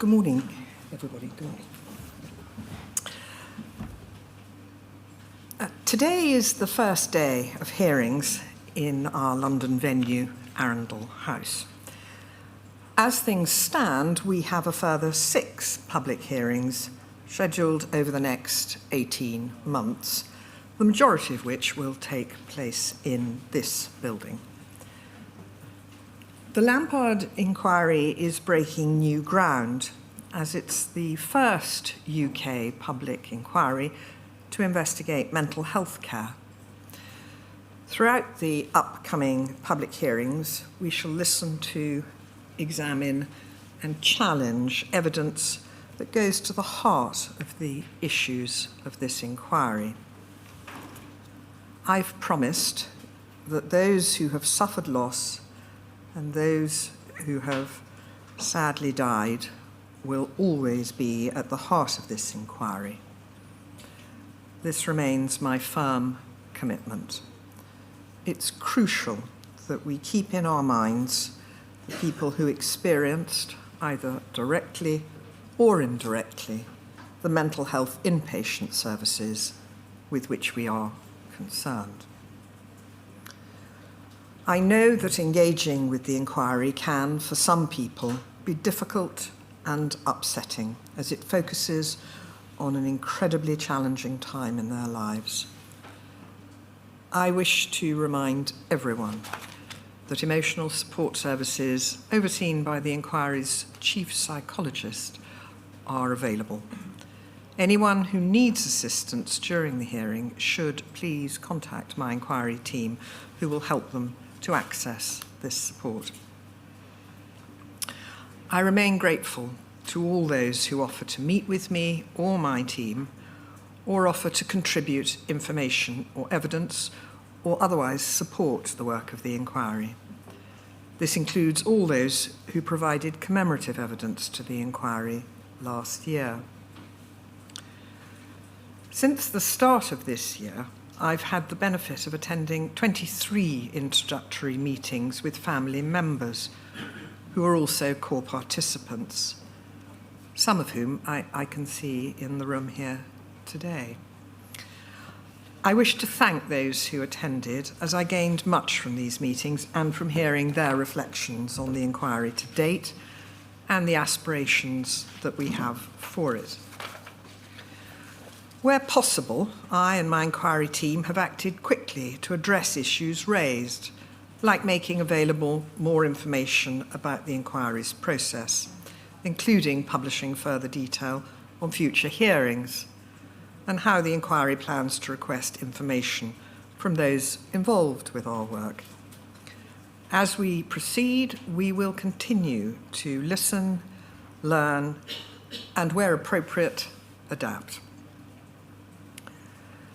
Good morning, everybody. Good morning. Today is the first day of hearings in our London venue, Arundel House. As things stand, we have a further 6 public hearings scheduled over the next 18 months, the majority of which will take place in this building. The Lampard Inquiry is breaking new ground, as it's the first UK public inquiry to investigate mental health care. Throughout the upcoming public hearings, we shall listen to, examine, and challenge evidence that goes to the heart of the issues of this inquiry. I've promised that those who have suffered loss and those who have sadly died will always be at the heart of this inquiry. This remains my firm commitment. It's crucial that we keep in our minds the people who experienced, either directly or indirectly, the mental health inpatient services with which we are concerned. I know that engaging with the inquiry can, for some people, be difficult and upsetting, as it focuses on an incredibly challenging time in their lives. I wish to remind everyone that emotional support services overseen by the inquiry's chief psychologist are available. Anyone who needs assistance during the hearing should please contact my inquiry team, who will help them to access this support. I remain grateful to all those who offer to meet with me or my team, or offer to contribute information or evidence, or otherwise support the work of the inquiry. This includes all those who provided commemorative evidence to the inquiry last year. Since the start of this year, I've had the benefit of attending 23 introductory meetings with family members who are also core participants, some of whom I can see in the room here today. I wish to thank those who attended, as I gained much from these meetings and from hearing their reflections on the inquiry to date and the aspirations that we have for it. Where possible, I and my inquiry team have acted quickly to address issues raised, like making available more information about the inquiry's process, including publishing further detail on future hearings, and how the inquiry plans to request information from those involved with our work. As we proceed, we will continue to listen, learn, and where appropriate, adapt.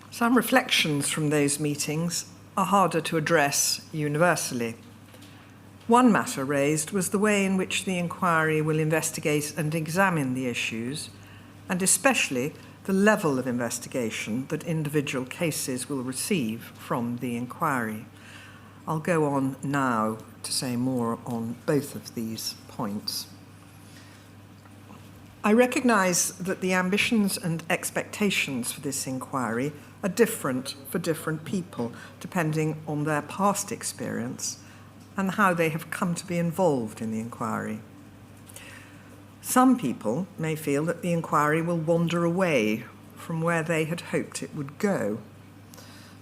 Some reflections from those meetings are harder to address universally. One matter raised was the way in which the inquiry will investigate and examine the issues, and especially the level of investigation that individual cases will receive from the inquiry. I'll go on now to say more on both of these points. I recognise that the ambitions and expectations for this inquiry are different for different people, depending on their past experience and how they have come to be involved in the inquiry. Some people may feel that the inquiry will wander away from where they had hoped it would go.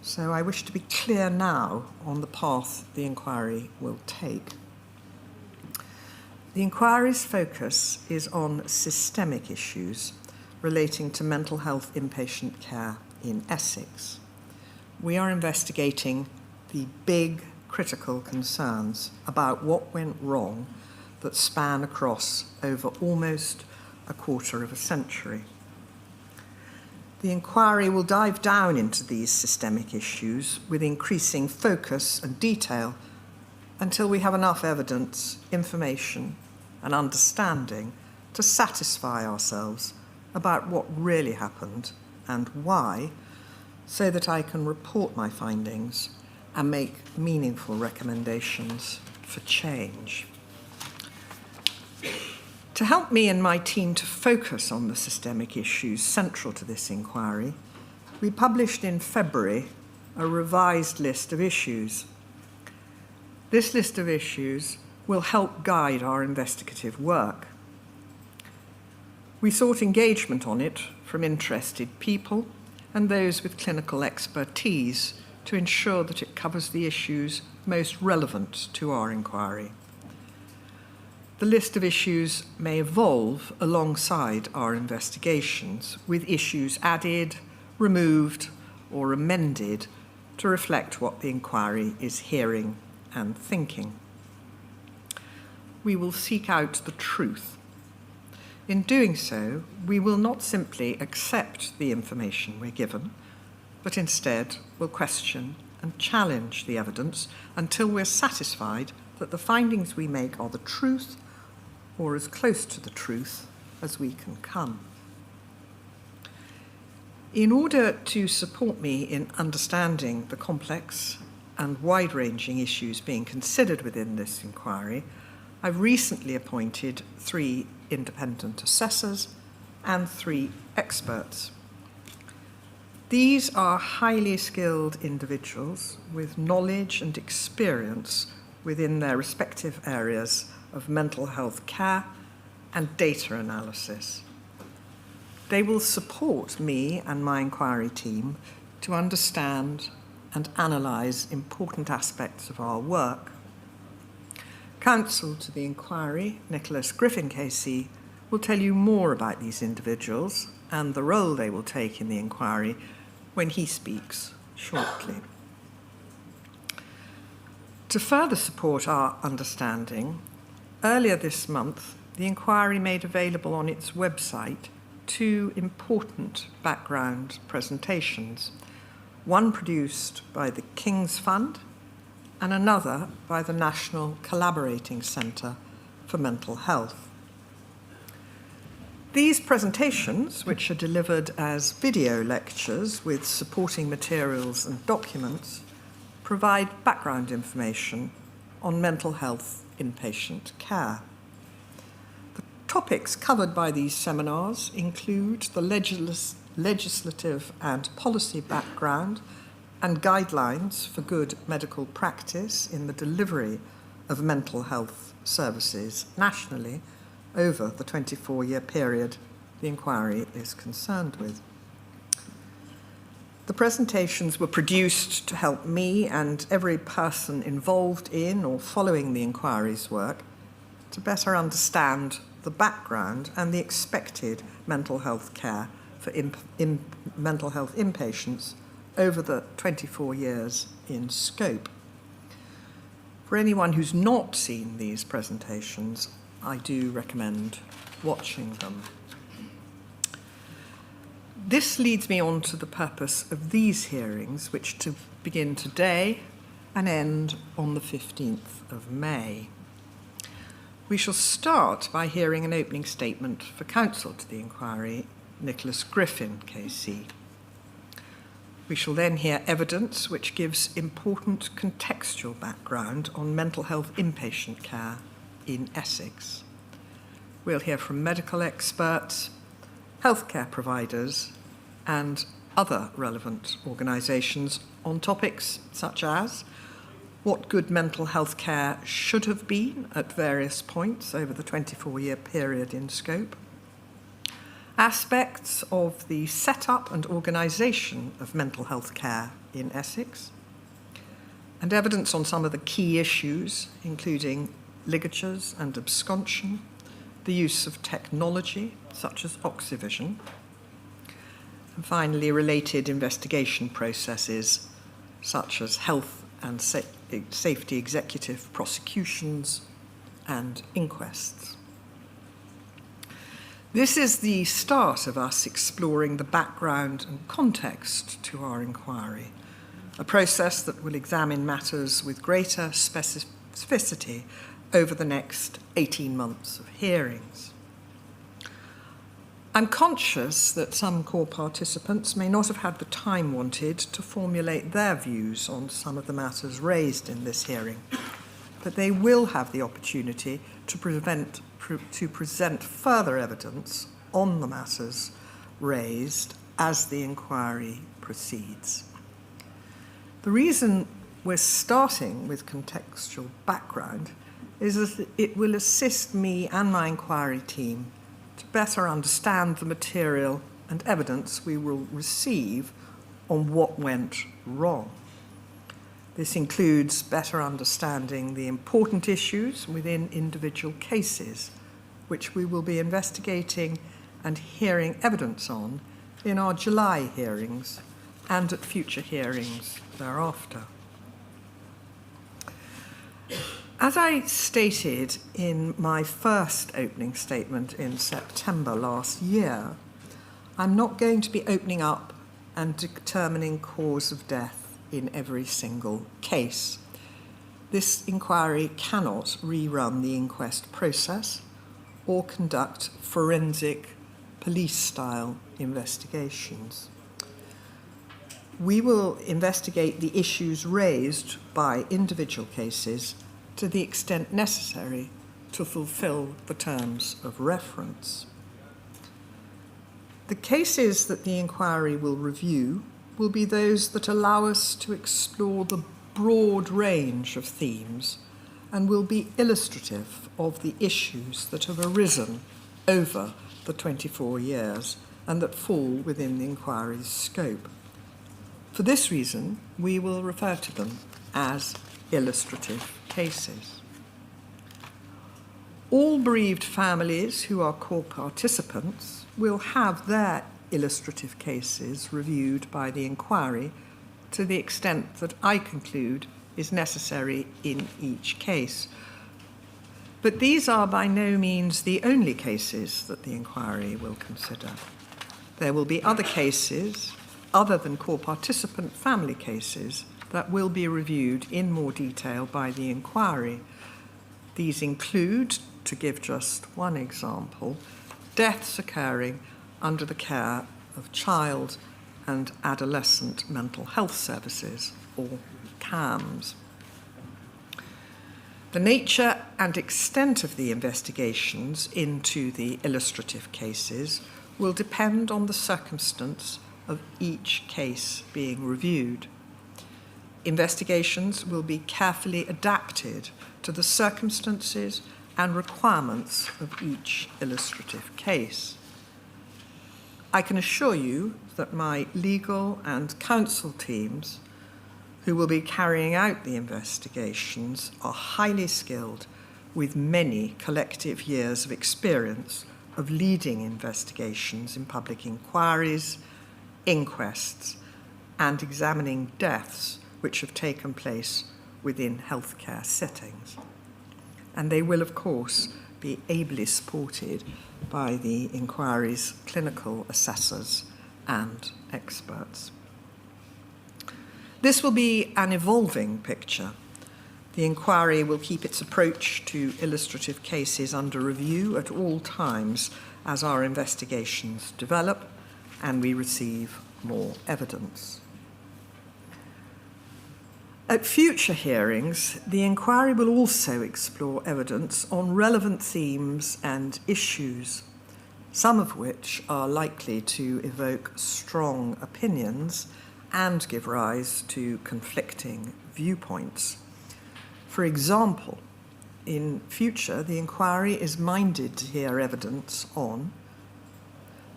So I wish to be clear now on the path the inquiry will take. The inquiry's focus is on systemic issues relating to mental health inpatient care in Essex. We are investigating the big critical concerns about what went wrong that span across over almost a quarter of a century. The inquiry will dive down into these systemic issues with increasing focus and detail until we have enough evidence, information, and understanding to satisfy ourselves about what really happened and why, so that I can report my findings and make meaningful recommendations for change. To help me and my team to focus on the systemic issues central to this inquiry, we published in February a revised list of issues. This list of issues will help guide our investigative work. We sought engagement on it from interested people and those with clinical expertise to ensure that it covers the issues most relevant to our inquiry. The list of issues may evolve alongside our investigations, with issues added, removed, or amended to reflect what the inquiry is hearing and thinking. We will seek out the truth. In doing so, we will not simply accept the information we're given, but instead will question and challenge the evidence until we're satisfied that the findings we make are the truth or as close to the truth as we can come. In order to support me in understanding the complex and wide-ranging issues being considered within this inquiry, I've recently appointed 3 independent assessors and 3 experts. These are highly skilled individuals with knowledge and experience within their respective areas of mental health care and data analysis. They will support me and my inquiry team to understand and analyse important aspects of our work. Counsel to the inquiry, Nicholas Griffin KC, will tell you more about these individuals and the role they will take in the inquiry when he speaks shortly. To further support our understanding, earlier this month, the inquiry made available on its website 2 important background presentations, one produced by the King's Fund and another by the National Collaborating Centre for Mental Health. These presentations, which are delivered as video lectures with supporting materials and documents, provide background information on mental health inpatient care. The topics covered by these seminars include the legislative and policy background and guidelines for good medical practice in the delivery of mental health services nationally over the 24-year period the inquiry is concerned with. The presentations were produced to help me and every person involved in or following the inquiry's work to better understand the background and the expected mental health care for mental health inpatients over the 24 years in scope. For anyone who's not seen these presentations, I do recommend watching them. This leads me on to the purpose of these hearings, which to begin today and end on the 15th of May. We shall start by hearing an opening statement for counsel to the inquiry, Nicholas Griffin, KC. We shall then hear evidence which gives important contextual background on mental health inpatient care in Essex. We'll hear from medical experts, healthcare providers, and other relevant organisations on topics such as what good mental health care should have been at various points over the 24-year period in scope, aspects of the setup and organisation of mental health care in Essex, and evidence on some of the key issues, including ligatures and absconsion, the use of technology, such as oxyvision, and finally related investigation processes, such as health and safety executive prosecutions and inquests. This is the start of us exploring the background and context to our inquiry, a process that will examine matters with greater specificity over the next 18 months of hearings. I'm conscious that some core participants may not have had the time wanted to formulate their views on some of the matters raised in this hearing, but they will have the opportunity to to present further evidence on the matters raised as the inquiry proceeds. The reason we're starting with contextual background is that it will assist me and my inquiry team to better understand the material and evidence we will receive on what went wrong. This includes better understanding the important issues within individual cases, which we will be investigating and hearing evidence on in our July hearings and at future hearings thereafter. As I stated in my first opening statement in September last year, I'm not going to be opening up and determining cause of death in every single case. This inquiry cannot rerun the inquest process or conduct forensic police-style investigations. We will investigate the issues raised by individual cases to the extent necessary to fulfill the terms of reference. The cases that the inquiry will review will be those that allow us to explore the broad range of themes and will be illustrative of the issues that have arisen over the 24 years and that fall within the inquiry's scope. For this reason, we will refer to them as illustrative cases. All bereaved families who are core participants will have their illustrative cases reviewed by the inquiry to the extent that I conclude is necessary in each case. But these are by no means the only cases that the inquiry will consider. There will be other cases, other than core participant family cases, that will be reviewed in more detail by the inquiry. These include, to give just one example, deaths occurring under the care of child and adolescent mental health services, or CAMS. The nature and extent of the investigations into the illustrative cases will depend on the circumstance of each case being reviewed. Investigations will be carefully adapted to the circumstances and requirements of each illustrative case. I can assure you that my legal and counsel teams who will be carrying out the investigations are highly skilled with many collective years of experience of leading investigations in public inquiries, inquests, and examining deaths which have taken place within healthcare settings. And they will, of course, be ably supported by the inquiry's clinical assessors and experts. This will be an evolving picture. The inquiry will keep its approach to illustrative cases under review at all times as our investigations develop and we receive more evidence. At future hearings, the inquiry will also explore evidence on relevant themes and issues, some of which are likely to evoke strong opinions and give rise to conflicting viewpoints. For example, in future, the inquiry is minded to hear evidence on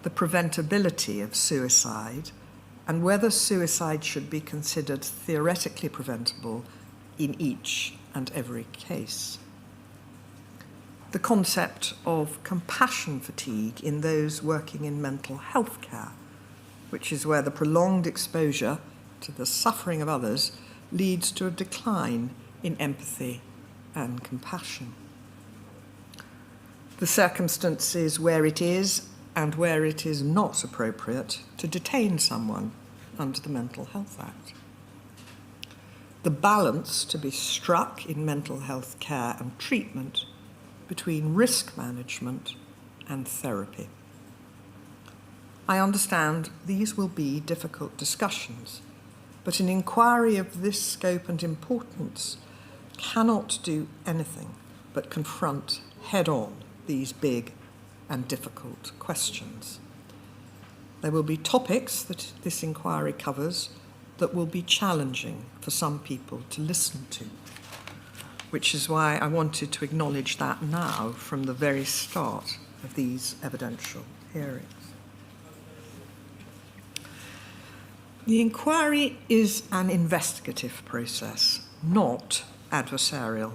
the preventability of suicide and whether suicide should be considered theoretically preventable in each and every case. The concept of compassion fatigue in those working in mental health care, which is where the prolonged exposure to the suffering of others leads to a decline in empathy and compassion. The circumstances where it is and where it is not appropriate to detain someone under the Mental Health Act. The balance to be struck in mental health care and treatment between risk management and therapy. I understand these will be difficult discussions, but an inquiry of this scope and importance cannot do anything but confront head-on these big and difficult questions. There will be topics that this inquiry covers that will be challenging for some people to listen to, which is why I wanted to acknowledge that now from the very start of these evidential hearings. The inquiry is an investigative process, not adversarial.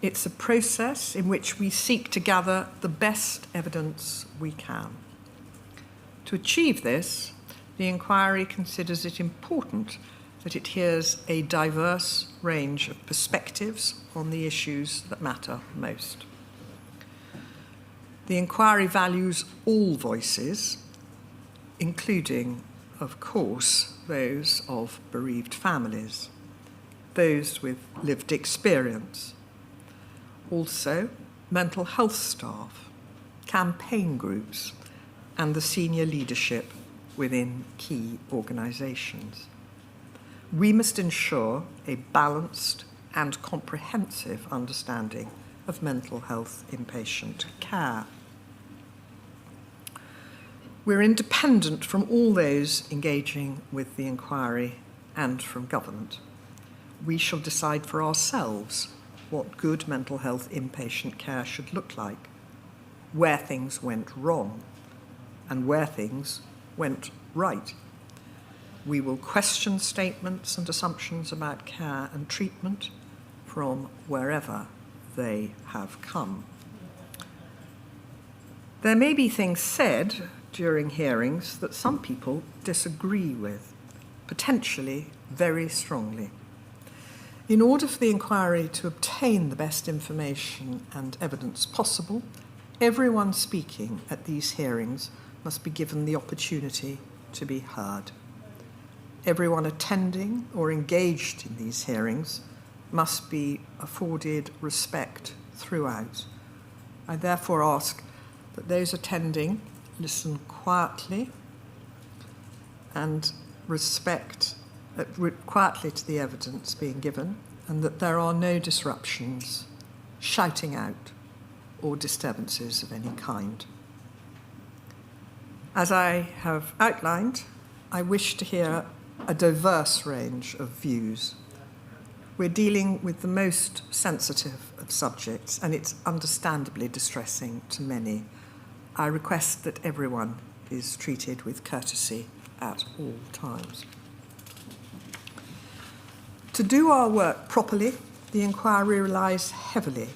It's a process in which we seek to gather the best evidence we can. To achieve this, the inquiry considers it important that it hears a diverse range of perspectives on the issues that matter most. The inquiry values all voices, including, of course, those of bereaved families, those with lived experience, also mental health staff, campaign groups, and the senior leadership within key organisations. We must ensure a balanced and comprehensive understanding of mental health inpatient care. We're independent from all those engaging with the inquiry and from government. We shall decide for ourselves what good mental health inpatient care should look like, where things went wrong, and where things went right. We will question statements and assumptions about care and treatment from wherever they have come. There may be things said during hearings that some people disagree with, potentially very strongly. In order for the inquiry to obtain the best information and evidence possible, everyone speaking at these hearings must be given the opportunity to be heard. Everyone attending or engaged in these hearings must be afforded respect throughout. I therefore ask that those attending listen quietly and respect quietly to the evidence being given, and that there are no disruptions, shouting out, or disturbances of any kind. As I have outlined, I wish to hear a diverse range of views. We're dealing with the most sensitive of subjects, and it's understandably distressing to many. I request that everyone is treated with courtesy at all times. To do our work properly, the inquiry relies heavily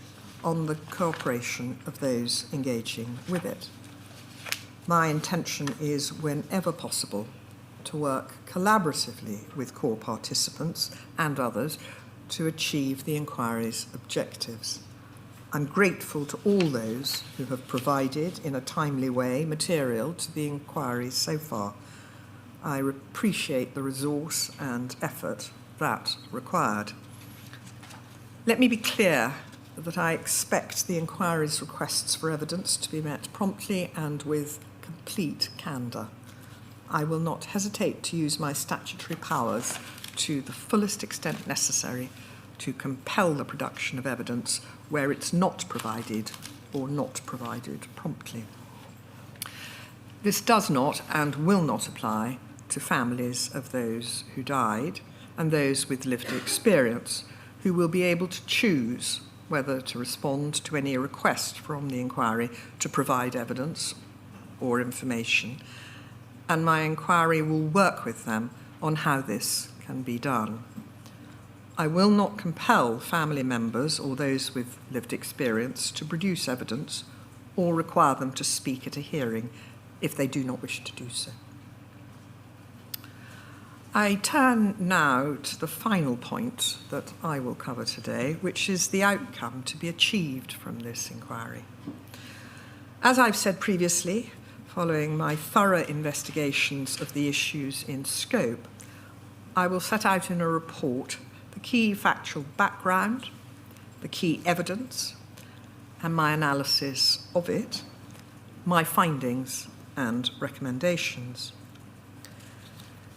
on the cooperation of those engaging with it. My intention is, whenever possible, to work collaboratively with core participants and others to achieve the inquiry's objectives. I'm grateful to all those who have provided, in a timely way, material to the inquiry so far. I appreciate the resource and effort that required. Let me be clear that I expect the inquiry's requests for evidence to be met promptly and with complete candour. I will not hesitate to use my statutory powers to the fullest extent necessary to compel the production of evidence where it's not provided or not provided promptly. This does not and will not apply to families of those who died and those with lived experience, who will be able to choose whether to respond to any request from the inquiry to provide evidence or information, and my inquiry will work with them on how this can be done. I will not compel family members or those with lived experience to produce evidence or require them to speak at a hearing if they do not wish to do so. I turn now to the final point that I will cover today, which is the outcome to be achieved from this inquiry. As I've said previously, following my thorough investigations of the issues in scope, I will set out in a report the key factual background, the key evidence, and my analysis of it, my findings and recommendations.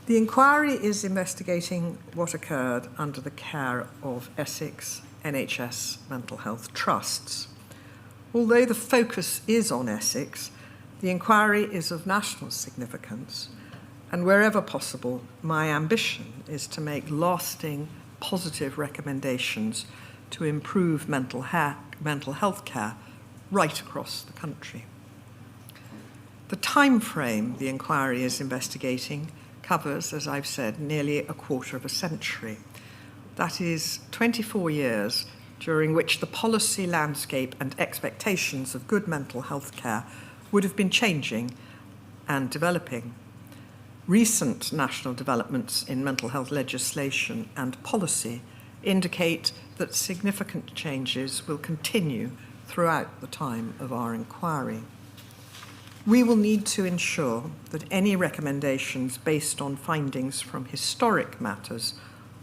The inquiry is investigating what occurred under the care of Essex NHS mental health trusts, Although the focus is on Essex, the inquiry is of national significance, and wherever possible, my ambition is to make lasting, positive recommendations to improve mental health care right across the country. The time frame the inquiry is investigating covers, as I've said, nearly a quarter of a century. That is 24 years during which the policy landscape and expectations of good mental health care would have been changing and developing. Recent national developments in mental health legislation and policy indicate that significant changes will continue throughout the time of our inquiry. We will need to ensure that any recommendations based on findings from historic matters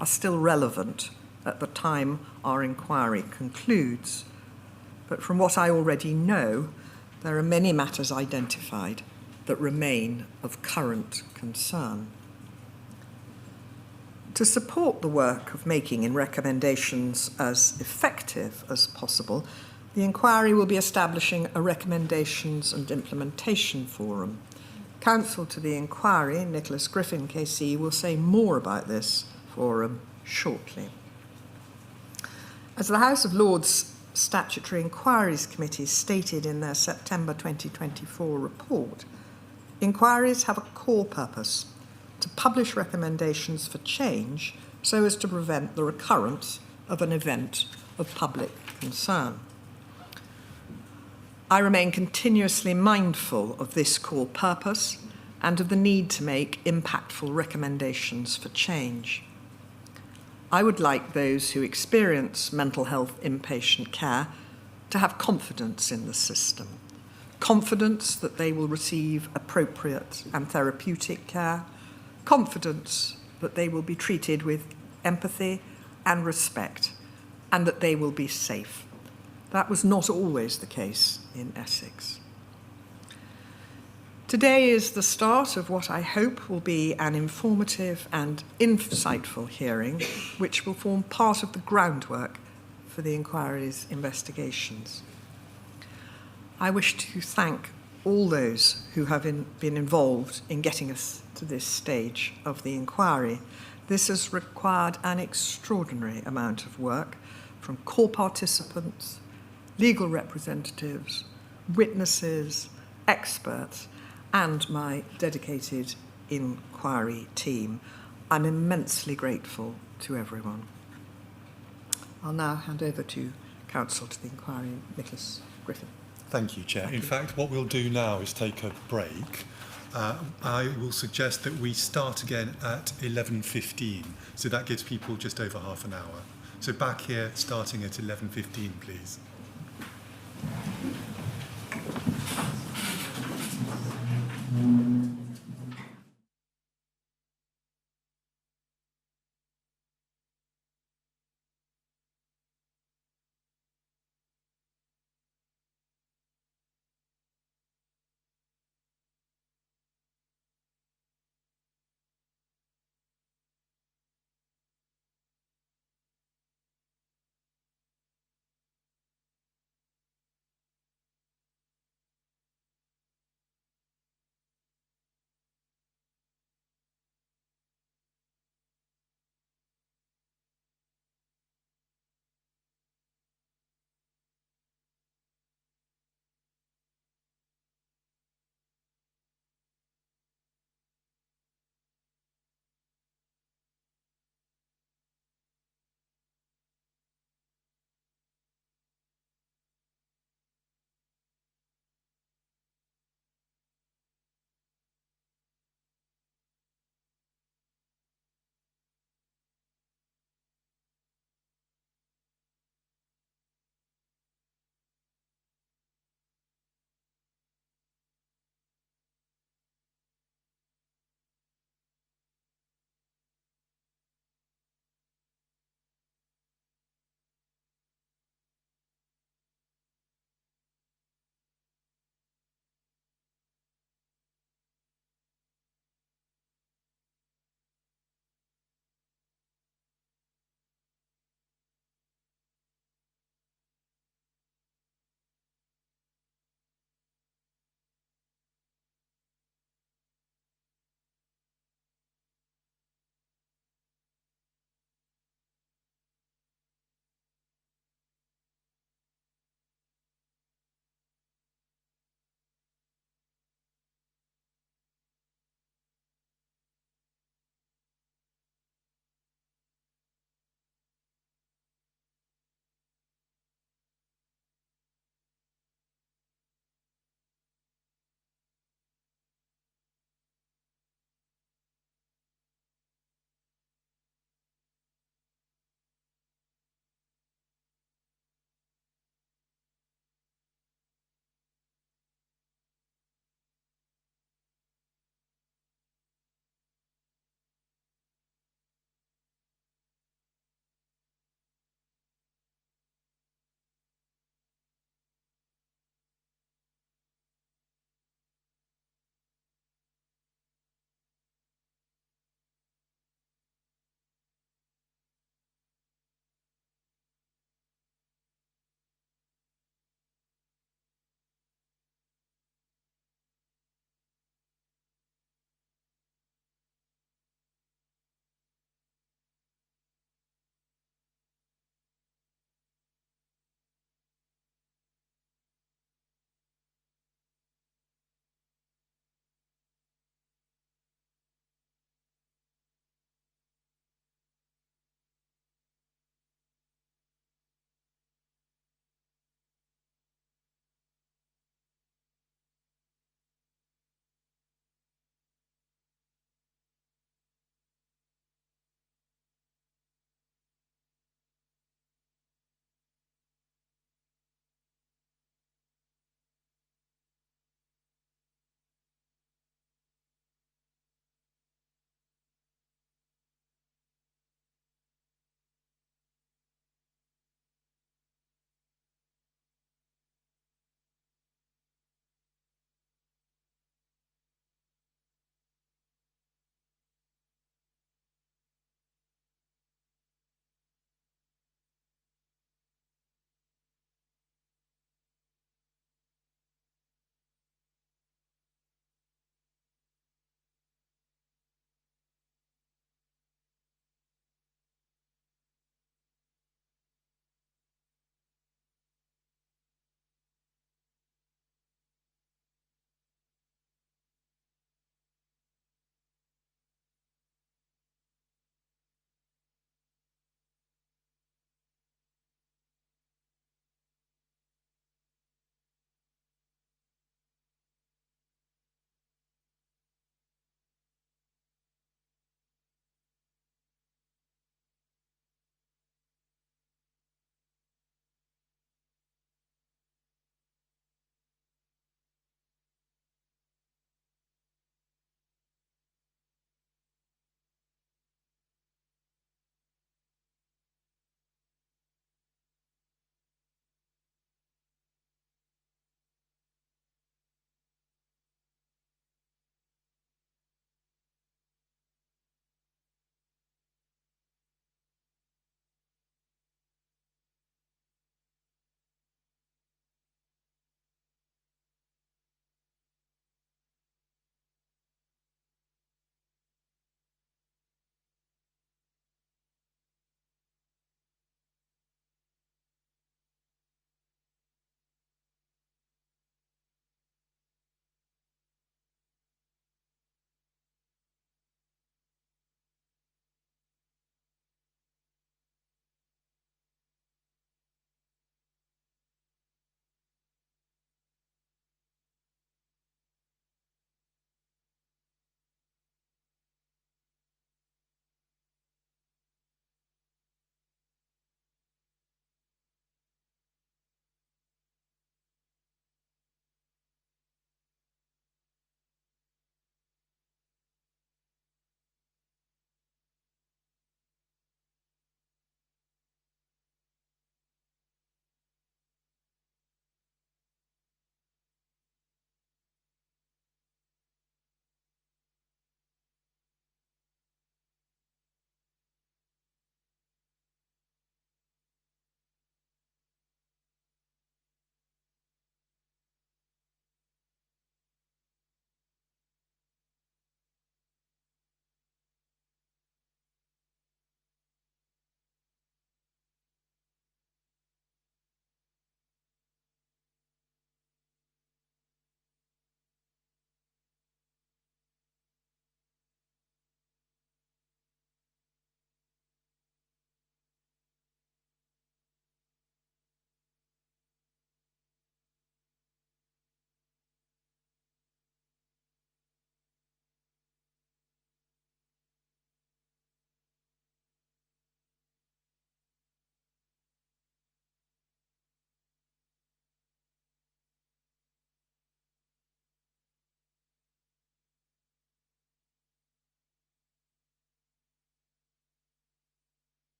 are still relevant at the time our inquiry concludes. But from what I already know, there are many matters identified that remain of current concern. To support the work of making recommendations as effective as possible, the inquiry will be establishing a recommendations and implementation forum. Counsel to the inquiry, Nicholas Griffin KC, will say more about this forum shortly. As the House of Lords Statutory Inquiries Committee stated in their September 2024 report, inquiries have a core purpose: to publish recommendations for change so as to prevent the recurrence of an event of public concern. I remain continuously mindful of this core purpose and of the need to make impactful recommendations for change. I would like those who experience mental health inpatient care to have confidence in the system, confidence that they will receive appropriate and therapeutic care, confidence that they will be treated with empathy and respect, and that they will be safe. That was not always the case in Essex. Today is the start of what I hope will be an informative and insightful hearing, which will form part of the groundwork for the inquiry's investigations. I wish to thank all those who have been involved in getting us to this stage of the inquiry. This has required an extraordinary amount of work from core participants, legal representatives, witnesses, experts, and my dedicated inquiry team. I'm immensely grateful to everyone. I'll now hand over to counsel to the inquiry, Nicholas Griffin. Thank you, Chair. In fact, what we'll do now is take a break. I will suggest that we start again at 11:15, so that gives people just over half an hour. So back here, starting at 11:15, please.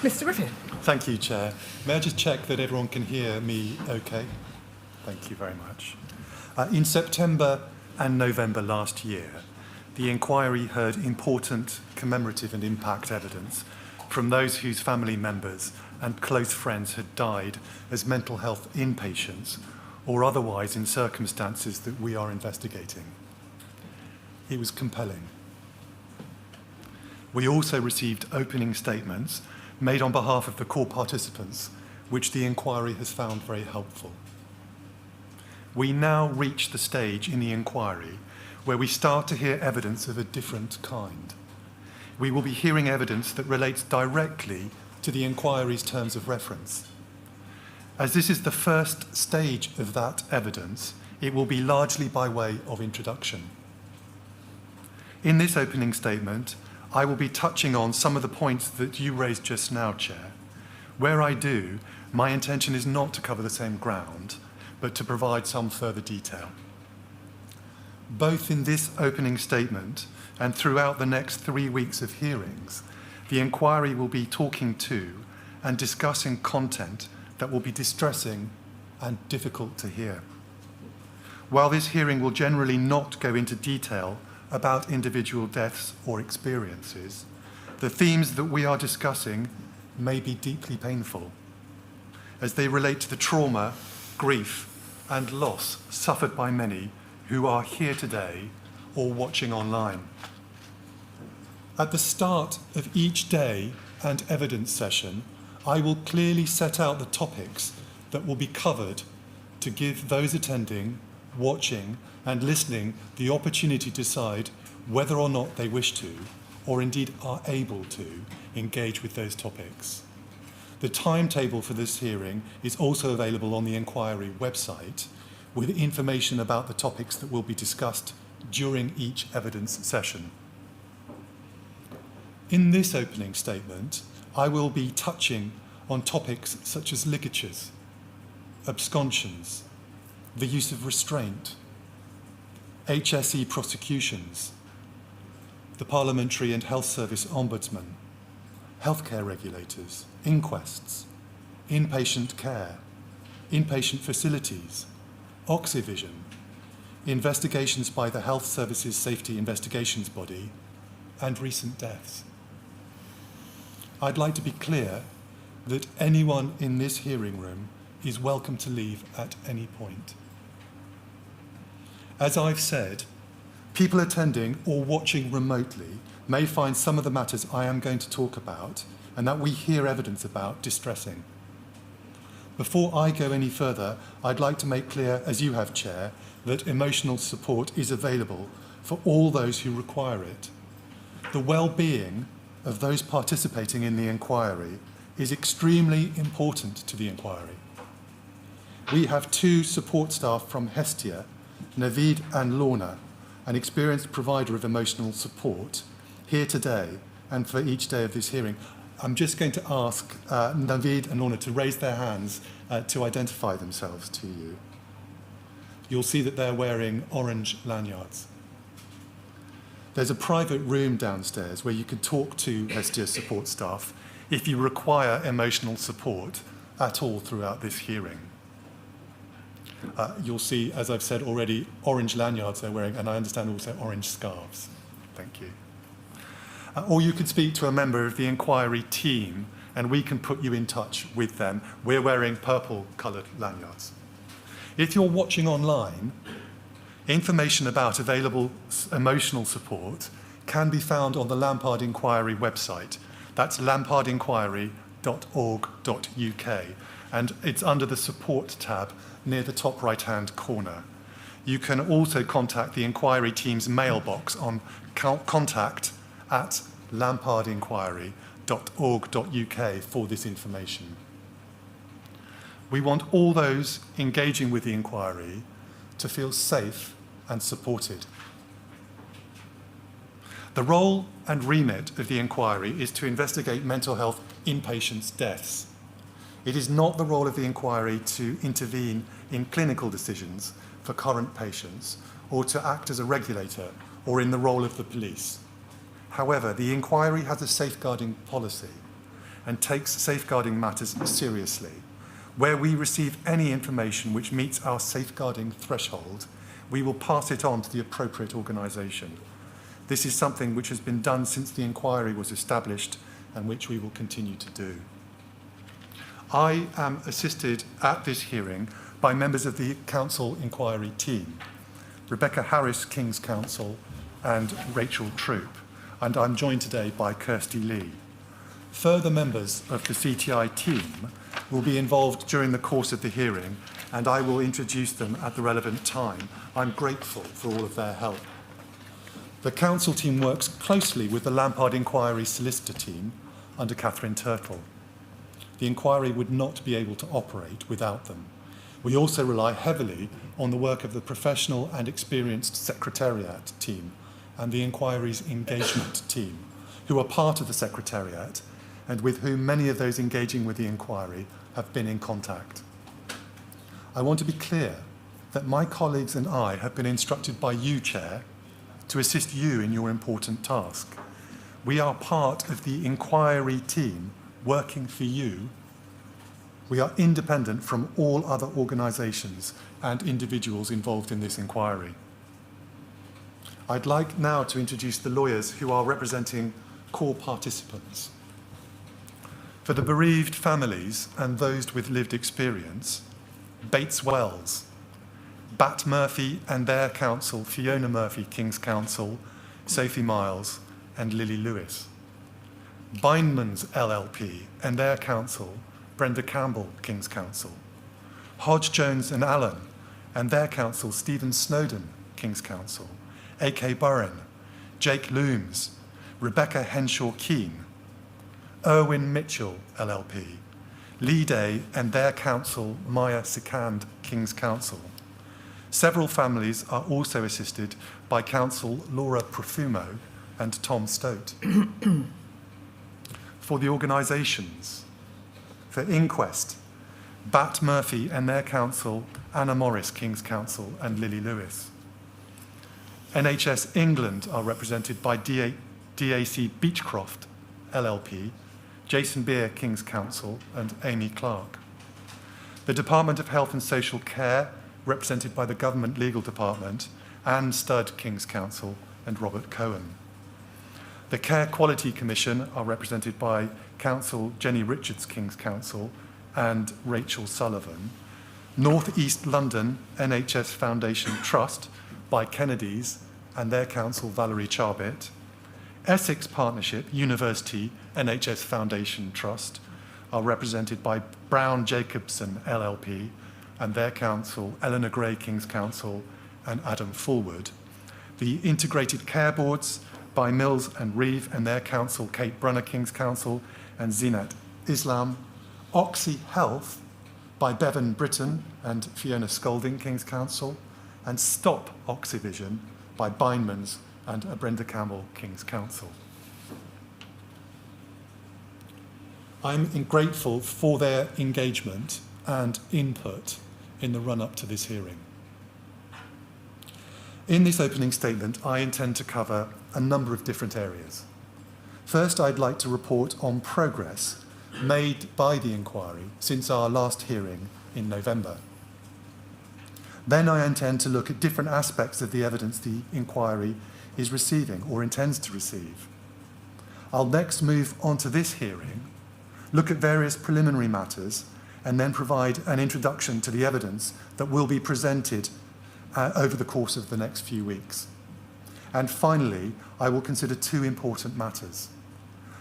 Mr. Griffin. Thank you, Chair. May I just check that everyone can hear me okay? Thank you very much. In September and November last year, the inquiry heard important commemorative and impact evidence from those whose family members and close friends had died as mental health inpatients or otherwise in circumstances that we are investigating. It was compelling. We also received opening statements made on behalf of the core participants, which the inquiry has found very helpful. We now reach the stage in the inquiry where we start to hear evidence of a different kind. We will be hearing evidence that relates directly to the inquiry's terms of reference. As this is the first stage of that evidence, it will be largely by way of introduction. In this opening statement, I will be touching on some of the points that you raised just now, Chair. Where I do, my intention is not to cover the same ground, but to provide some further detail. Both in this opening statement and throughout the next 3 weeks of hearings, the inquiry will be talking to and discussing content that will be distressing and difficult to hear. While this hearing will generally not go into detail about individual deaths or experiences, the themes that we are discussing may be deeply painful as they relate to the trauma, grief, and loss suffered by many who are here today or watching online. At the start of each day and evidence session, I will clearly set out the topics that will be covered to give those attending, watching, and listening the opportunity to decide whether or not they wish to, or indeed are able to, engage with those topics. The timetable for this hearing is also available on the inquiry website with information about the topics that will be discussed during each evidence session. In this opening statement, I will be touching on topics such as ligatures, absconsions, the use of restraint, HSE prosecutions, the Parliamentary and Health Service Ombudsman, healthcare regulators, inquests, inpatient care, inpatient facilities, Oxyvision, investigations by the Health Services Safety Investigations Body, and recent deaths. I'd like to be clear that anyone in this hearing room is welcome to leave at any point. As I've said, people attending or watching remotely may find some of the matters I am going to talk about and that we hear evidence about distressing. Before I go any further, I'd like to make clear, as you have, Chair, that emotional support is available for all those who require it. The well-being of those participating in the inquiry is extremely important to the inquiry. We have 2 support staff from Hestia, Naveed and Lorna, an experienced provider of emotional support, here today and for each day of this hearing. I'm just going to ask Naveed and Lorna to raise their hands to identify themselves to you. You'll see that they're wearing orange lanyards. There's a private room downstairs where you can talk to Hestia support staff if you require emotional support at all throughout this hearing. You'll see, as I've said already, orange lanyards they're wearing, and I understand also orange scarves. Thank you. Or you can speak to a member of the inquiry team, and we can put you in touch with them. We're wearing purple-coloured lanyards. If you're watching online, information about available emotional support can be found on the Lampard Inquiry website. That's lampardinquiry.org.uk, and it's under the Support tab near the top right-hand corner. You can also contact the inquiry team's mailbox on contact@lampardinquiry.org.uk for this information. We want all those engaging with the inquiry to feel safe and supported. The role and remit of the inquiry is to investigate mental health inpatients' deaths. It is not the role of the inquiry to intervene in clinical decisions for current patients or to act as a regulator or in the role of the police. However, the inquiry has a safeguarding policy and takes safeguarding matters seriously. Where we receive any information which meets our safeguarding threshold, we will pass it on to the appropriate organisation. This is something which has been done since the inquiry was established and which we will continue to do. I am assisted at this hearing by members of the Council Inquiry team, Rebecca Harris, King's Counsel, and Rachel Troop, and I'm joined today by Kirsty Lee. Further members of the CTI team will be involved during the course of the hearing, and I will introduce them at the relevant time. I'm grateful for all of their help. The Council team works closely with the Lampard Inquiry solicitor team under Catherine Turtle. The inquiry would not be able to operate without them. We also rely heavily on the work of the professional and experienced Secretariat team and the inquiry's engagement team, who are part of the Secretariat and with whom many of those engaging with the inquiry have been in contact. I want to be clear that my colleagues and I have been instructed by you, Chair, to assist you in your important task. We are part of the inquiry team working for you. We are independent from all other organisations and individuals involved in this inquiry. I'd like now to introduce the lawyers who are representing core participants. For the bereaved families and those with lived experience, Bates Wells, Bat Murphy and their counsel, Fiona Murphy, King's Counsel, Sophie Miles and Lily Lewis. Bindmans LLP and their counsel, Brenda Campbell, King's Counsel. Hodge, Jones and Allen and their counsel, Stephen Snowden, King's Counsel. A.K. Burren, Jake Looms, Rebecca Henshaw-Keane, Irwin Mitchell, LLP, Lee Day and their counsel, Maya Sikand, King's Counsel. Several families are also assisted by counsel Laura Profumo and Tom Stote. For the organisations, for Inquest, Bat Murphy and their counsel, Anna Morris, King's Counsel, and Lily Lewis. NHS England are represented by DAC Beechcroft, LLP, Jason Beer, King's Counsel, and Amy Clark. The Department of Health and Social Care, represented by the Government Legal Department, Anne Studd, King's Counsel, and Robert Cohen. The Care Quality Commission are represented by Counsel Jenny Richards, King's Counsel, and Rachel Sullivan. North East London NHS Foundation Trust by Kennedy's and their counsel Valerie Charbit. Essex Partnership University NHS Foundation Trust are represented by Brown Jacobson LLP and their counsel Eleanor Gray, King's Counsel, and Adam Fullwood. The Integrated Care Boards by Mills and Reeve and their counsel Kate Brunner, King's Counsel, and Zinat Islam. Oxy Health by Bevan Britton and Fiona Scolding, King's Counsel, and Stop Oxyvision by Bindmans and Brenda Campbell, King's Counsel. I'm grateful for their engagement and input in the run-up to this hearing. In this opening statement, I intend to cover a number of different areas. First, I'd like to report on progress made by the inquiry since our last hearing in November. Then I intend to look at different aspects of the evidence the inquiry is receiving or intends to receive. I'll next move on to this hearing, look at various preliminary matters, and then provide an introduction to the evidence that will be presented over the course of the next few weeks. And finally, I will consider two important matters.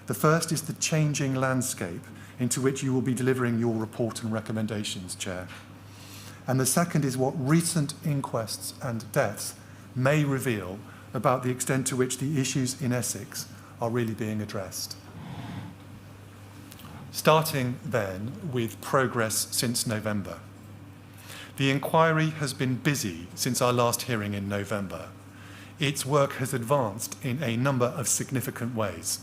The first is the changing landscape into which you will be delivering your report and recommendations, Chair. And the second is what recent inquests and deaths may reveal about the extent to which the issues in Essex are really being addressed. Starting then with progress since November. The inquiry has been busy since our last hearing in November. Its work has advanced in a number of significant ways.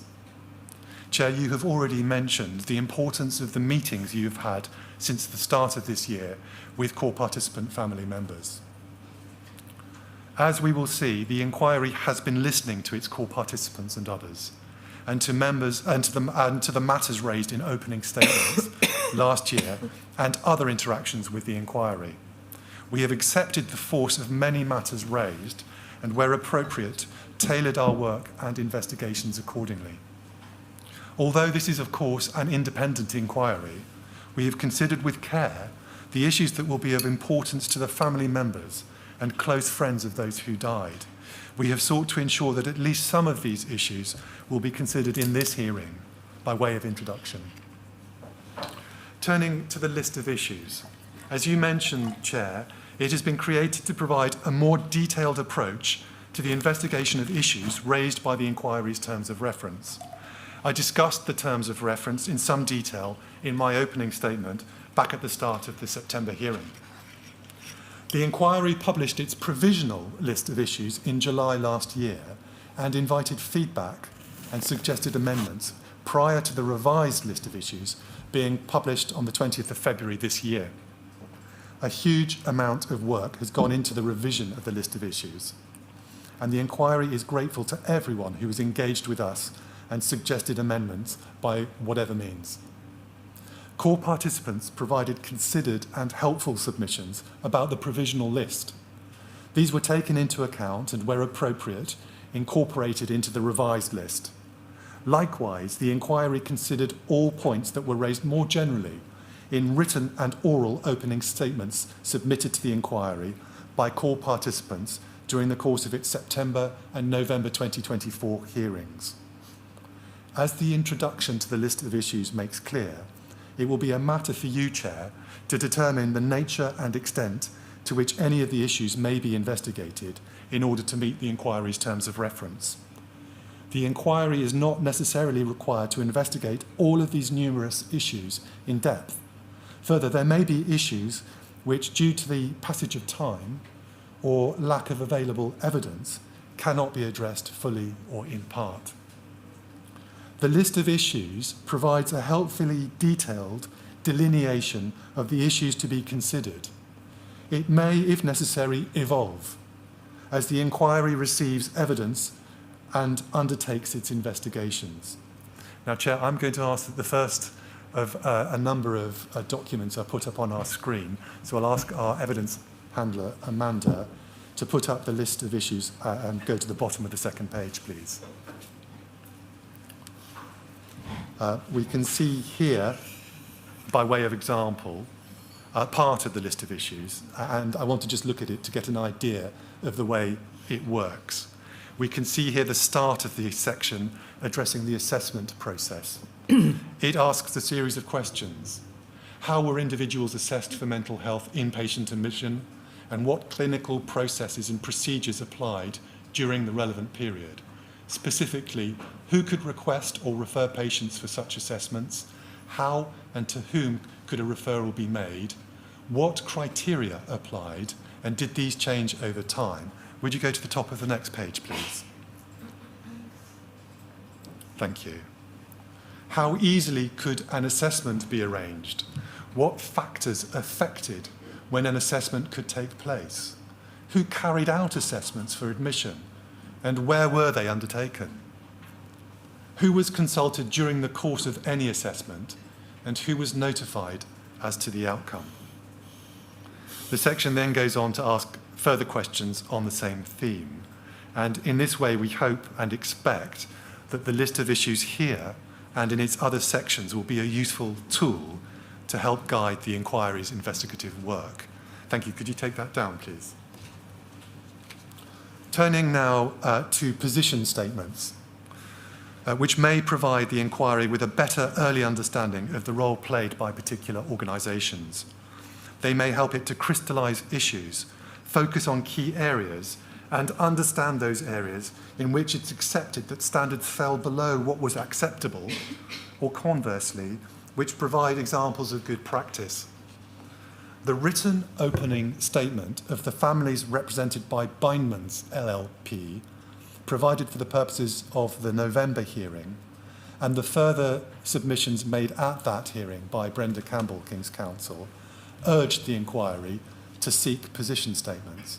Chair, you have already mentioned the importance of the meetings you've had since the start of this year with core participant family members. As we will see, the inquiry has been listening to its core participants and others, and to members and to the matters raised in opening statements last year and other interactions with the inquiry. We have accepted the force of many matters raised and, where appropriate, tailored our work and investigations accordingly. Although this is, of course, an independent inquiry, we have considered with care the issues that will be of importance to the family members and close friends of those who died. We have sought to ensure that at least some of these issues will be considered in this hearing by way of introduction. Turning to the list of issues, as you mentioned, Chair, it has been created to provide a more detailed approach to the investigation of issues raised by the inquiry's terms of reference. I discussed the terms of reference in some detail in my opening statement back at the start of the September hearing. The inquiry published its provisional list of issues in July last year and invited feedback and suggested amendments prior to the revised list of issues being published on the 20th of February this year. A huge amount of work has gone into the revision of the list of issues, and the inquiry is grateful to everyone who has engaged with us and suggested amendments by whatever means. Core participants provided considered and helpful submissions about the provisional list. These were taken into account and, where appropriate, incorporated into the revised list. Likewise, the inquiry considered all points that were raised more generally in written and oral opening statements submitted to the inquiry by core participants during the course of its September and November 2024 hearings. As the introduction to the list of issues makes clear, it will be a matter for you, Chair, to determine the nature and extent to which any of the issues may be investigated in order to meet the inquiry's terms of reference. The inquiry is not necessarily required to investigate all of these numerous issues in depth. Further, there may be issues which, due to the passage of time or lack of available evidence, cannot be addressed fully or in part. The list of issues provides a helpfully detailed delineation of the issues to be considered. It may, if necessary, evolve as the inquiry receives evidence and undertakes its investigations. Now, Chair, I'm going to ask that the first of a number of documents are put up on our screen. So I'll ask our evidence handler, Amanda, to put up the list of issues and go to the bottom of the second page, please. We can see here, by way of example, part of the list of issues, and I want to just look at it to get an idea of the way it works. We can see here the start of the section addressing the assessment process. It asks a series of questions. How were individuals assessed for mental health inpatient admission, and what clinical processes and procedures applied during the relevant period? Specifically, who could request or refer patients for such assessments? How and to whom could a referral be made? What criteria applied, and did these change over time? Would you go to the top of the next page, please? Thank you. How easily could an assessment be arranged? What factors affected when an assessment could take place? Who carried out assessments for admission? And where were they undertaken? Who was consulted during the course of any assessment, and who was notified as to the outcome? The section then goes on to ask further questions on the same theme, and in this way we hope and expect that the list of issues here and in its other sections will be a useful tool to help guide the inquiry's investigative work. Thank you. Could you take that down, please? Turning now to position statements, which may provide the inquiry with a better early understanding of the role played by particular organisations. They may help it to crystallise issues, focus on key areas, and understand those areas in which it's accepted that standards fell below what was acceptable, or conversely, which provide examples of good practice. The written opening statement of the families represented by Bindmans LLP, provided for the purposes of the November hearing, and the further submissions made at that hearing by Brenda Campbell, King's Counsel, urged the inquiry to seek position statements.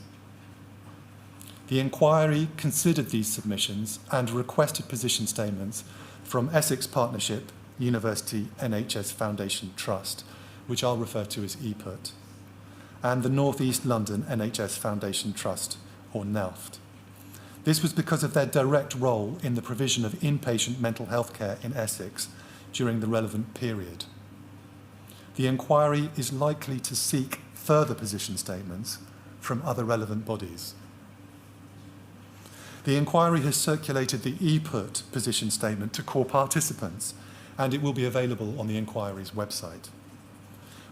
The inquiry considered these submissions and requested position statements from Essex Partnership University NHS Foundation Trust, which I'll refer to as EPUT, and the North East London NHS Foundation Trust, or NELFT. This was because of their direct role in the provision of inpatient mental health care in Essex during the relevant period. The inquiry is likely to seek further position statements from other relevant bodies. The inquiry has circulated the EPUT position statement to core participants, and it will be available on the inquiry's website.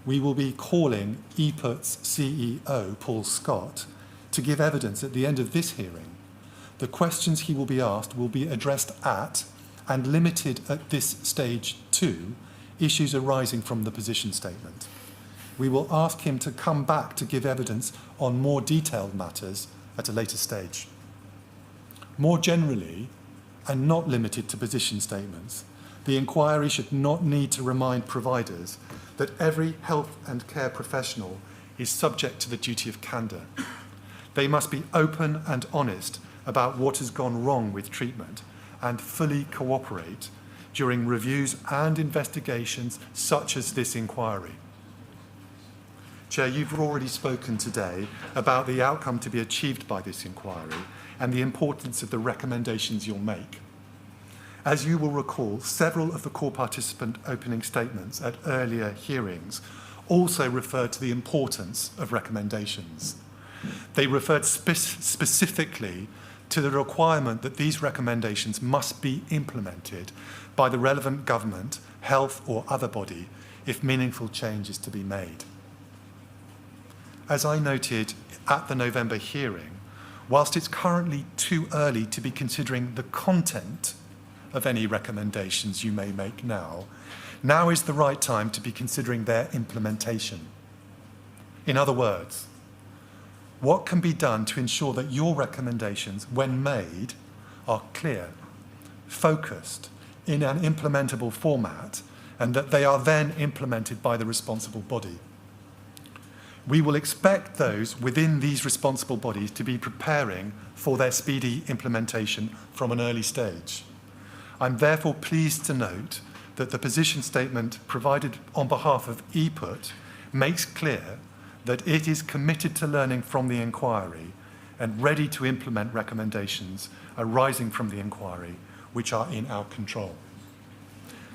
We will be calling EPUT's CEO, Paul Scott, to give evidence at the end of this hearing. The questions he will be asked will be addressed at, and limited at this stage to, issues arising from the position statement. We will ask him to come back to give evidence on more detailed matters at a later stage. More generally, and not limited to position statements, the inquiry should not need to remind providers that every health and care professional is subject to the duty of candour. They must be open and honest about what has gone wrong with treatment and fully cooperate during reviews and investigations such as this inquiry. Chair, you've already spoken today about the outcome to be achieved by this inquiry and the importance of the recommendations you'll make. As you will recall, several of the core participant opening statements at earlier hearings also referred to the importance of recommendations. They referred specifically to the requirement that these recommendations must be implemented by the relevant government, health or other body if meaningful change is to be made. As I noted at the November hearing, whilst it's currently too early to be considering the content of any recommendations you may make now is the right time to be considering their implementation. In other words, what can be done to ensure that your recommendations, when made, are clear, focused, in an implementable format, and that they are then implemented by the responsible body? We will expect those within these responsible bodies to be preparing for their speedy implementation from an early stage. I'm therefore pleased to note that the position statement provided on behalf of EPUT makes clear that it is committed to learning from the inquiry and ready to implement recommendations arising from the inquiry which are in our control.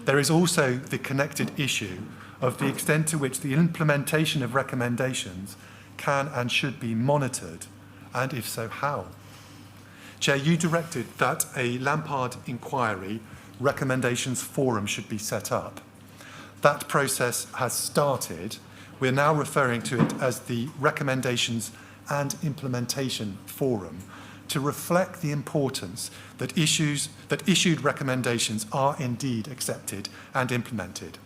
There is also the connected issue of the extent to which the implementation of recommendations can and should be monitored, and if so, how. Chair, you directed that a Lampard Inquiry recommendations forum should be set up. That process has started. We're now referring to it as the Recommendations and Implementation Forum to reflect the importance that issued recommendations are indeed accepted and implemented.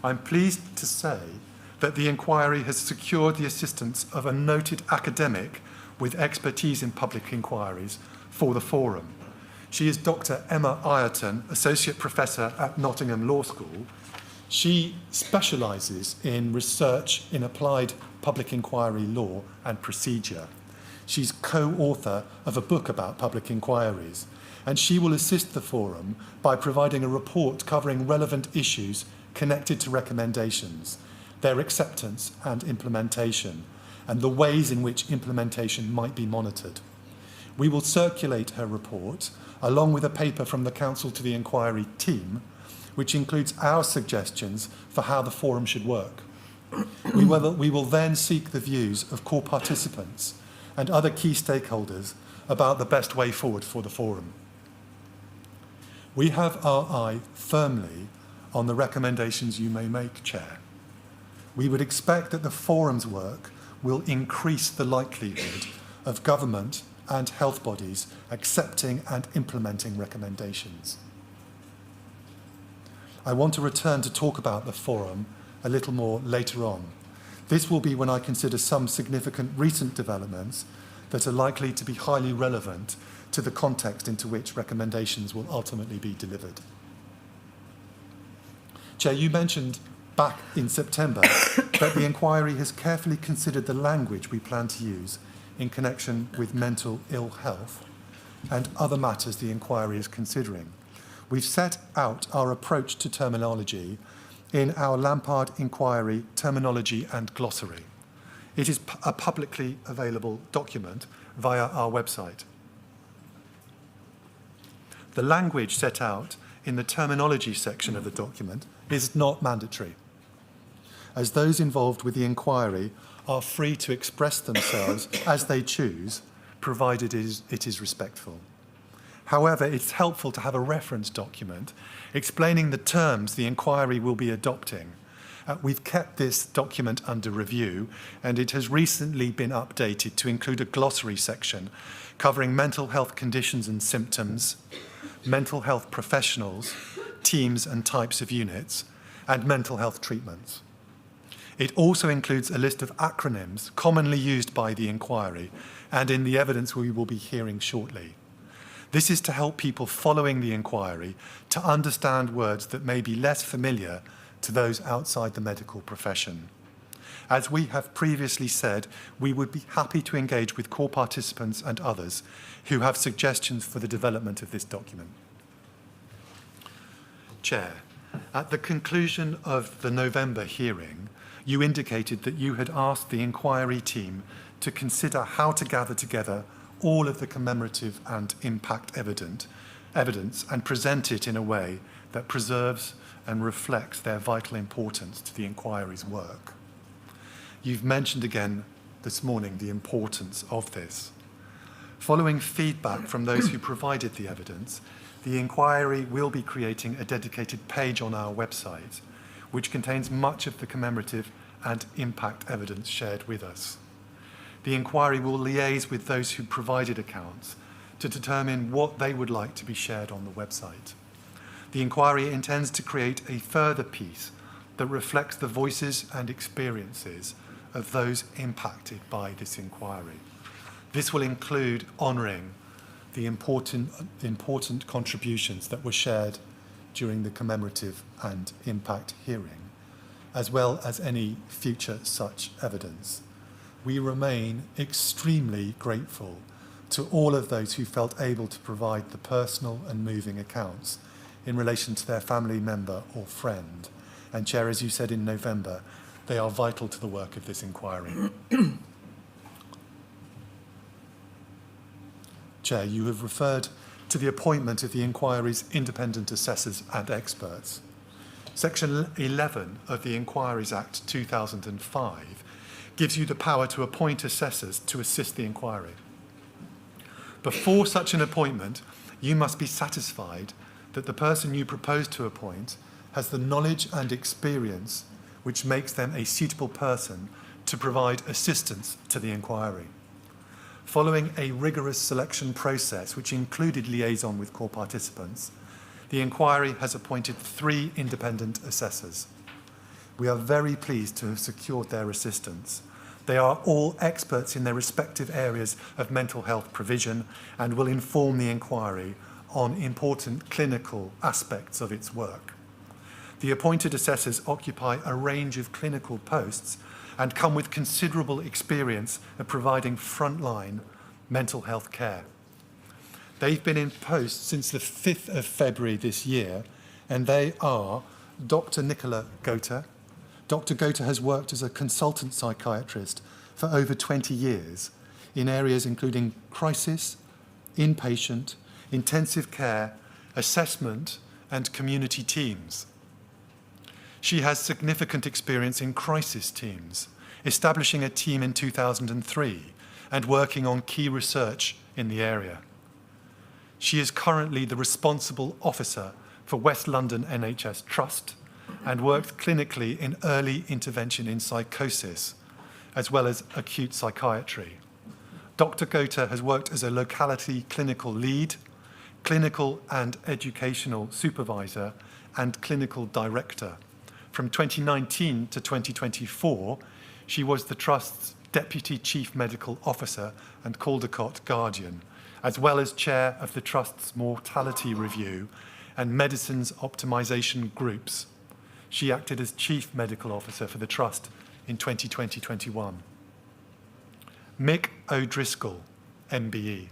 I'm pleased to say that the inquiry has secured the assistance of a noted academic with expertise in public inquiries for the forum. She is Dr. Emma Ireton, Associate Professor at Nottingham Law School. She specialises in research in applied public inquiry law and procedure. She's co-author of a book about public inquiries, and she will assist the forum by providing a report covering relevant issues connected to recommendations, their acceptance and implementation, and the ways in which implementation might be monitored. We will circulate her report along with a paper from the Council to the Inquiry team, which includes our suggestions for how the forum should work. We will then seek the views of core participants and other key stakeholders about the best way forward for the forum. We have our eye firmly on the recommendations you may make, Chair. We would expect that the forum's work will increase the likelihood of government and health bodies accepting and implementing recommendations. I want to return to talk about the forum a little more later on. This will be when I consider some significant recent developments that are likely to be highly relevant to the context into which recommendations will ultimately be delivered. Chair, you mentioned back in September that the inquiry has carefully considered the language we plan to use in connection with mental ill health and other matters the inquiry is considering. we've set out our approach to terminology in our Lampard Inquiry Terminology and Glossary. It is a publicly available document via our website. The language set out in the terminology section of the document is not mandatory, as those involved with the inquiry are free to express themselves as they choose, provided it is respectful. However, it's helpful to have a reference document explaining the terms the inquiry will be adopting. We've kept this document under review, and it has recently been updated to include a glossary section covering mental health conditions and symptoms, mental health professionals, teams and types of units, and mental health treatments. It also includes a list of acronyms commonly used by the inquiry and in the evidence we will be hearing shortly. This is to help people following the inquiry to understand words that may be less familiar to those outside the medical profession. As we have previously said, we would be happy to engage with core participants and others who have suggestions for the development of this document. Chair, at the conclusion of the November hearing, you indicated that you had asked the inquiry team to consider how to gather together all of the commemorative and impact evidence and present it in a way that preserves and reflects their vital importance to the inquiry's work. You've mentioned again this morning the importance of this. Following feedback from those who provided the evidence, the inquiry will be creating a dedicated page on our website, which contains much of the commemorative and impact evidence shared with us. The inquiry will liaise with those who provided accounts to determine what they would like to be shared on the website. The inquiry intends to create a further piece that reflects the voices and experiences of those impacted by this inquiry. This will include honouring the important contributions that were shared during the commemorative and impact hearing, as well as any future such evidence. We remain extremely grateful to all of those who felt able to provide the personal and moving accounts in relation to their family member or friend. And Chair, as you said in November, they are vital to the work of this inquiry. Chair, you have referred to the appointment of the inquiry's independent assessors and experts. Section 11 of the Inquiries Act 2005 gives you the power to appoint assessors to assist the inquiry. Before such an appointment, you must be satisfied that the person you propose to appoint has the knowledge and experience which makes them a suitable person to provide assistance to the inquiry. Following a rigorous selection process which included liaison with core participants, the inquiry has appointed 3 independent assessors. We are very pleased to have secured their assistance. They are all experts in their respective areas of mental health provision and will inform the inquiry on important clinical aspects of its work. The appointed assessors occupy a range of clinical posts and come with considerable experience of providing frontline mental health care. They've been in post since the 5th of February this year, and they are Dr. Nicola Gota. Dr. Gota has worked as a consultant psychiatrist for over 20 years in areas including crisis, inpatient, intensive care, assessment, and community teams. She has significant experience in crisis teams, establishing a team in 2003 and working on key research in the area. She is currently the responsible officer for West London NHS Trust and worked clinically in early intervention in psychosis, as well as acute psychiatry. Dr. Gota has worked as a locality clinical lead, clinical and educational supervisor, and clinical director. From 2019 to 2024, she was the Trust's Deputy Chief Medical Officer and Caldecott Guardian, as well as Chair of the Trust's Mortality Review and Medicines Optimisation Groups. She acted as Chief Medical Officer for the Trust in 2020-21. Mick O'Driscoll, MBE.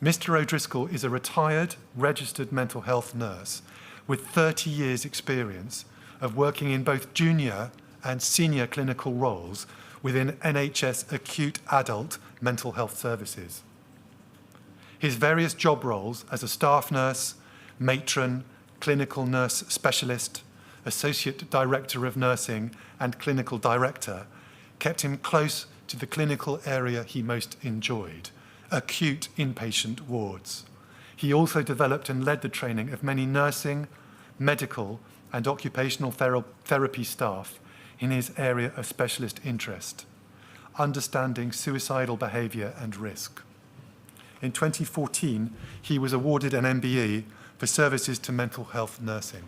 Mr. O'Driscoll is a retired, registered mental health nurse with 30 years' experience of working in both junior and senior clinical roles within NHS acute adult mental health services. His various job roles as a staff nurse, matron, clinical nurse specialist, associate director of nursing and clinical director kept him close to the clinical area he most enjoyed, acute inpatient wards. He also developed and led the training of many nursing, medical and occupational therapy staff in his area of specialist interest, understanding suicidal behaviour and risk. In 2014, he was awarded an MBE for services to mental health nursing.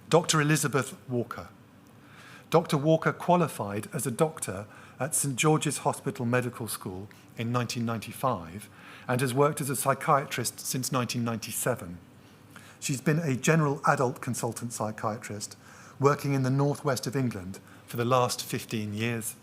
Dr. Elizabeth Walker. Dr. Walker qualified as a doctor at St George's Hospital Medical School in 1995 and has worked as a psychiatrist since 1997. She's been a general adult consultant psychiatrist working in the northwest of England for the last 15 years.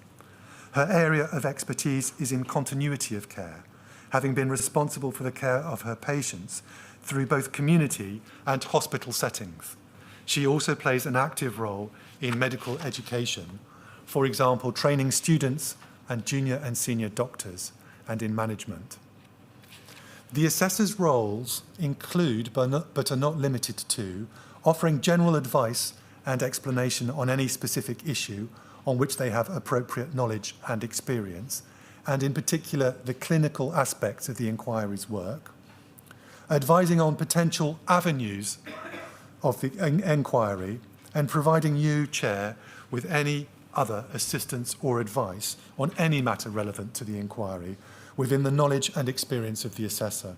Her area of expertise is in continuity of care, having been responsible for the care of her patients through both community and hospital settings. She also plays an active role in medical education, for example, training students and junior and senior doctors, and in management. The assessor's roles include, but are not limited to, offering general advice and explanation on any specific issue on which they have appropriate knowledge and experience, and in particular the clinical aspects of the inquiry's work, advising on potential avenues of the inquiry, and providing you, Chair, with any other assistance or advice on any matter relevant to the inquiry within the knowledge and experience of the assessor.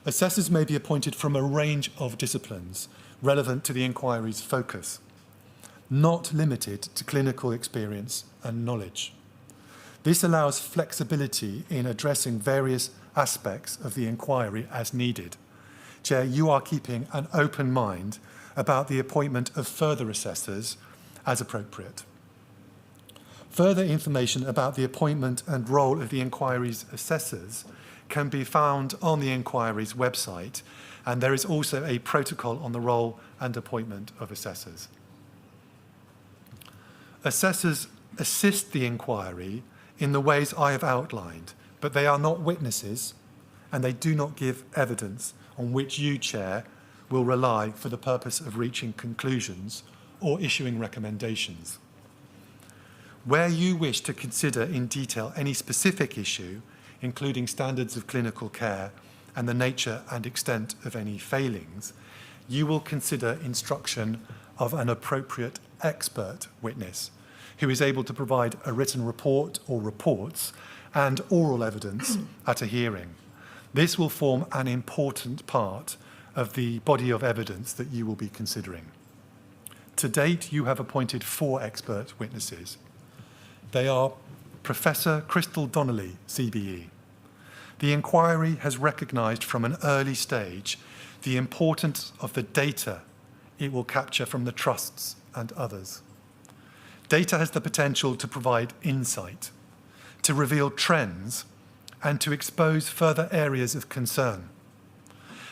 Assessors may be appointed from a range of disciplines relevant to the inquiry's focus, not limited to clinical experience and knowledge. This allows flexibility in addressing various aspects of the inquiry as needed. Chair, you are keeping an open mind about the appointment of further assessors as appropriate. Further information about the appointment and role of the inquiry's assessors can be found on the inquiry's website, and there is also a protocol on the role and appointment of assessors. Assessors assist the inquiry in the ways I have outlined, but they are not witnesses and they do not give evidence on which you, Chair, will rely for the purpose of reaching conclusions or issuing recommendations. Where you wish to consider in detail any specific issue, including standards of clinical care and the nature and extent of any failings, you will consider instruction of an appropriate expert witness who is able to provide a written report or reports and oral evidence at a hearing. This will form an important part of the body of evidence that you will be considering. To date, you have appointed 4 expert witnesses. They are Professor Crystal Donnelly, CBE. The inquiry has recognised from an early stage the importance of the data it will capture from the trusts and others. Data has the potential to provide insight, to reveal trends, and to expose further areas of concern.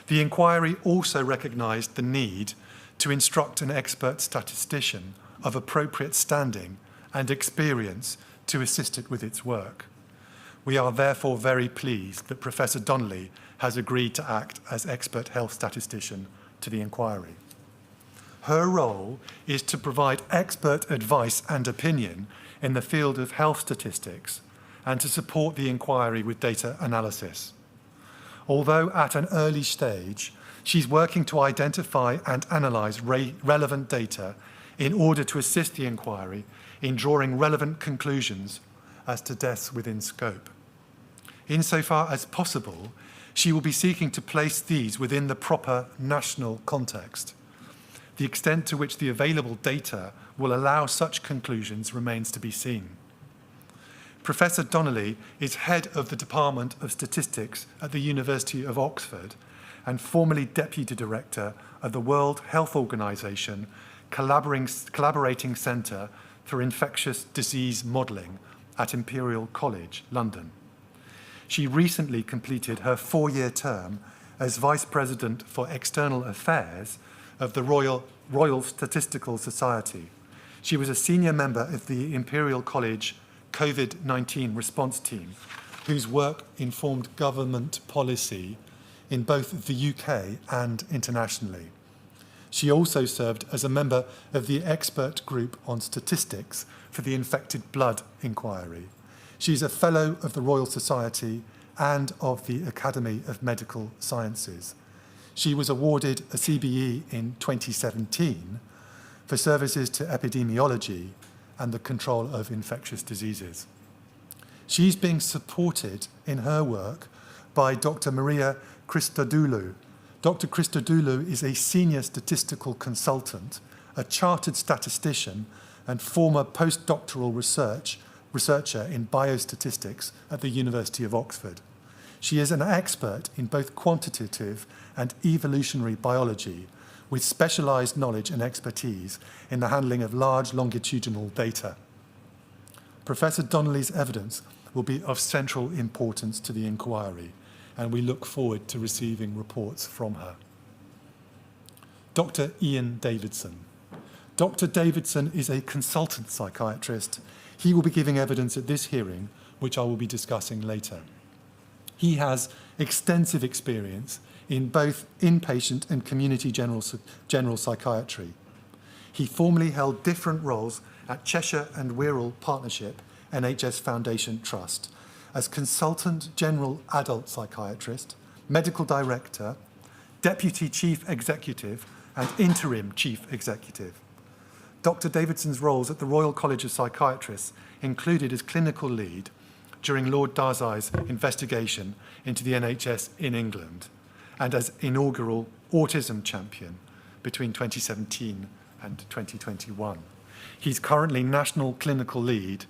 The inquiry also recognised the need to instruct an expert statistician of appropriate standing and experience to assist it with its work. We are therefore very pleased that Professor Donnelly has agreed to act as expert health statistician to the inquiry. Her role is to provide expert advice and opinion in the field of health statistics and to support the inquiry with data analysis. Although at an early stage, she's working to identify and analyse relevant data in order to assist the inquiry in drawing relevant conclusions as to deaths within scope. Insofar as possible, she will be seeking to place these within the proper national context. The extent to which the available data will allow such conclusions remains to be seen. Professor Donnelly is head of the Department of Statistics at the University of Oxford and formerly Deputy Director of the World Health Organization Collaborating Centre for Infectious Disease Modelling at Imperial College, London. She recently completed her 4-year term as Vice President for External Affairs of the Royal Statistical Society. She was a senior member of the Imperial College COVID-19 response team, whose work informed government policy in both the UK and internationally. She also served as a member of the expert group on statistics for the Infected Blood Inquiry. She's a Fellow of the Royal Society and of the Academy of Medical Sciences. She was awarded a CBE in 2017 for services to epidemiology and the control of infectious diseases. She's being supported in her work by Dr. Maria Christodoulou. Dr. Christodoulou is a senior statistical consultant, a chartered statistician, and former postdoctoral researcher in biostatistics at the University of Oxford. She is an expert in both quantitative and evolutionary biology, with specialised knowledge and expertise in the handling of large longitudinal data. Professor Donnelly's evidence will be of central importance to the inquiry, and we look forward to receiving reports from her. Dr. Ian Davidson. Dr. Davidson is a consultant psychiatrist. He will be giving evidence at this hearing, which I will be discussing later. He has extensive experience in both inpatient and community general psychiatry. He formerly held different roles at Cheshire and Wirral Partnership NHS Foundation Trust as consultant general adult psychiatrist, medical director, deputy chief executive, and interim chief executive. Dr. Davidson's roles at the Royal College of Psychiatrists included as clinical lead during Lord Darzai's investigation into the NHS in England and as inaugural autism champion between 2017 and 2021. He's currently national clinical lead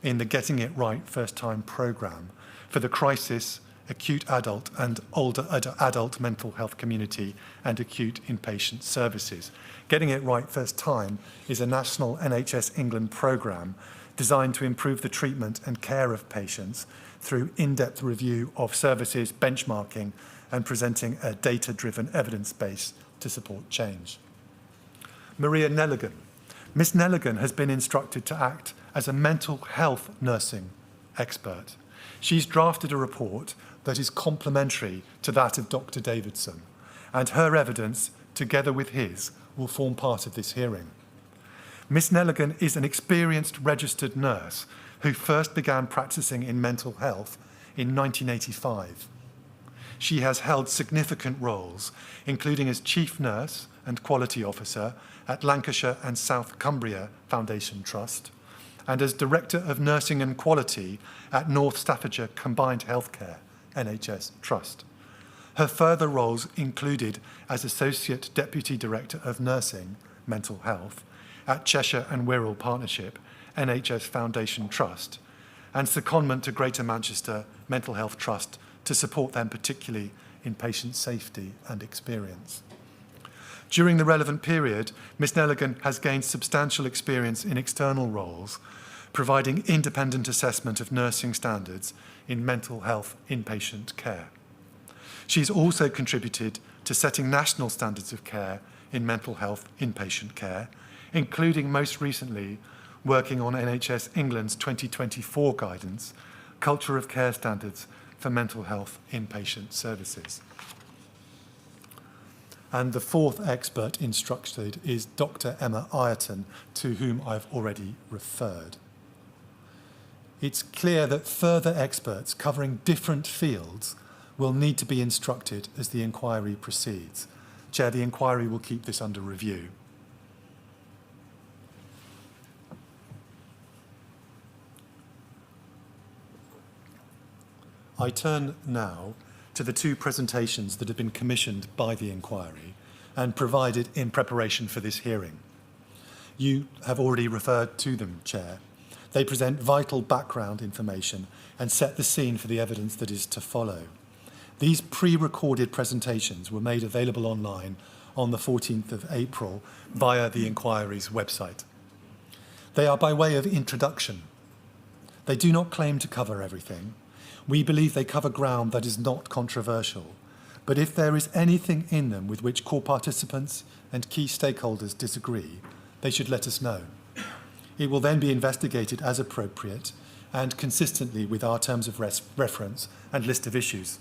in the Getting It Right First Time programme for the crisis, acute adult and older adult mental health community and acute inpatient services. Getting It Right First Time is a national NHS England programme designed to improve the treatment and care of patients through in-depth review of services, benchmarking, and presenting a data-driven evidence base to support change. Maria Nelligan. Miss Nelligan has been instructed to act as a mental health nursing expert. She's drafted a report that is complementary to that of Dr. Davidson, and her evidence, together with his, will form part of this hearing. Miss Nelligan is an experienced registered nurse who first began practicing in mental health in 1985. She has held significant roles, including as chief nurse and quality officer at Lancashire and South Cumbria Foundation Trust, and as Director of Nursing and Quality at North Staffordshire Combined Healthcare NHS Trust. Her further roles included as Associate Deputy Director of Nursing, Mental Health, at Cheshire and Wirral Partnership NHS Foundation Trust, and secondment to Greater Manchester Mental Health Trust to support them particularly in patient safety and experience. During the relevant period, Miss Nelligan has gained substantial experience in external roles, providing independent assessment of nursing standards in mental health inpatient care. She's also contributed to setting national standards of care in mental health inpatient care, including most recently working on NHS England's 2024 guidance, Culture of Care Standards for Mental Health Inpatient Services. And the fourth expert instructed is Dr. Emma Ireton, to whom I've already referred. It's clear that further experts covering different fields will need to be instructed as the inquiry proceeds. Chair, the inquiry will keep this under review. I turn now to the two presentations that have been commissioned by the inquiry and provided in preparation for this hearing. You have already referred to them, Chair. They present vital background information and set the scene for the evidence that is to follow. These pre-recorded presentations were made available online on the 14th of April via the inquiry's website. They are by way of introduction. They do not claim to cover everything. We believe they cover ground that is not controversial, but if there is anything in them with which core participants and key stakeholders disagree, they should let us know. It will then be investigated as appropriate and consistently with our terms of reference and list of issues.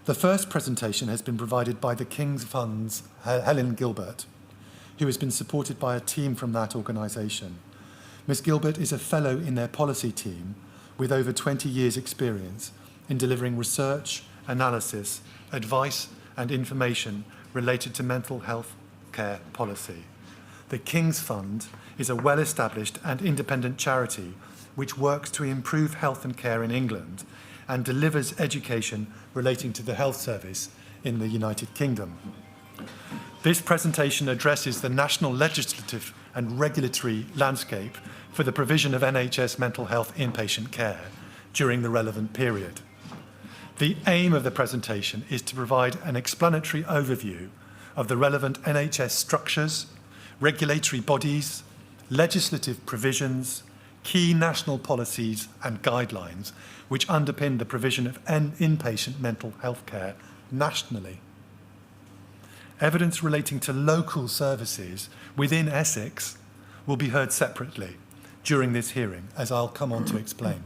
The first presentation has been provided by the King's Fund's Helen Gilbert, who has been supported by a team from that organisation. Ms Gilbert is a fellow in their policy team with over 20 years' experience in delivering research, analysis, advice and information related to mental health care policy. The King's Fund is a well-established and independent charity which works to improve health and care in England and delivers education relating to the health service in the United Kingdom. This presentation addresses the national legislative and regulatory landscape for the provision of NHS mental health inpatient care during the relevant period. The aim of the presentation is to provide an explanatory overview of the relevant NHS structures, regulatory bodies, legislative provisions, key national policies and guidelines which underpin the provision of inpatient mental health care nationally. Evidence relating to local services within Essex will be heard separately during this hearing, as I'll come on to explain.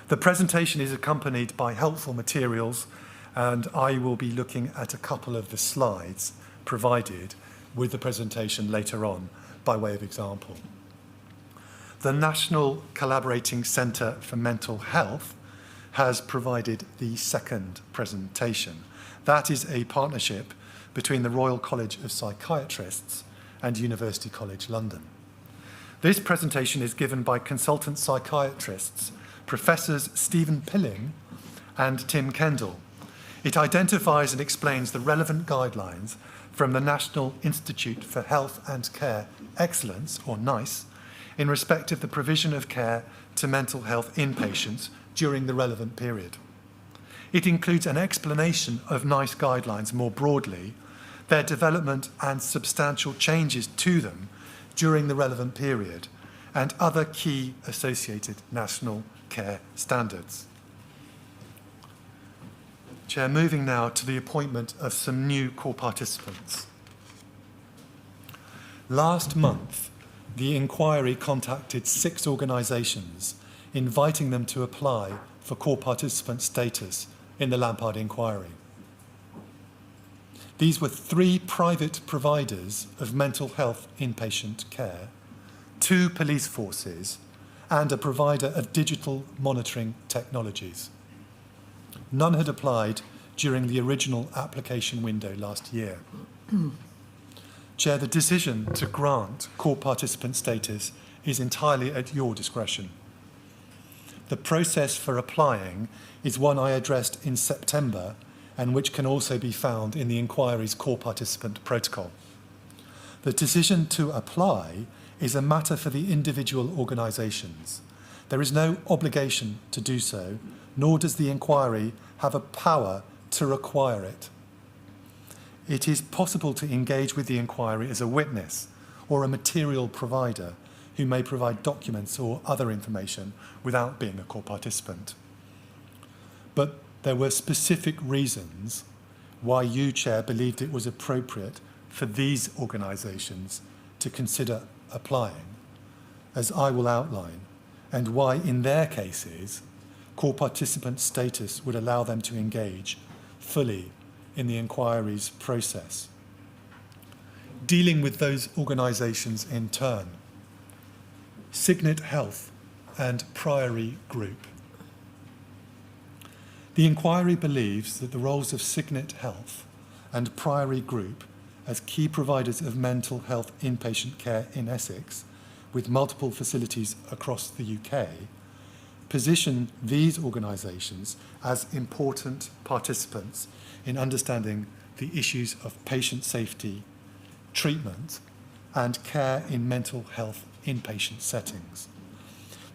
The presentation is accompanied by helpful materials, and I will be looking at a couple of the slides provided with the presentation later on by way of example. The National Collaborating Centre for Mental Health has provided the second presentation. That is a partnership between the Royal College of Psychiatrists and University College London. This presentation is given by consultant psychiatrists, Professors Stephen Pilling and Tim Kendall. It identifies and explains the relevant guidelines from the National Institute for Health and Care Excellence, or NICE, in respect of the provision of care to mental health inpatients during the relevant period. It includes an explanation of NICE guidelines more broadly, their development and substantial changes to them during the relevant period, and other key associated national care standards. Chair, moving now to the appointment of some new core participants. Last month, the inquiry contacted 6 organisations, inviting them to apply for core participant status in the Lampard Inquiry. These were 3 private providers of mental health inpatient care, 2 police forces, and a provider of digital monitoring technologies. None had applied during the original application window last year. Chair, the decision to grant core participant status is entirely at your discretion. The process for applying is one I addressed in September and which can also be found in the inquiry's core participant protocol. The decision to apply is a matter for the individual organisations. There is no obligation to do so, nor does the inquiry have a power to require it. It is possible to engage with the inquiry as a witness or a material provider who may provide documents or other information without being a core participant. But there were specific reasons why you, Chair, believed it was appropriate for these organisations to consider applying, as I will outline, and why in their cases core participant status would allow them to engage fully in the inquiry's process. Dealing with those organisations in turn: Signet Health and Priory Group. The inquiry believes that the roles of Signet Health and Priory Group as key providers of mental health inpatient care in Essex, with multiple facilities across the UK, position these organisations as important participants in understanding the issues of patient safety, treatment, and care in mental health inpatient settings.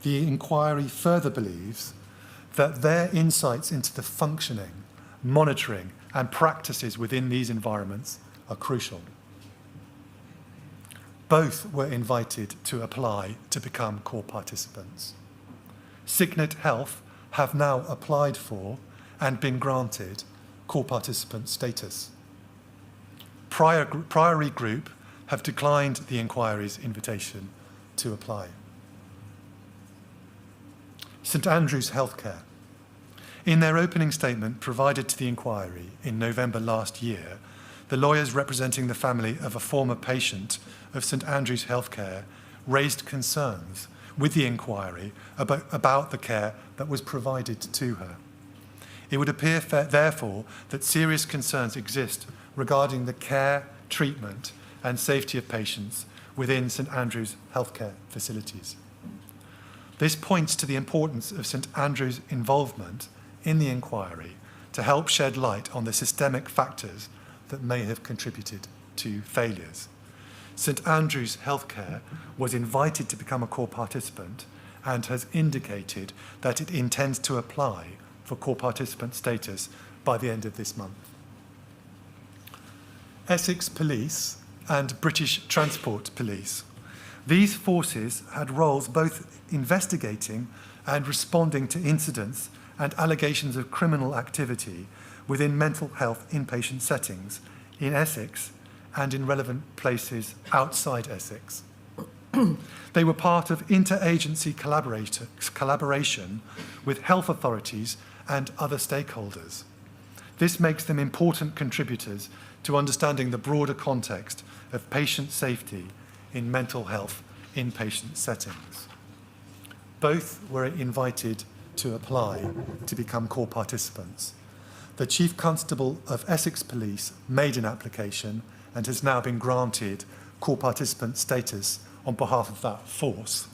The inquiry further believes that their insights into the functioning, monitoring, and practices within these environments are crucial. Both were invited to apply to become core participants. Signet Health have now applied for and been granted core participant status. Priory Group have declined the inquiry's invitation to apply. St Andrews Healthcare. In their opening statement provided to the inquiry in November last year, the lawyers representing the family of a former patient of St Andrews Healthcare raised concerns with the inquiry about the care that was provided to her. It would appear, therefore, that serious concerns exist regarding the care, treatment and safety of patients within St Andrews Healthcare facilities. This points to the importance of St Andrews' involvement in the inquiry to help shed light on the systemic factors that may have contributed to failures. St Andrews Healthcare was invited to become a core participant and has indicated that it intends to apply for core participant status by the end of this month. Essex Police and British Transport Police. These forces had roles both investigating and responding to incidents and allegations of criminal activity within mental health inpatient settings in Essex and in relevant places outside Essex. They were part of interagency collaboration with health authorities and other stakeholders. This makes them important contributors to understanding the broader context of patient safety in mental health inpatient settings. Both were invited to apply to become core participants. The Chief Constable of Essex Police made an application and has now been granted core participant status on behalf of that force.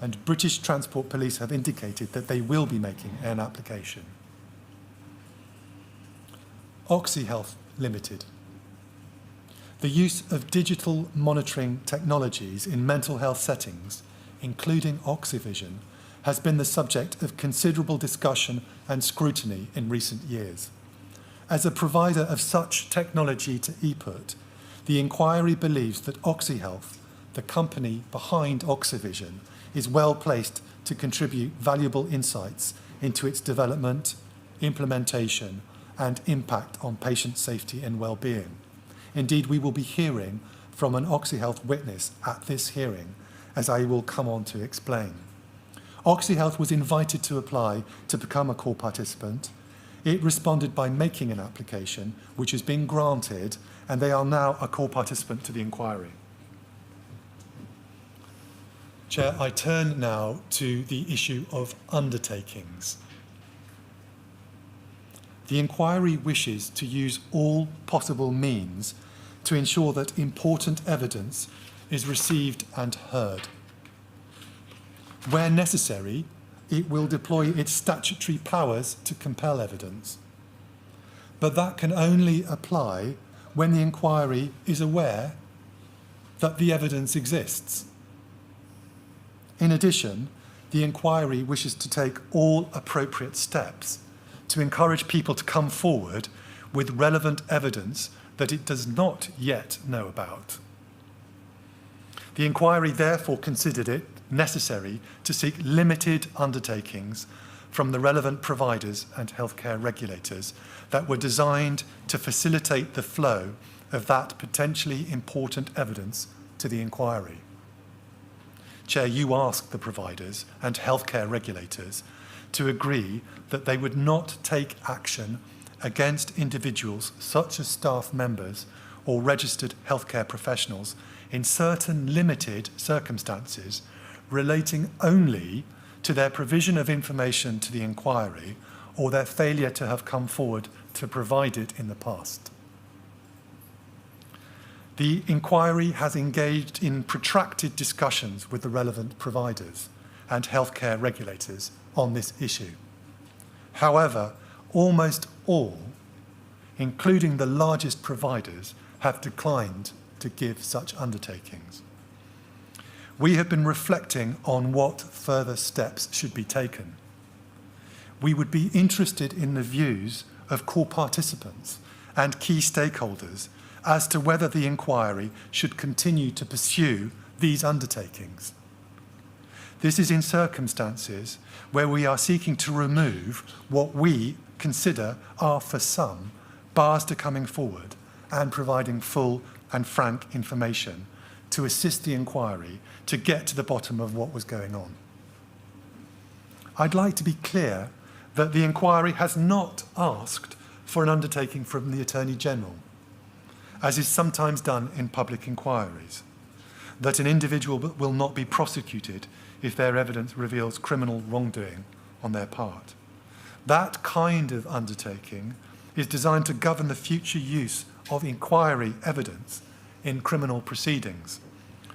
And British Transport Police have indicated that they will be making an application. OxyHealth Limited. The use of digital monitoring technologies in mental health settings, including Oxyvision, has been the subject of considerable discussion and scrutiny in recent years. As a provider of such technology to ePut, the inquiry believes that OxyHealth, the company behind Oxyvision, is well placed to contribute valuable insights into its development, implementation, and impact on patient safety and well-being. Indeed, we will be hearing from an OxyHealth witness at this hearing, as I will come on to explain. OxyHealth was invited to apply to become a core participant. It responded by making an application, which has been granted, and they are now a core participant to the inquiry. Chair, I turn now to the issue of undertakings. The inquiry wishes to use all possible means to ensure that important evidence is received and heard. Where necessary, it will deploy its statutory powers to compel evidence. But that can only apply when the inquiry is aware that the evidence exists. In addition, the inquiry wishes to take all appropriate steps to encourage people to come forward with relevant evidence that it does not yet know about. The inquiry therefore considered it necessary to seek limited undertakings from the relevant providers and healthcare regulators that were designed to facilitate the flow of that potentially important evidence to the inquiry. Chair, you asked the providers and healthcare regulators to agree that they would not take action against individuals such as staff members or registered healthcare professionals in certain limited circumstances relating only to their provision of information to the inquiry or their failure to have come forward to provide it in the past. The inquiry has engaged in protracted discussions with the relevant providers and healthcare regulators on this issue. However, almost all, including the largest providers, have declined to give such undertakings. We have been reflecting on what further steps should be taken. We would be interested in the views of core participants and key stakeholders as to whether the inquiry should continue to pursue these undertakings. This is in circumstances where we are seeking to remove what we consider are, for some, bars to coming forward and providing full and frank information to assist the inquiry to get to the bottom of what was going on. I'd like to be clear that the inquiry has not asked for an undertaking from the Attorney General, as is sometimes done in public inquiries, that an individual will not be prosecuted if their evidence reveals criminal wrongdoing on their part. That kind of undertaking is designed to govern the future use of inquiry evidence in criminal proceedings.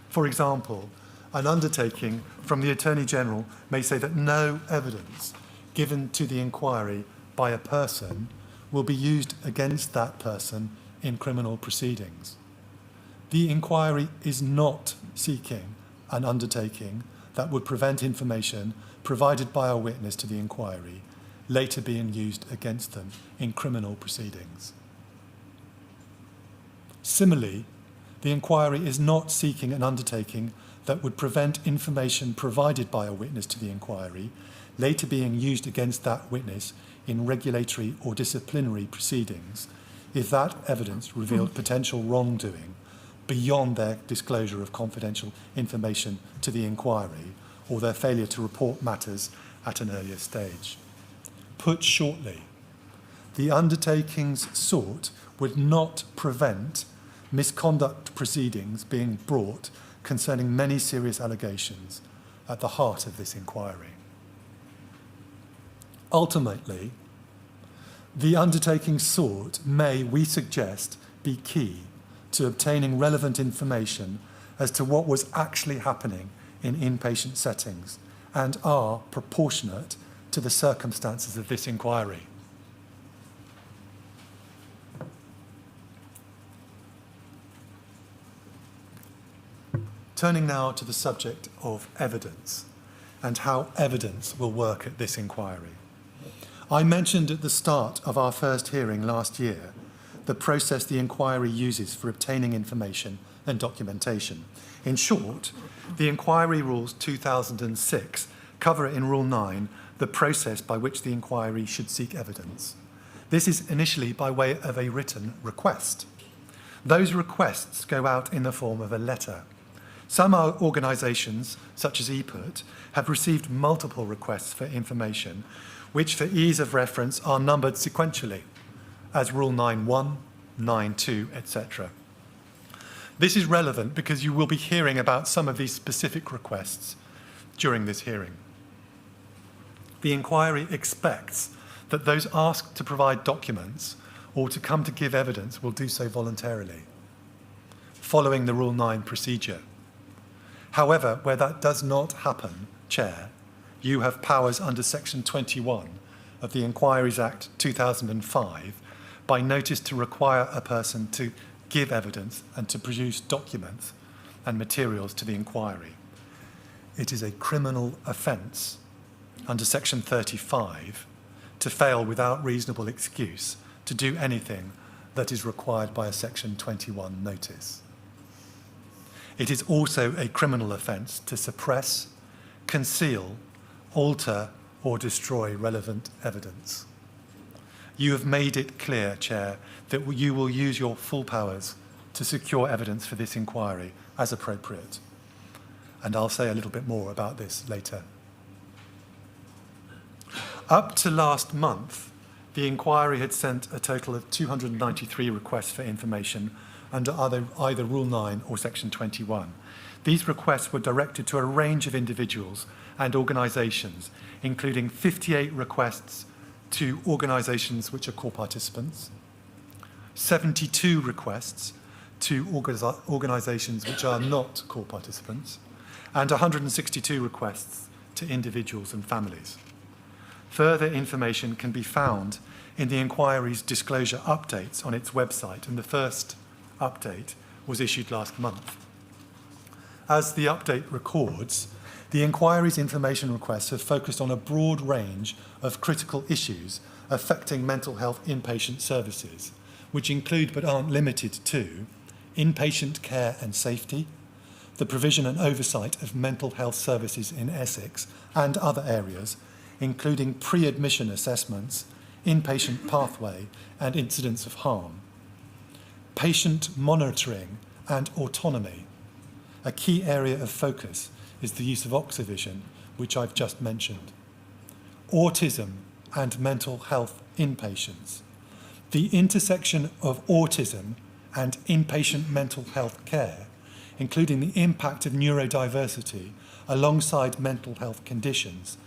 For example, an undertaking from the Attorney General may say that no evidence given to the inquiry by a person will be used against that person in criminal proceedings. The inquiry is not seeking an undertaking that would prevent information provided by a witness to the inquiry later being used against them in criminal proceedings. Similarly, the inquiry is not seeking an undertaking that would prevent information provided by a witness to the inquiry later being used against that witness in regulatory or disciplinary proceedings if that evidence revealed potential wrongdoing beyond their disclosure of confidential information to the inquiry or their failure to report matters at an earlier stage. Put shortly, the undertakings sought would not prevent misconduct proceedings being brought concerning many serious allegations at the heart of this inquiry. Ultimately, the undertaking sought may, we suggest, be key to obtaining relevant information as to what was actually happening in inpatient settings and are proportionate to the circumstances of this inquiry. Turning now to the subject of evidence and how evidence will work at this inquiry. I mentioned at the start of our first hearing last year the process the inquiry uses for obtaining information and documentation. In short, the Inquiry Rules 2006 cover in Rule 9 the process by which the inquiry should seek evidence. This is initially by way of a written request. Those requests go out in the form of a letter. Some organisations, such as EPUT, have received multiple requests for information, which for ease of reference are numbered sequentially, as Rule 9.1, 9.2, etc. This is relevant because you will be hearing about some of these specific requests during this hearing. The inquiry expects that those asked to provide documents or to come to give evidence will do so voluntarily, following the Rule 9 procedure. However, where that does not happen, Chair, you have powers under Section 21 of the Inquiries Act 2005 by notice to require a person to give evidence and to produce documents and materials to the inquiry. It is a criminal offence under Section 35 to fail without reasonable excuse to do anything that is required by a Section 21 notice. It is also a criminal offence to suppress, conceal, alter or destroy relevant evidence. You have made it clear, Chair, that you will use your full powers to secure evidence for this inquiry as appropriate. And I'll say a little bit more about this later. Up to last month, the inquiry had sent a total of 293 requests for information under either Rule 9 or Section 21. These requests were directed to a range of individuals and organisations, including 58 requests to organisations which are core participants, 72 requests to organisations which are not core participants, and 162 requests to individuals and families. Further information can be found in the inquiry's disclosure updates on its website, and the first update was issued last month. As the update records, the inquiry's information requests have focused on a broad range of critical issues affecting mental health inpatient services, which include but aren't limited to inpatient care and safety, the provision and oversight of mental health services in Essex and other areas, including pre-admission assessments, inpatient pathway and incidents of harm, patient monitoring and autonomy. A key area of focus is the use of Oxyvision, which I've just mentioned. Autism and mental health inpatients. The intersection of autism and inpatient mental health care, including the impact of neurodiversity alongside mental health conditions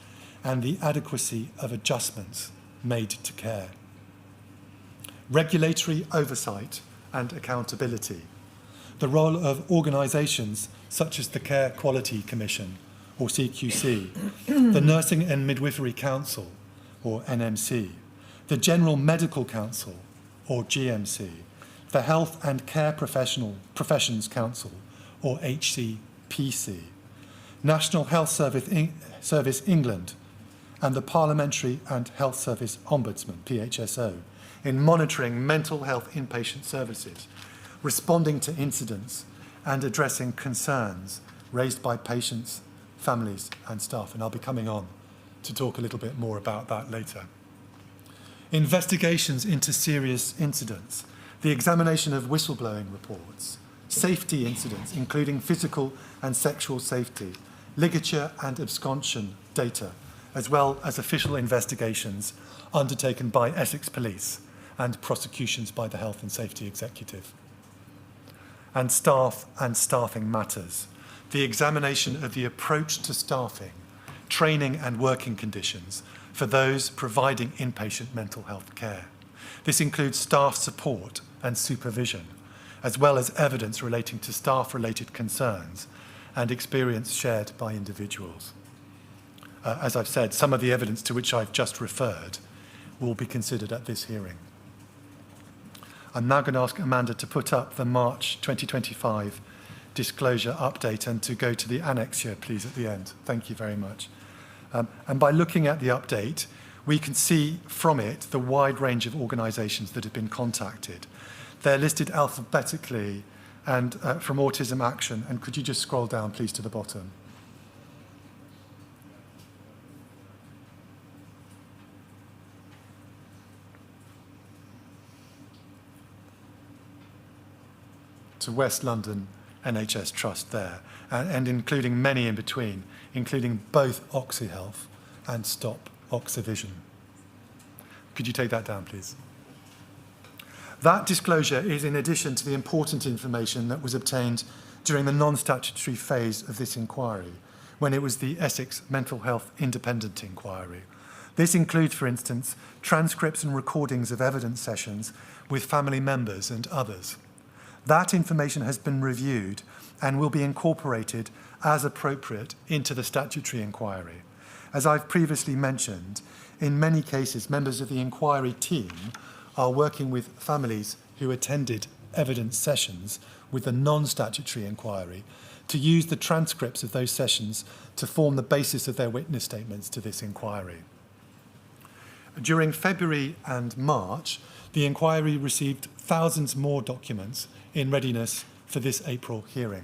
and the adequacy of adjustments made to care. Regulatory oversight and accountability. The role of organisations such as the Care Quality Commission, or CQC, the Nursing and Midwifery Council, or NMC, the General Medical Council, or GMC, the Health and Care Professions Council, or HCPC, National Health Service England, and the Parliamentary and Health Service Ombudsman, PHSO, in monitoring mental health inpatient services, responding to incidents and addressing concerns raised by patients, families and staff. And I'll be coming on to talk a little bit more about that later. Investigations into serious incidents, the examination of whistleblowing reports, safety incidents, including physical and sexual safety, ligature and absconding data, as well as official investigations undertaken by Essex Police and prosecutions by the Health and Safety Executive. And staff and staffing matters, the examination of the approach to staffing, training and working conditions for those providing inpatient mental health care. This includes staff support and supervision, as well as evidence relating to staff-related concerns and experience shared by individuals. As I've said, some of the evidence to which I've just referred will be considered at this hearing. I'm now going to ask Amanda to put up the March 2025 disclosure update and to go to the annex here, please, at the end. Thank you very much. And by looking at the update, we can see from it the wide range of organisations that have been contacted. They're listed alphabetically and from Autism Action. And could you just scroll down, please, to the bottom? To West London NHS Trust there, and including many in between, including both OxyHealth and Stop Oxyvision. Could you take that down, please? That disclosure is in addition to the important information that was obtained during the non-statutory phase of this inquiry, when it was the Essex Mental Health Independent Inquiry. This includes, for instance, transcripts and recordings of evidence sessions with family members and others. That information has been reviewed and will be incorporated as appropriate into the statutory inquiry. As I've previously mentioned, in many cases, members of the inquiry team are working with families who attended evidence sessions with the non-statutory inquiry to use the transcripts of those sessions to form the basis of their witness statements to this inquiry. During February and March, the inquiry received thousands more documents in readiness for this April hearing.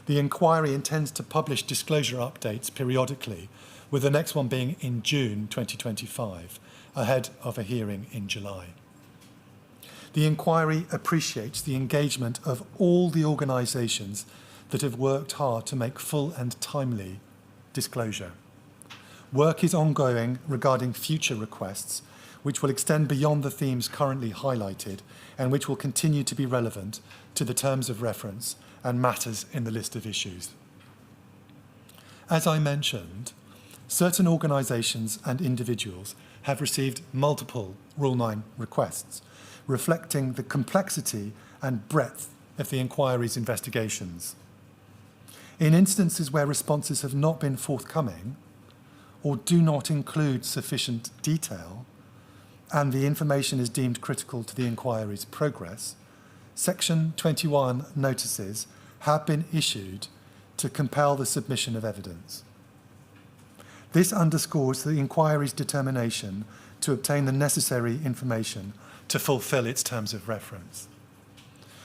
The inquiry intends to publish disclosure updates periodically, with the next one being in June 2025, ahead of a hearing in July. The inquiry appreciates the engagement of all the organisations that have worked hard to make full and timely disclosure. Work is ongoing regarding future requests, which will extend beyond the themes currently highlighted and which will continue to be relevant to the terms of reference and matters in the list of issues. As I mentioned, certain organisations and individuals have received multiple Rule 9 requests, reflecting the complexity and breadth of the inquiry's investigations. In instances where responses have not been forthcoming or do not include sufficient detail, and the information is deemed critical to the inquiry's progress, Section 21 notices have been issued to compel the submission of evidence. This underscores the inquiry's determination to obtain the necessary information to fulfil its terms of reference.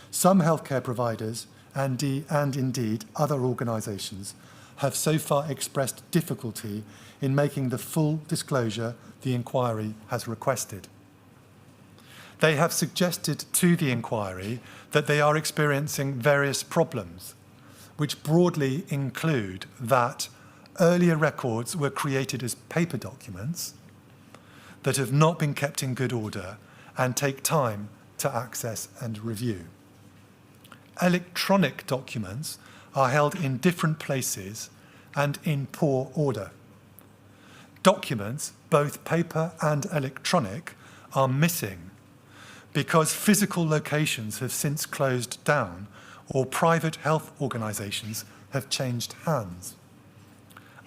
Some healthcare providers and indeed other organisations have so far expressed difficulty in making the full disclosure the inquiry has requested. They have suggested to the inquiry that they are experiencing various problems, which broadly include that earlier records were created as paper documents that have not been kept in good order and take time to access and review. Electronic documents are held in different places and in poor order. Documents, both paper and electronic, are missing because physical locations have since closed down or private health organisations have changed hands.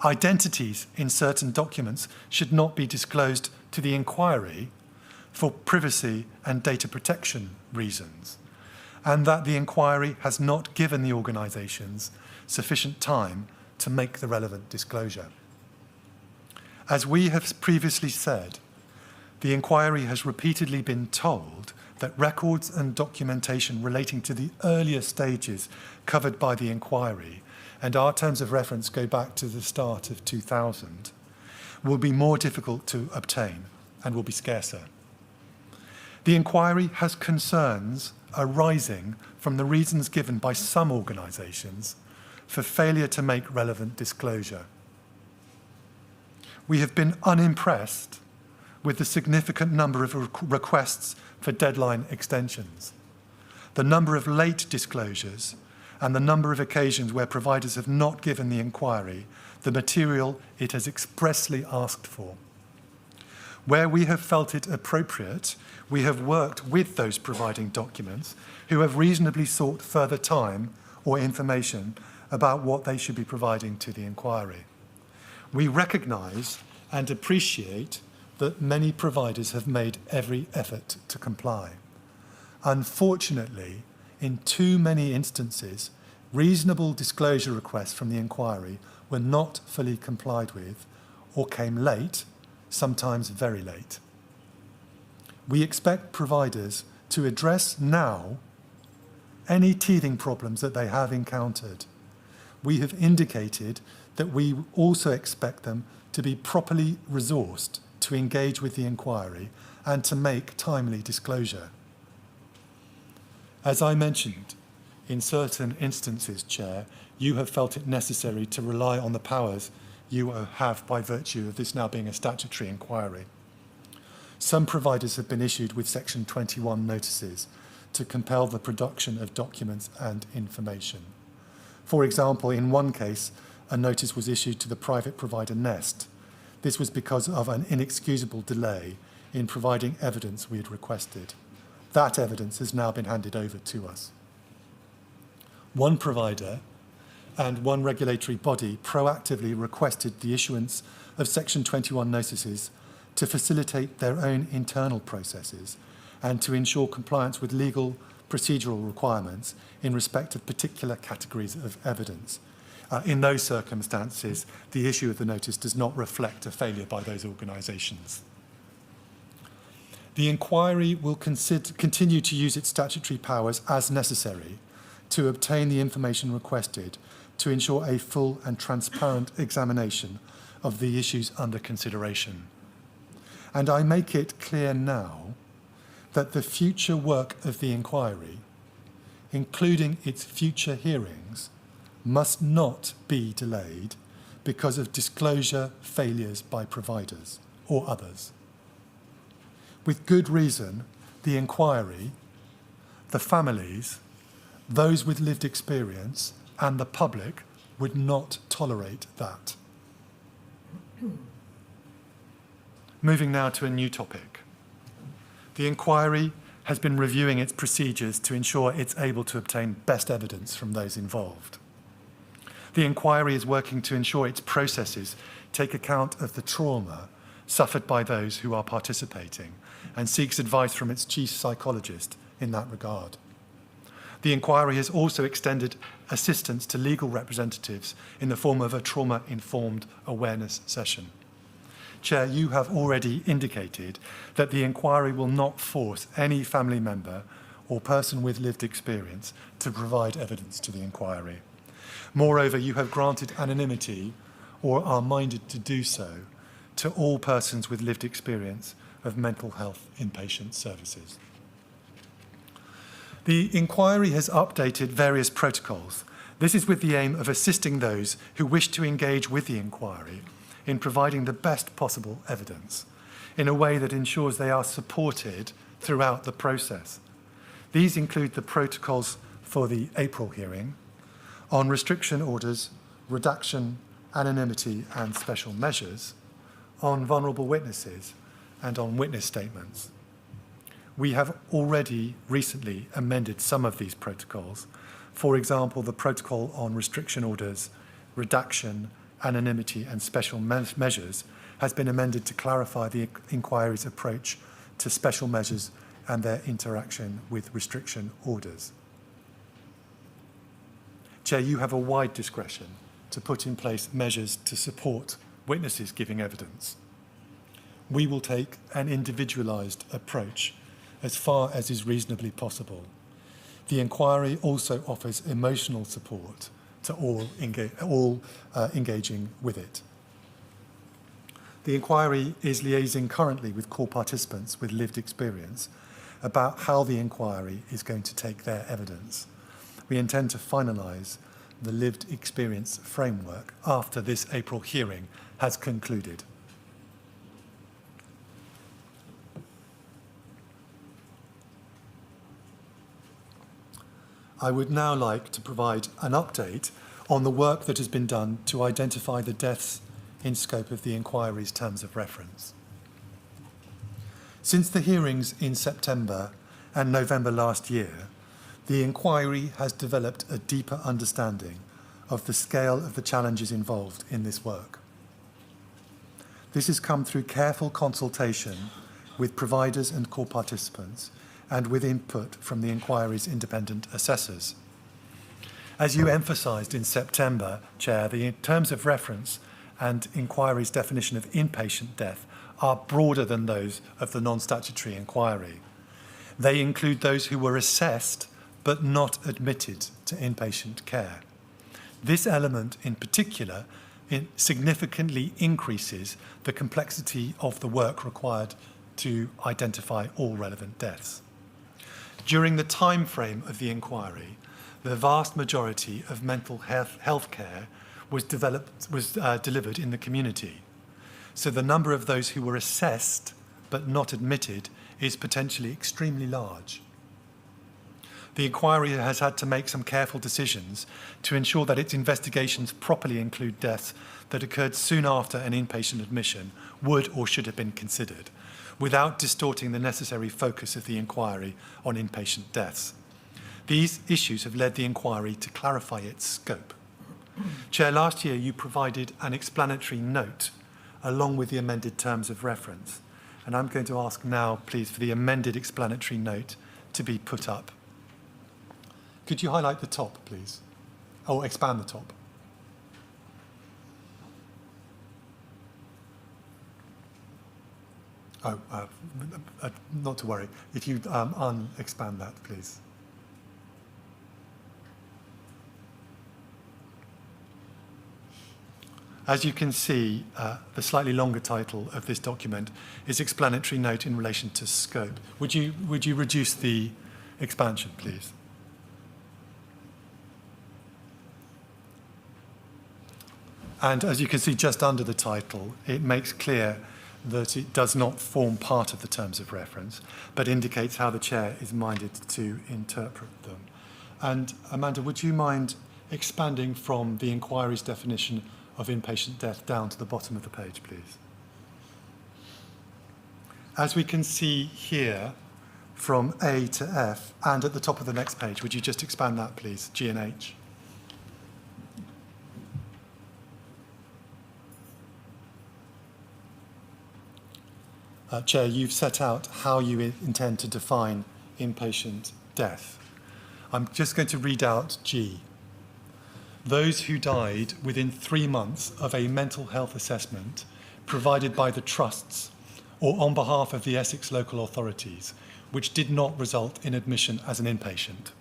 Identities in certain documents should not be disclosed to the inquiry for privacy and data protection reasons, and that the inquiry has not given the organisations sufficient time to make the relevant disclosure. As we have previously said, the inquiry has repeatedly been told that records and documentation relating to the earlier stages covered by the inquiry, and our terms of reference go back to the start of 2000, will be more difficult to obtain and will be scarcer. The inquiry has concerns arising from the reasons given by some organisations for failure to make relevant disclosure. We have been unimpressed with the significant number of requests for deadline extensions, the number of late disclosures, and the number of occasions where providers have not given the inquiry the material it has expressly asked for. Where we have felt it appropriate, we have worked with those providing documents who have reasonably sought further time or information about what they should be providing to the inquiry. We recognise and appreciate that many providers have made every effort to comply. Unfortunately, in too many instances, reasonable disclosure requests from the inquiry were not fully complied with or came late, sometimes very late. We expect providers to address now any teething problems that they have encountered. We have indicated that we also expect them to be properly resourced to engage with the inquiry and to make timely disclosure. As I mentioned, in certain instances, Chair, you have felt it necessary to rely on the powers you have by virtue of this now being a statutory inquiry. Some providers have been issued with Section 21 notices to compel the production of documents and information. For example, in one case, a notice was issued to the private provider Nest. This was because of an inexcusable delay in providing evidence we had requested. That evidence has now been handed over to us. One provider and one regulatory body proactively requested the issuance of Section 21 notices to facilitate their own internal processes and to ensure compliance with legal procedural requirements in respect of particular categories of evidence. In those circumstances, the issue of the notice does not reflect a failure by those organisations. The inquiry will continue to use its statutory powers as necessary to obtain the information requested to ensure a full and transparent examination of the issues under consideration. And I make it clear now that the future work of the inquiry, including its future hearings, must not be delayed because of disclosure failures by providers or others. With good reason, the inquiry, the families, those with lived experience, and the public would not tolerate that. Moving now to a new topic. The inquiry has been reviewing its procedures to ensure it's able to obtain best evidence from those involved. The inquiry is working to ensure its processes take account of the trauma suffered by those who are participating and seeks advice from its chief psychologist in that regard. The inquiry has also extended assistance to legal representatives in the form of a trauma-informed awareness session. Chair, you have already indicated that the inquiry will not force any family member or person with lived experience to provide evidence to the inquiry. Moreover, you have granted anonymity, or are minded to do so, to all persons with lived experience of mental health inpatient services. The inquiry has updated various protocols. This is with the aim of assisting those who wish to engage with the inquiry in providing the best possible evidence in a way that ensures they are supported throughout the process. These include the protocols for the April hearing on restriction orders, redaction, anonymity and special measures, on vulnerable witnesses and on witness statements. We have already recently amended some of these protocols. For example, the protocol on restriction orders, redaction, anonymity and special measures has been amended to clarify the inquiry's approach to special measures and their interaction with restriction orders. Chair, you have a wide discretion to put in place measures to support witnesses giving evidence. We will take an individualised approach as far as is reasonably possible. The inquiry also offers emotional support to all engaging with it. The inquiry is liaising currently with core participants with lived experience about how the inquiry is going to take their evidence. We intend to finalise the lived experience framework after this April hearing has concluded. I would now like to provide an update on the work that has been done to identify the deaths in scope of the inquiry's terms of reference. Since the hearings in September and November last year, the inquiry has developed a deeper understanding of the scale of the challenges involved in this work. This has come through careful consultation with providers and core participants and with input from the inquiry's independent assessors. As you emphasised in September, Chair, the terms of reference and inquiry's definition of inpatient death are broader than those of the non-statutory inquiry. They include those who were assessed but not admitted to inpatient care. This element in particular significantly increases the complexity of the work required to identify all relevant deaths. During the time frame of the inquiry, the vast majority of mental health care was delivered in the community. So the number of those who were assessed but not admitted is potentially extremely large. The inquiry has had to make some careful decisions to ensure that its investigations properly include deaths that occurred soon after an inpatient admission would or should have been considered, without distorting the necessary focus of the inquiry on inpatient deaths. These issues have led the inquiry to clarify its scope. Chair, last year you provided an explanatory note along with the amended terms of reference, and I'm going to ask now, please, for the amended explanatory note to be put up. Could you highlight the top, please? Or expand the top. Oh, not to worry. If you expand that, please. As you can see, the slightly longer title of this document is Explanatory Note in relation to scope. Would you reduce the expansion, please? And as you can see just under the title, it makes clear that it does not form part of the terms of reference, but indicates how the chair is minded to interpret them. And Amanda, would you mind expanding from the inquiry's definition of inpatient death down to the bottom of the page, please? As we can see here, from A to F, and at the top of the next page, would you just expand that, please, G and H? Chair, you've set out how you intend to define inpatient death. I'm just going to read out G. Those who died within 3 months of a mental health assessment provided by the trusts or on behalf of the Essex local authorities which did not result in admission as an inpatient.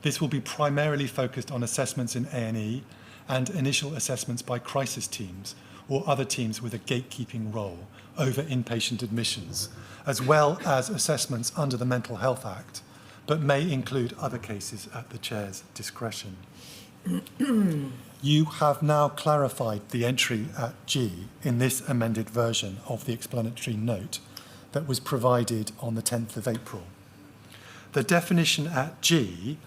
This will be primarily focused on assessments in A&E and initial assessments by crisis teams or other teams with a gatekeeping role over inpatient admissions, as well as assessments under the Mental Health Act, but may include other cases at the Chair's discretion. You have now clarified the entry at G in this amended version of the explanatory note that was provided on the 10th of April. The definition at G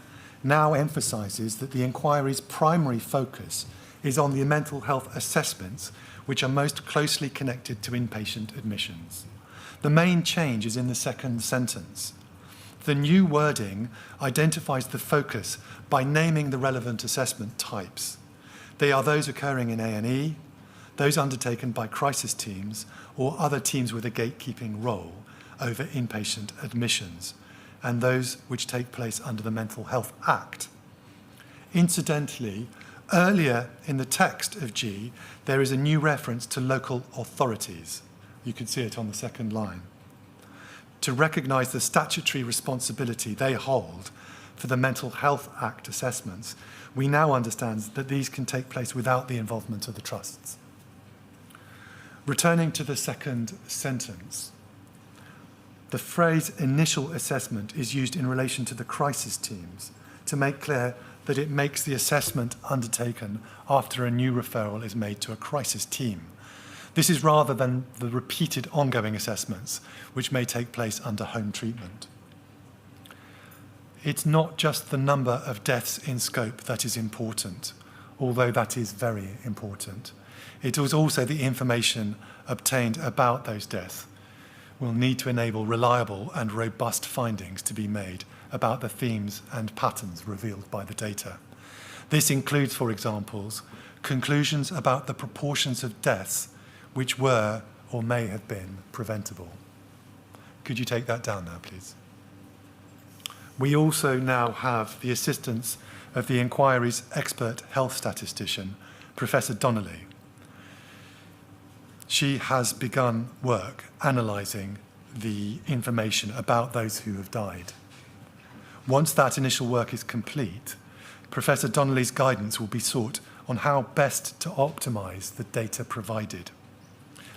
now emphasises that the inquiry's primary focus is on the mental health assessments which are most closely connected to inpatient admissions. The main change is in the second sentence. The new wording identifies the focus by naming the relevant assessment types. They are those occurring in A&E, those undertaken by crisis teams or other teams with a gatekeeping role over inpatient admissions, and those which take place under the Mental Health Act. Incidentally, earlier in the text of G, there is a new reference to local authorities. You can see it on the second line. To recognise the statutory responsibility they hold for the Mental Health Act assessments, we now understand that these can take place without the involvement of the trusts. Returning to the second sentence, the phrase initial assessment is used in relation to the crisis teams to make clear that it makes the assessment undertaken after a new referral is made to a crisis team. This is rather than the repeated ongoing assessments which may take place under home treatment. It's not just the number of deaths in scope that is important, although that is very important. It is also the information obtained about those deaths will need to enable reliable and robust findings to be made about the themes and patterns revealed by the data. This includes, for example, conclusions about the proportions of deaths which were or may have been preventable. Could you take that down now, please? We also now have the assistance of the inquiry's expert health statistician, Professor Donnelly. She has begun work analysing the information about those who have died. Once that initial work is complete, Professor Donnelly's guidance will be sought on how best to optimise the data provided.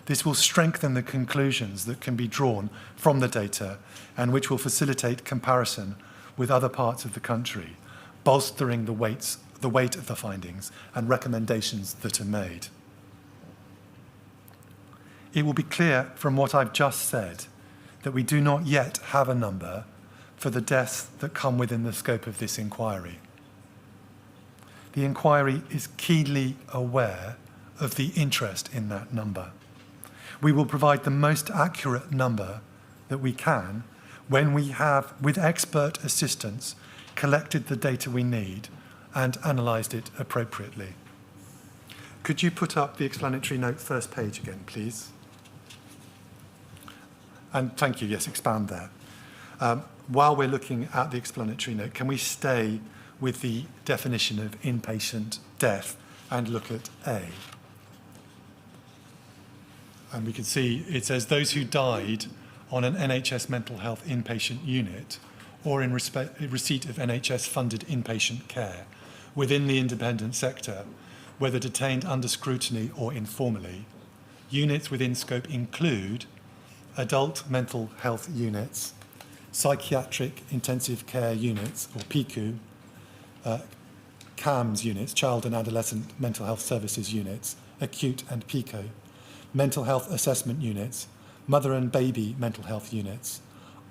This will strengthen the conclusions that can be drawn from the data and which will facilitate comparison with other parts of the country, bolstering the weight of the findings and recommendations that are made. It will be clear from what I've just said that we do not yet have a number for the deaths that come within the scope of this inquiry. The inquiry is keenly aware of the interest in that number. We will provide the most accurate number that we can when we have, with expert assistance, collected the data we need and analysed it appropriately. Could you put up the explanatory note first page again, please? And thank you, yes, expand there. While we're looking at the explanatory note, can we stay with the definition of inpatient death and look at A? And we can see it says those who died on an NHS mental health inpatient unit or in receipt of NHS-funded inpatient care within the independent sector, whether detained under scrutiny or informally. Units within scope include adult mental health units, psychiatric intensive care units, or PICU, CAMS units, child and adolescent mental health services units, acute and PICO, mental health assessment units, mother and baby mental health units,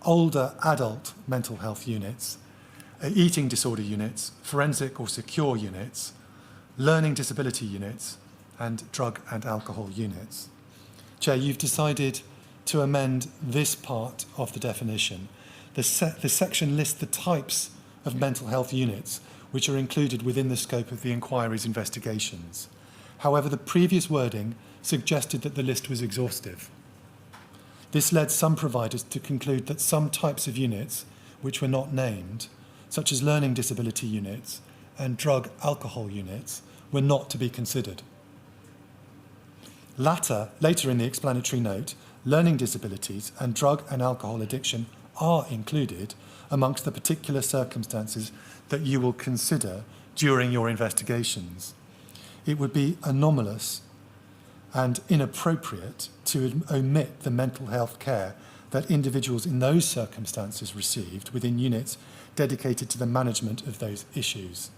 older adult mental health units, eating disorder units, forensic or secure units, learning disability units, and drug and alcohol units. Chair, you've decided to amend this part of the definition. The section lists the types of mental health units which are included within the scope of the inquiry's investigations. However, the previous wording suggested that the list was exhaustive. This led some providers to conclude that some types of units which were not named, such as learning disability units and drug alcohol units, were not to be considered. Later in the explanatory note, learning disabilities and drug and alcohol addiction are included amongst the particular circumstances that you will consider during your investigations. It would be anomalous and inappropriate to omit the mental health care that individuals in those circumstances received within units dedicated to the management of those issues.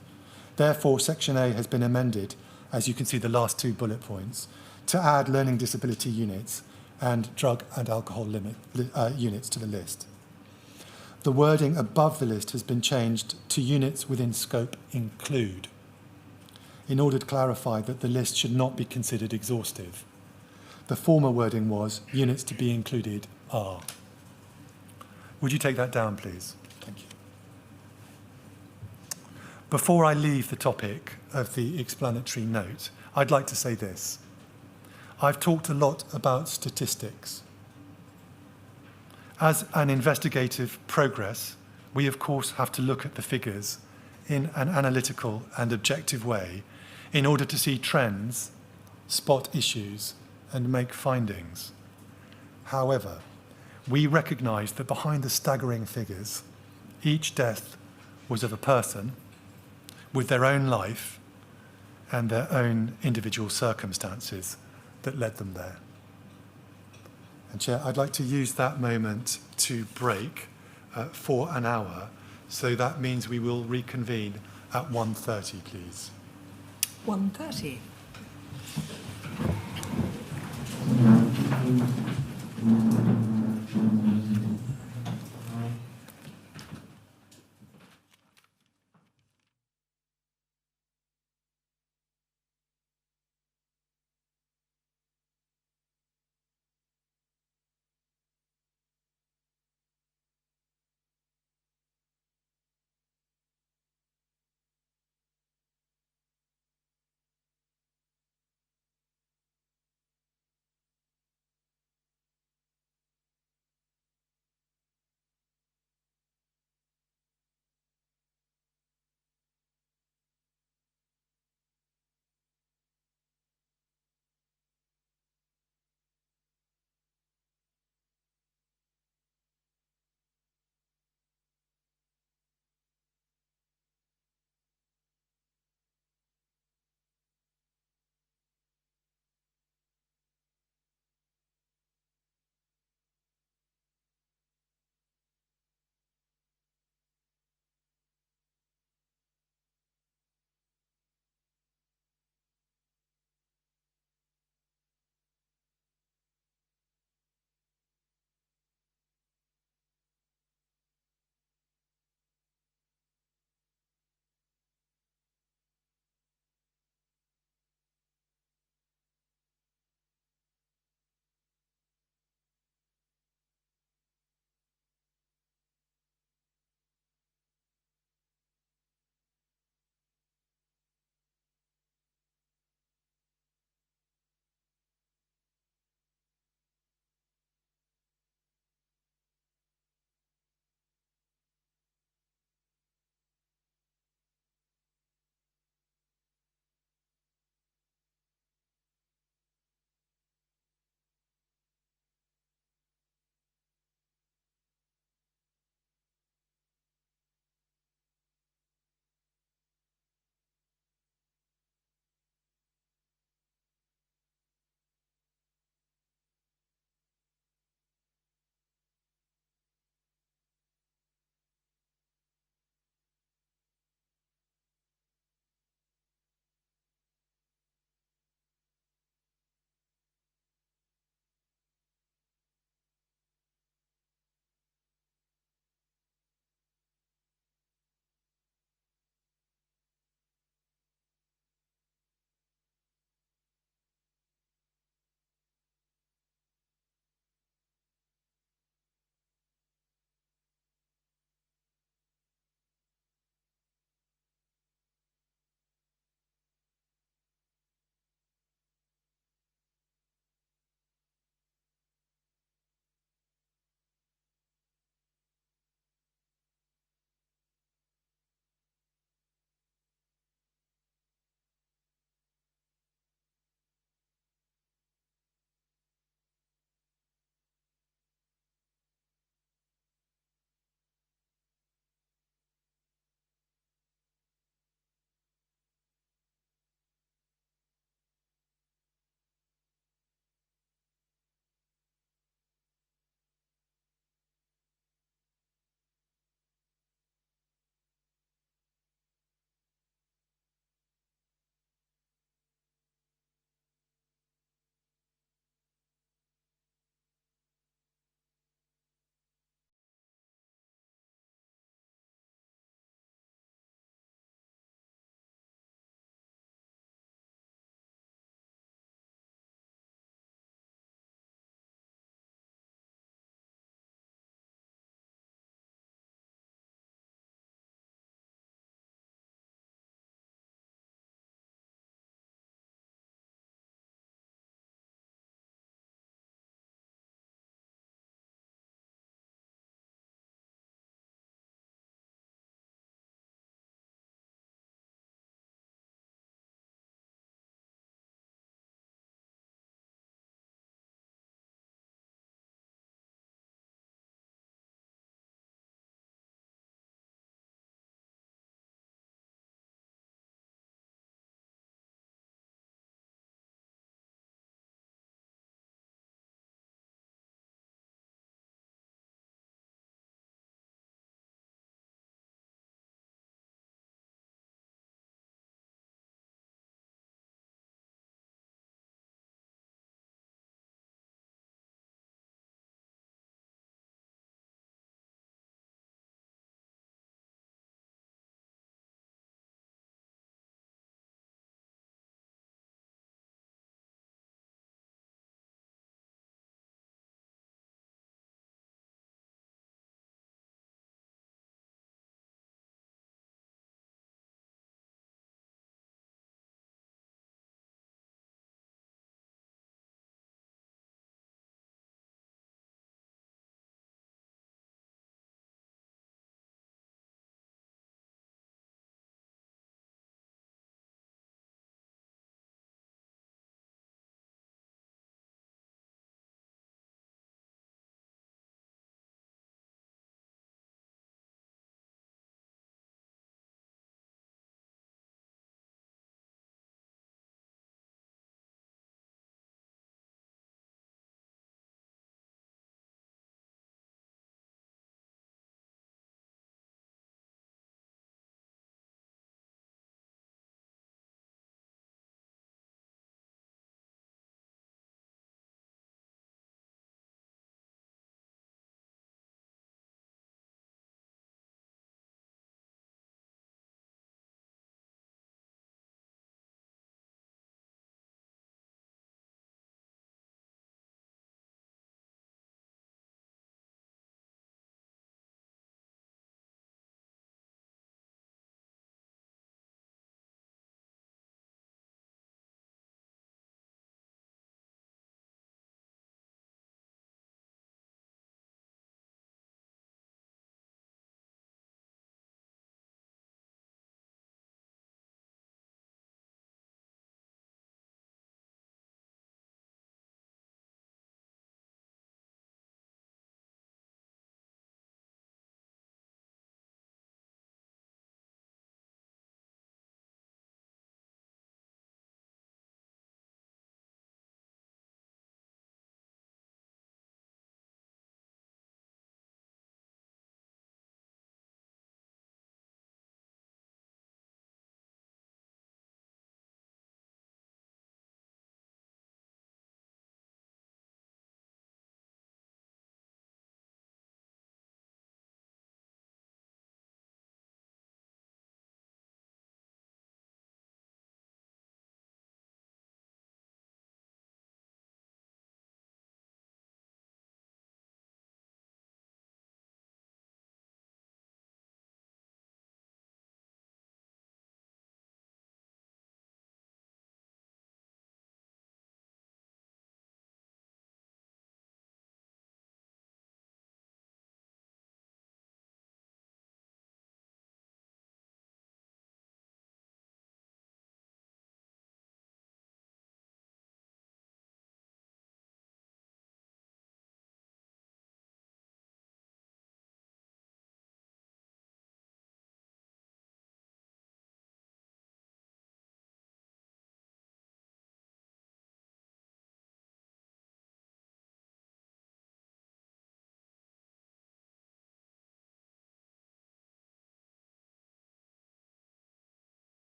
Therefore, Section A has been amended, as you can see the last 2 bullet points, to add learning disability units and drug and alcohol units to the list. The wording above the list has been changed to units within scope include, in order to clarify that the list should not be considered exhaustive. The former wording was units to be included are. Would you take that down, please? Thank you. Before I leave the topic of the explanatory note, I'd like to say this. I've talked a lot about statistics. As an investigative progress, we of course have to look at the figures in an analytical and objective way in order to see trends, spot issues, and make findings. However, we recognise that behind the staggering figures, each death was of a person with their own life and their own individual circumstances that led them there. And Chair, I'd like to use that moment to break for an hour, so that means we will reconvene at 1:30, please. 1:30.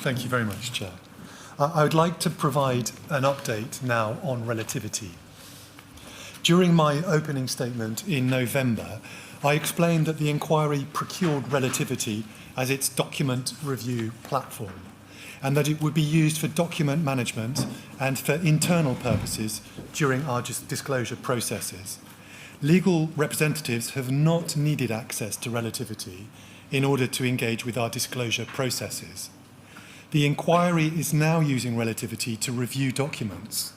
Thank you very much, Chair. I would like to provide an update now on relativity. During my opening statement in November, I explained that the inquiry procured Relativity as its document review platform, and that it would be used for document management and for internal purposes during our disclosure processes. Legal representatives have not needed access to Relativity in order to engage with our disclosure processes. The inquiry is now using Relativity to review documents.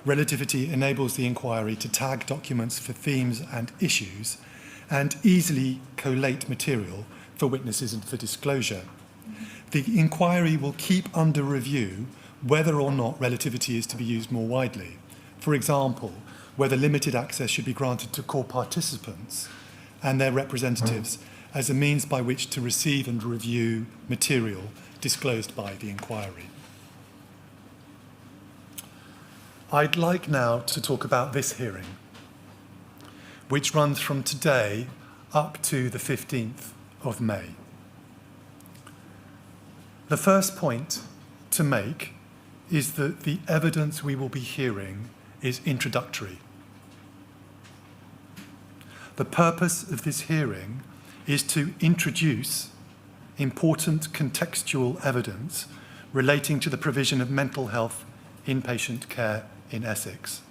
Relativity enables the inquiry to tag documents for themes and issues and easily collate material for witnesses and for disclosure. The inquiry will keep under review whether or not Relativity is to be used more widely. For example, whether limited access should be granted to core participants and their representatives as a means by which to receive and review material disclosed by the inquiry. I'd like now to talk about this hearing, which runs from today up to the 15th of May. The first point to make is that the evidence we will be hearing is introductory. The purpose of this hearing is to introduce important contextual evidence relating to the provision of mental health inpatient care in Essex,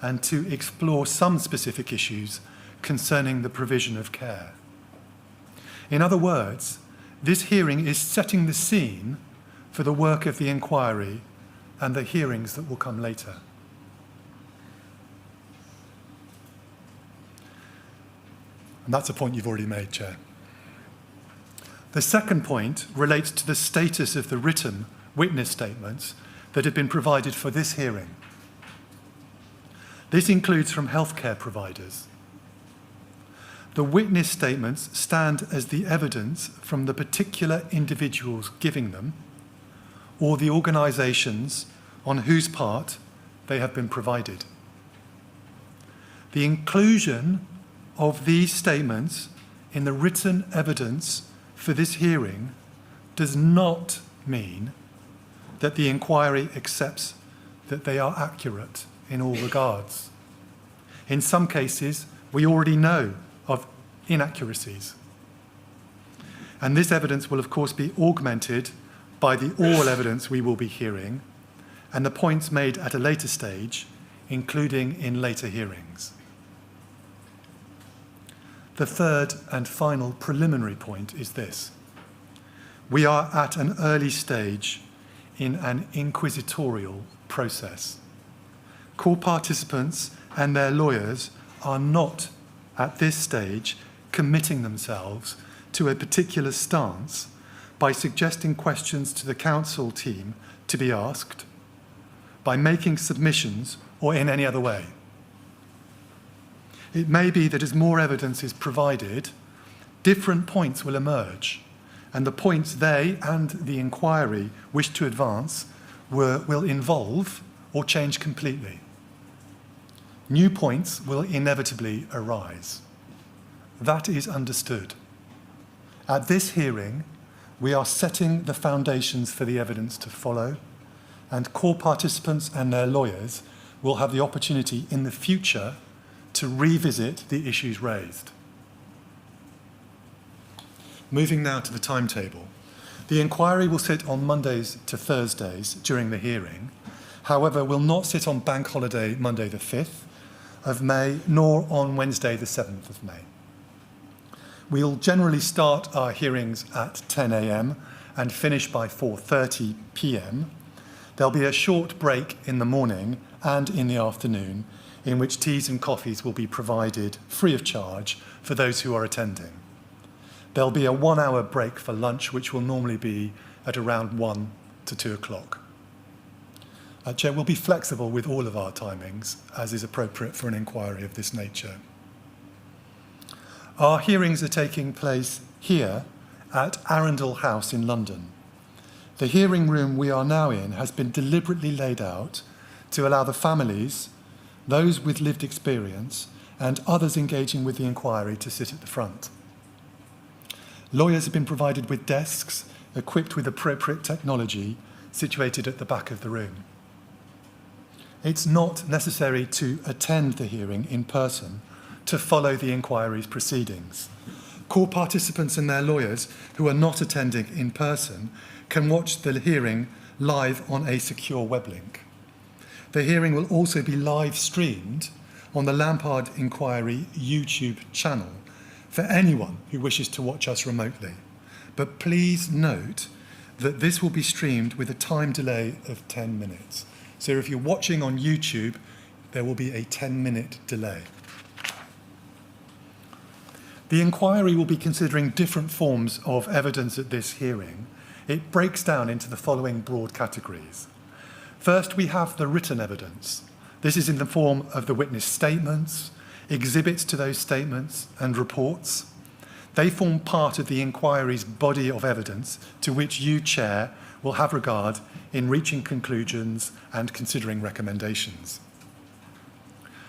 and to explore some specific issues concerning the provision of care. In other words, this hearing is setting the scene for the work of the inquiry and the hearings that will come later. And that's a point you've already made, Chair. The second point relates to the status of the written witness statements that have been provided for this hearing. This includes from healthcare providers. The witness statements stand as the evidence from the particular individuals giving them or the organisations on whose part they have been provided. The inclusion of these statements in the written evidence for this hearing does not mean that the inquiry accepts that they are accurate in all regards. In some cases, we already know of inaccuracies. And this evidence will, of course, be augmented by the oral evidence we will be hearing and the points made at a later stage, including in later hearings. The third and final preliminary point is this. We are at an early stage in an inquisitorial process. Core participants and their lawyers are not, at this stage, committing themselves to a particular stance by suggesting questions to the counsel team to be asked, by making submissions, or in any other way. It may be that as more evidence is provided, different points will emerge, and the points they and the inquiry wish to advance will evolve or change completely. New points will inevitably arise. That is understood. At this hearing, we are setting the foundations for the evidence to follow, and core participants and their lawyers will have the opportunity in the future to revisit the issues raised. Moving now to the timetable. The inquiry will sit on Mondays to Thursdays during the hearing, however will not sit on Bank Holiday Monday the 5th of May, nor on Wednesday the 7th of May. We'll generally start our hearings at 10 a.m. and finish by 4:30 p.m. There'll be a short break in the morning and in the afternoon, in which teas and coffees will be provided free of charge for those who are attending. There'll be a 1-hour break for lunch, which will normally be at around 1 to 2 o'clock. Chair, we'll be flexible with all of our timings, as is appropriate for an inquiry of this nature. Our hearings are taking place here at Arundel House in London. The hearing room we are now in has been deliberately laid out to allow the families, those with lived experience, and others engaging with the inquiry to sit at the front. Lawyers have been provided with desks equipped with appropriate technology, situated at the back of the room. It's not necessary to attend the hearing in person to follow the inquiry's proceedings. Court participants and their lawyers who are not attending in person can watch the hearing live on a secure web link. The hearing will also be live streamed on the Lampard Inquiry YouTube channel for anyone who wishes to watch us remotely. But please note that this will be streamed with a time delay of 10 minutes. So if you're watching on YouTube, there will be a 10-minute delay. The inquiry will be considering different forms of evidence at this hearing. It breaks down into the following broad categories. First, we have the written evidence. This is in the form of the witness statements, exhibits to those statements, and reports. They form part of the inquiry's body of evidence to which you, Chair, will have regard in reaching conclusions and considering recommendations.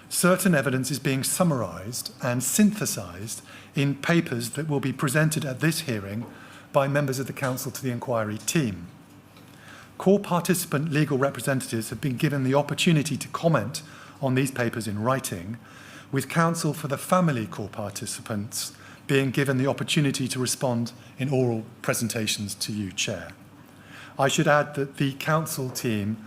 Certain evidence is being summarised and synthesised in papers that will be presented at this hearing by members of the Counsel to the Inquiry team. Core participant legal representatives have been given the opportunity to comment on these papers in writing, with counsel for the family core participants being given the opportunity to respond in oral presentations to you, Chair. I should add that the counsel team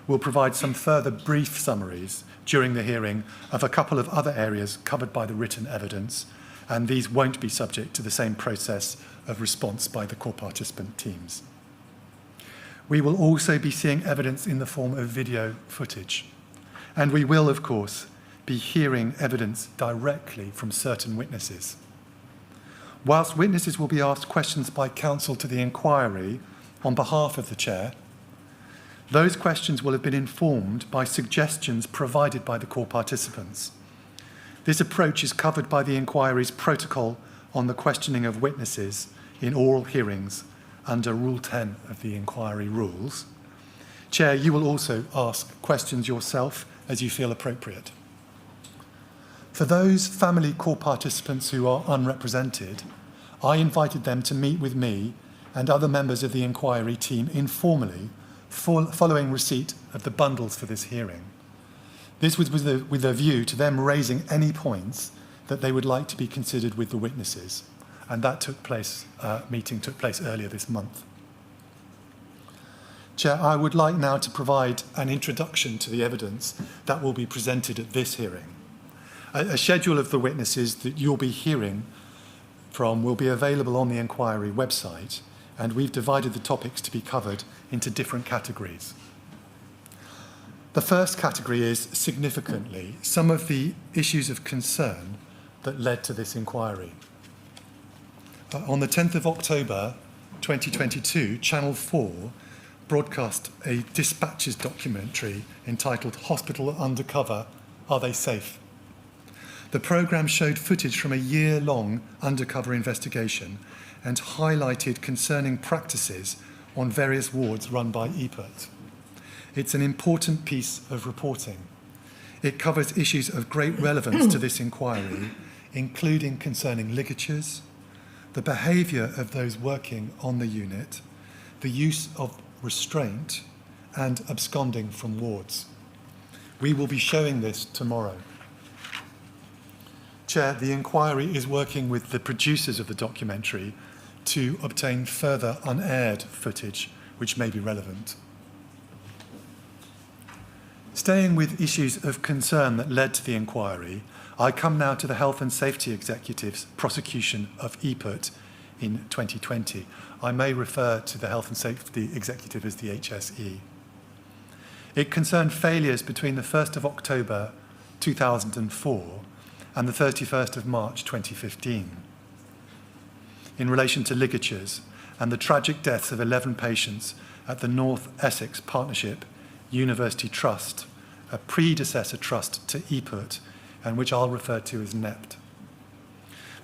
will provide some further brief summaries during the hearing of a couple of other areas covered by the written evidence, and these won't be subject to the same process of response by the core participant teams. We will also be seeing evidence in the form of video footage, and we will, of course, be hearing evidence directly from certain witnesses. Whilst witnesses will be asked questions by counsel to the inquiry on behalf of the Chair, those questions will have been informed by suggestions provided by the core participants. This approach is covered by the inquiry's protocol on the questioning of witnesses in oral hearings under Rule 10 of the inquiry rules. Chair, you will also ask questions yourself as you feel appropriate. For those family core participants who are unrepresented, I invited them to meet with me and other members of the inquiry team informally following receipt of the bundles for this hearing. This was with a view to them raising any points that they would like to be considered with the witnesses, and that meeting took place earlier this month. Chair, I would like now to provide an introduction to the evidence that will be presented at this hearing. A schedule of the witnesses that you'll be hearing from will be available on the inquiry website, and we've divided the topics to be covered into different categories. The first category is, significantly, some of the issues of concern that led to this inquiry. On the 10th of October 2022, Channel 4 broadcast a Dispatches documentary entitled Hospital Undercover, Are They Safe? The programme showed footage from a year-long undercover investigation and highlighted concerning practices on various wards run by EPIRT. It's an important piece of reporting. It covers issues of great relevance to this inquiry, including concerning ligatures, the behaviour of those working on the unit, the use of restraint, and absconding from wards. We will be showing this tomorrow. Chair, the inquiry is working with the producers of the documentary to obtain further unaired footage which may be relevant. Staying with issues of concern that led to the inquiry, I come now to the Health and Safety Executive's prosecution of EPIRT in 2020. I may refer to the Health and Safety Executive as the HSE. It concerned failures between the 1st of October 2004 and the 31st of March 2015 in relation to ligatures and the tragic deaths of 11 patients at the North Essex Partnership University Trust, a predecessor trust to EPIRT, and which I'll refer to as NEPT.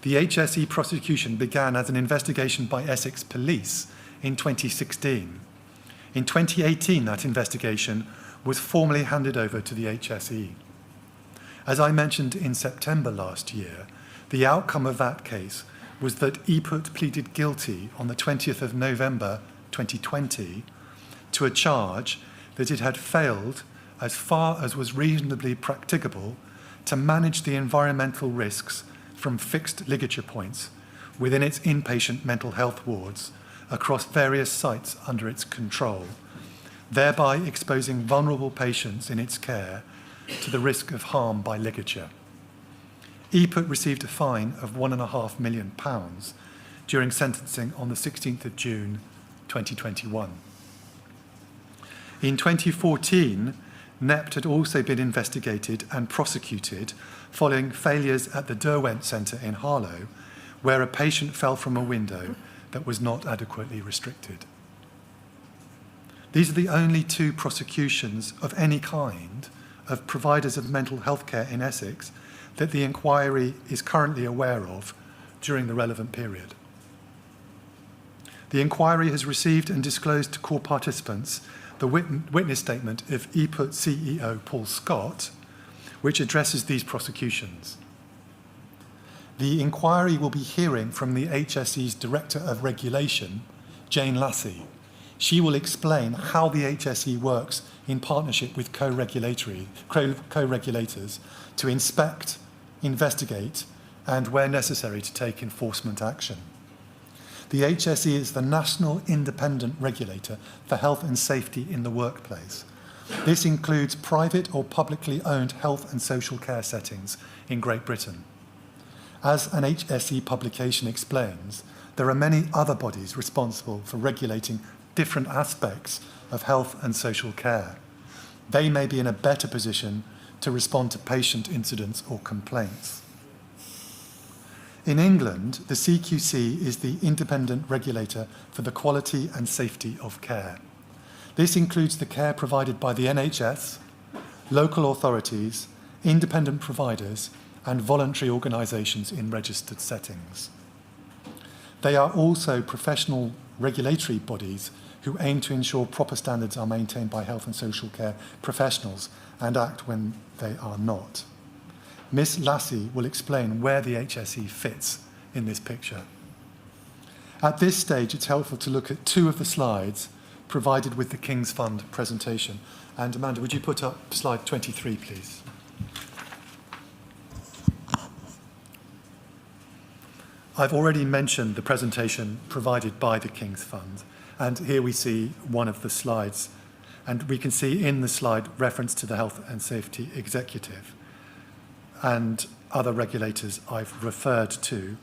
The HSE prosecution began as an investigation by Essex Police in 2016. In 2018, that investigation was formally handed over to the HSE. As I mentioned in September last year, the outcome of that case was that EPUT pleaded guilty on the 20th of November 2020 to a charge that it had failed, as far as was reasonably practicable, to manage the environmental risks from fixed ligature points within its inpatient mental health wards across various sites under its control, thereby exposing vulnerable patients in its care to the risk of harm by ligature. EPUT received a fine of £1.5 million during sentencing on the 16th of June 2021. In 2014, NEPT had also been investigated and prosecuted following failures at the Derwent Centre in Harlow, where a patient fell from a window that was not adequately restricted. These are the only two prosecutions of any kind of providers of mental health care in Essex that the inquiry is currently aware of during the relevant period. The inquiry has received and disclosed to core participants the witness statement of EPUT CEO Paul Scott, which addresses these prosecutions. The inquiry will be hearing from the HSE's Director of Regulation, Jane Lassie. She will explain how the HSE works in partnership with co-regulators to inspect, investigate, and where necessary to take enforcement action. The HSE is the national independent regulator for health and safety in the workplace. This includes private or publicly owned health and social care settings in Great Britain. As an HSE publication explains, there are many other bodies responsible for regulating different aspects of health and social care. They may be in a better position to respond to patient incidents or complaints. In England, the CQC is the independent regulator for the quality and safety of care. This includes the care provided by the NHS, local authorities, independent providers, and voluntary organisations in registered settings. They are also professional regulatory bodies who aim to ensure proper standards are maintained by health and social care professionals and act when they are not. Ms. Lassie will explain where the HSE fits in this picture. At this stage, it's helpful to look at two of the slides provided with the King's Fund presentation. And Amanda, would you put up slide 23, please? I've already mentioned the presentation provided by the King's Fund, and here we see one of the slides, and we can see in the slide reference to the Health and Safety Executive and other regulators I've referred to.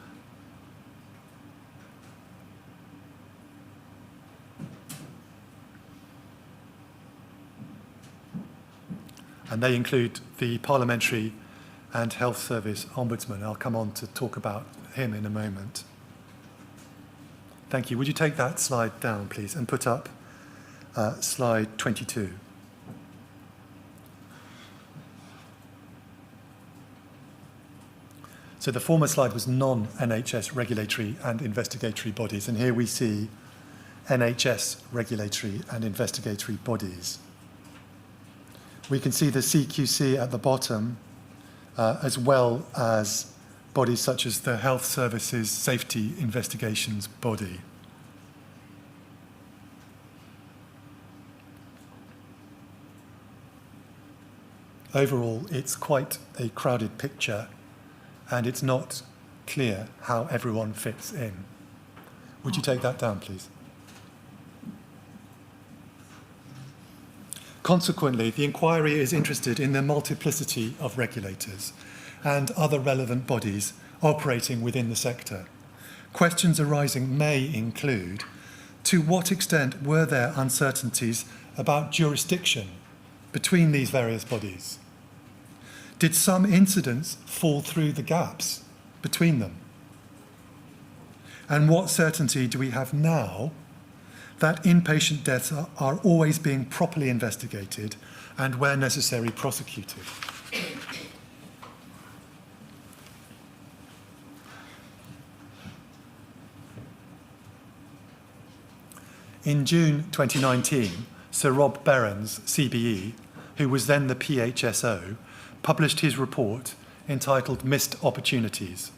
And they include the Parliamentary and Health Service Ombudsman. I'll come on to talk about him in a moment. Thank you. Would you take that slide down, please, and put up slide 22. So the former slide was non-NHS regulatory and investigatory bodies, and here we see NHS regulatory and investigatory bodies. We can see the CQC at the bottom, as well as bodies such as the Health Services Safety Investigations Body. Overall, it's quite a crowded picture, and it's not clear how everyone fits in. Would you take that down, please? Consequently, the inquiry is interested in the multiplicity of regulators and other relevant bodies operating within the sector. Questions arising may include, to what extent were there uncertainties about jurisdiction between these various bodies? Did some incidents fall through the gaps between them? And what certainty do we have now that inpatient deaths are always being properly investigated and, where necessary, prosecuted? In June 2019, Sir Rob Berens, CBE, who was then the PHSO, published his report entitled Missed Opportunities.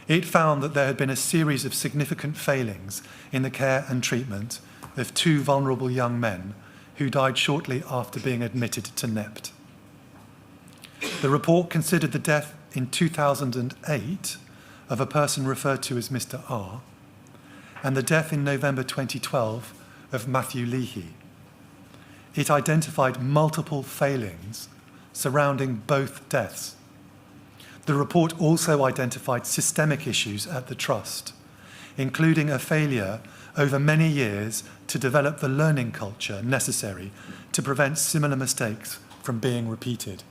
It found that there had been a series of significant failings in the care and treatment of 2 vulnerable young men who died shortly after being admitted to NEPT. The report considered the death in 2008 of a person referred to as Mr. R, and the death in November 2012 of Matthew Leahy. It identified multiple failings surrounding both deaths. The report also identified systemic issues at the Trust, including a failure over many years to develop the learning culture necessary to prevent similar mistakes from being repeated.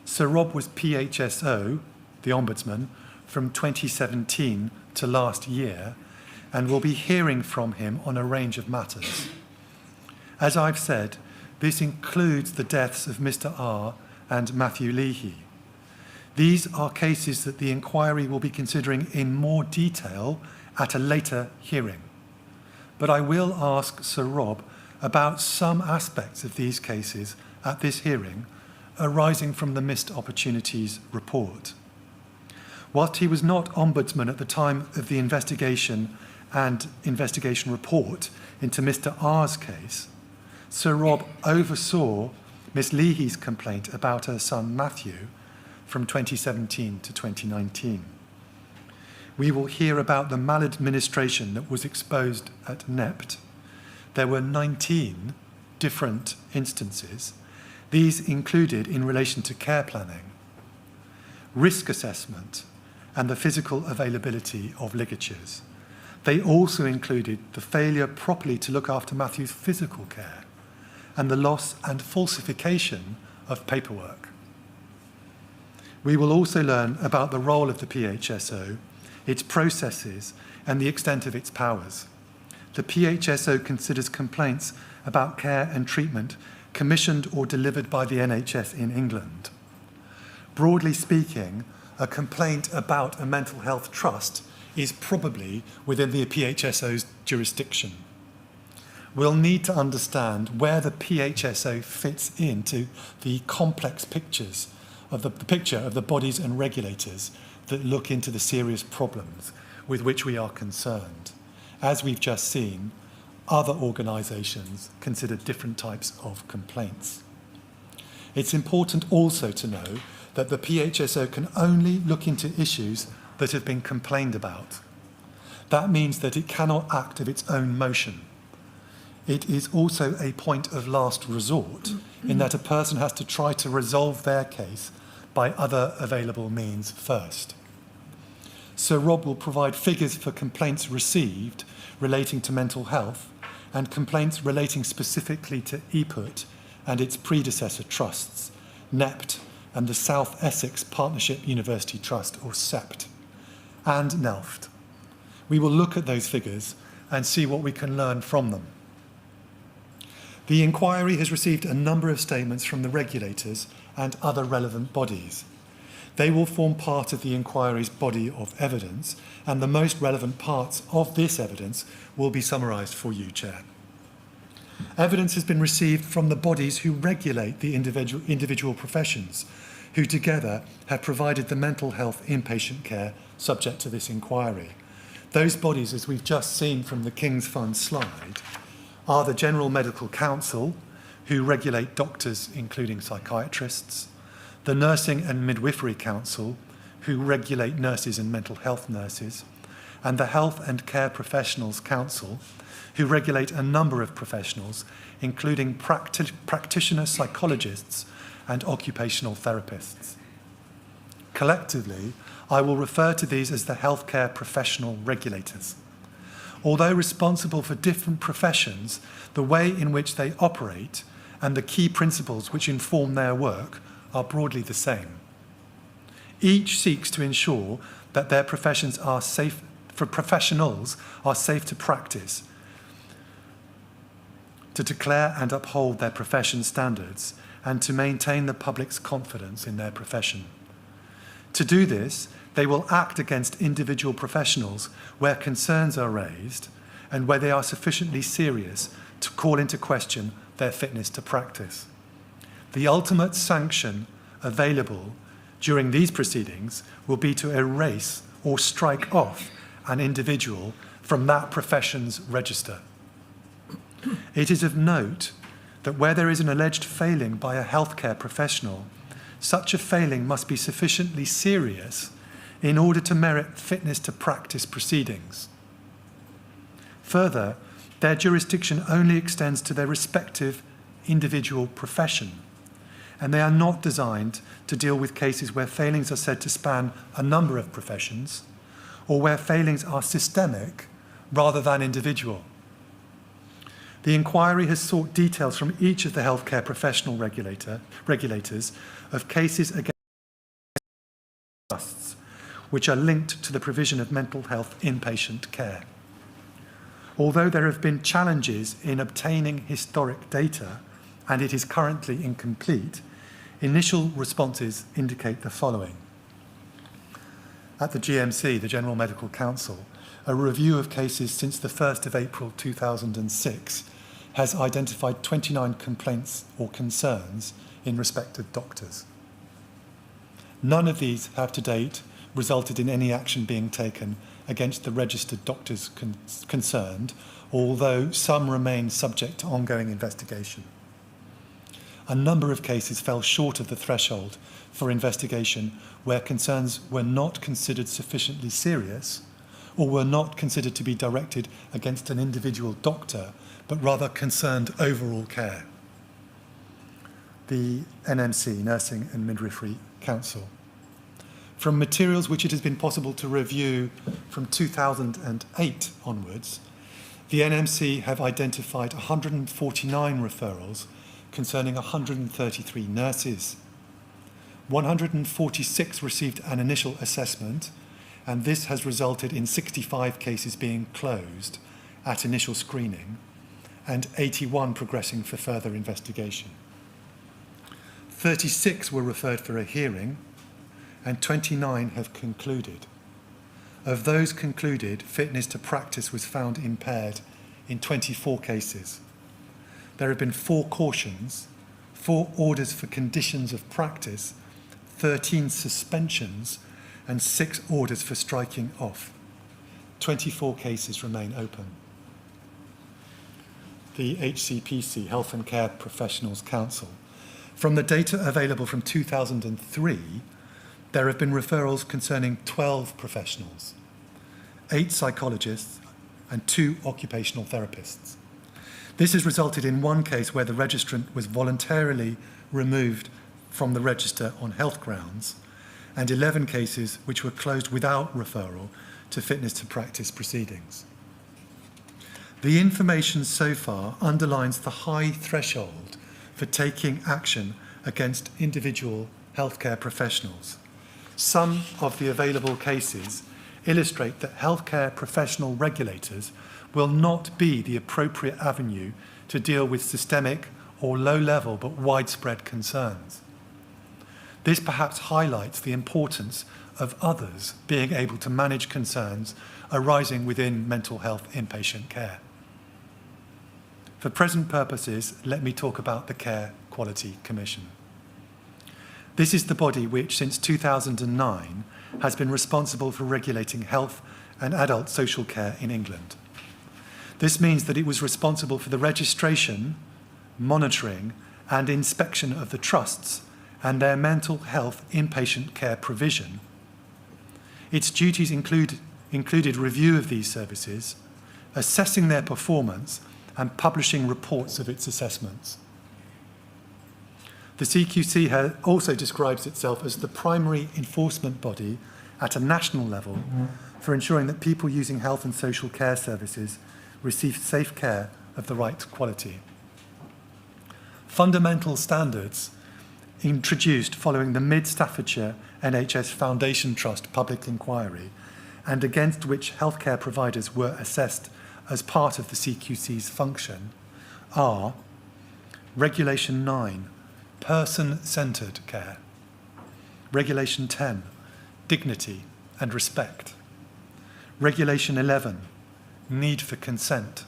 Sir Rob was PHSO, the Ombudsman, from 2017 to last year, and we'll be hearing from him on a range of matters. As I've said, this includes the deaths of Mr. R and Matthew Leahy. These are cases that the inquiry will be considering in more detail at a later hearing. But I will ask Sir Rob about some aspects of these cases at this hearing arising from the Missed Opportunities report. Whilst he was not Ombudsman at the time of the investigation and investigation report into Mr. R's case, Sir Rob oversaw Miss Leahy's complaint about her son Matthew from 2017 to 2019. We will hear about the maladministration that was exposed at NEPT. There were 19 different instances. These included in relation to care planning, risk assessment, and the physical availability of ligatures. They also included the failure properly to look after Matthew's physical care and the loss and falsification of paperwork. We will also learn about the role of the PHSO, its processes, and the extent of its powers. The PHSO considers complaints about care and treatment commissioned or delivered by the NHS in England. Broadly speaking, a complaint about a mental health trust is probably within the PHSO's jurisdiction. We'll need to understand where the PHSO fits into the complex pictures of the picture of the bodies and regulators that look into the serious problems with which we are concerned. As we've just seen, other organisations consider different types of complaints. It's important also to know that the PHSO can only look into issues that have been complained about. That means that it cannot act of its own motion. It is also a point of last resort in that a person has to try to resolve their case by other available means first. Sir Rob will provide figures for complaints received relating to mental health and complaints relating specifically to EPUT and its predecessor trusts, NEPT and the South Essex Partnership University Trust, or SEPT, and NELFT. We will look at those figures and see what we can learn from them. The inquiry has received a number of statements from the regulators and other relevant bodies. They will form part of the inquiry's body of evidence, and the most relevant parts of this evidence will be summarised for you, Chair. Evidence has been received from the bodies who regulate the individual professions, who together have provided the mental health inpatient care subject to this inquiry. Those bodies, as we've just seen from the King's Fund slide, are the General Medical Council, who regulate doctors, including psychiatrists, the Nursing and Midwifery Council, who regulate nurses and mental health nurses, and the Health and Care Professionals Council, who regulate a number of professionals, including practitioner psychologists and occupational therapists. Collectively, I will refer to these as the healthcare professional regulators. Although responsible for different professions, the way in which they operate and the key principles which inform their work are broadly the same. Each seeks to ensure that their professions are safe, for professionals are safe to practice, to declare and uphold their profession standards, and to maintain the public's confidence in their profession. To do this, they will act against individual professionals where concerns are raised and where they are sufficiently serious to call into question their fitness to practice. The ultimate sanction available during these proceedings will be to erase or strike off an individual from that profession's register. It is of note that where there is an alleged failing by a healthcare professional, such a failing must be sufficiently serious in order to merit fitness to practice proceedings. Further, their jurisdiction only extends to their respective individual profession, and they are not designed to deal with cases where failings are said to span a number of professions, or where failings are systemic rather than individual. The inquiry has sought details from each of the healthcare professional regulators of cases against trusts which are linked to the provision of mental health inpatient care. Although there have been challenges in obtaining historic data, and it is currently incomplete, initial responses indicate the following. At the GMC, the General Medical Council, a review of cases since the 1st of April 2006 has identified 29 complaints or concerns in respect of doctors. None of these have to date resulted in any action being taken against the registered doctors concerned, although some remain subject to ongoing investigation. A number of cases fell short of the threshold for investigation where concerns were not considered sufficiently serious or were not considered to be directed against an individual doctor, but rather concerned overall care. The NMC, Nursing and Midwifery Council. From materials which it has been possible to review from 2008 onwards, the NMC have identified 149 referrals concerning 133 nurses. 146 received an initial assessment, and this has resulted in 65 cases being closed at initial screening and 81 progressing for further investigation. 36 were referred for a hearing, and 29 have concluded. Of those concluded, fitness to practice was found impaired in 24 cases. There have been 4 cautions, 4 orders for conditions of practice, 13 suspensions, and 6 orders for striking off. 24 cases remain open. The HCPC, Health and Care Professionals Council. From the data available from 2003, there have been referrals concerning 12 professionals, 8 psychologists, and 2 occupational therapists. This has resulted in one case where the registrant was voluntarily removed from the register on health grounds, and 11 cases which were closed without referral to fitness to practice proceedings. The information so far underlines the high threshold for taking action against individual healthcare professionals. Some of the available cases illustrate that healthcare professional regulators will not be the appropriate avenue to deal with systemic or low-level but widespread concerns. This perhaps highlights the importance of others being able to manage concerns arising within mental health inpatient care. For present purposes, let me talk about the Care Quality Commission. This is the body which, since 2009, has been responsible for regulating health and adult social care in England. This means that it was responsible for the registration, monitoring, and inspection of the trusts and their mental health inpatient care provision. Its duties included review of these services, assessing their performance, and publishing reports of its assessments. The CQC also describes itself as the primary enforcement body at a national level for ensuring that people using health and social care services receive safe care of the right quality. Fundamental standards introduced following the Mid-Staffordshire NHS Foundation Trust public inquiry, and against which healthcare providers were assessed as part of the CQC's function, are Regulation 9, Person-Centred Care, Regulation 10, Dignity and Respect, Regulation 11, Need for Consent,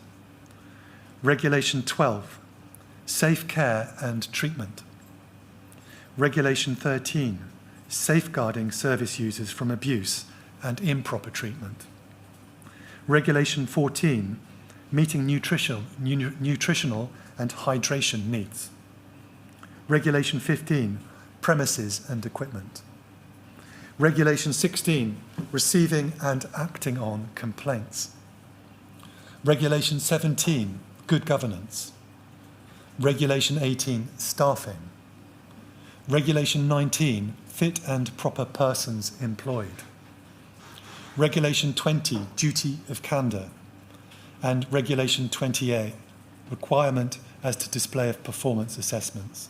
Regulation 12, Safe Care and Treatment, Regulation 13, safeguarding service users from abuse and improper treatment. Regulation 14, meeting nutritional and hydration needs. Regulation 15, premises and equipment. Regulation 16, receiving and acting on complaints. Regulation 17, good governance. Regulation 18, staffing. Regulation 19, fit and proper persons employed. Regulation 20, duty of candour. And Regulation 28, requirement as to display of performance assessments.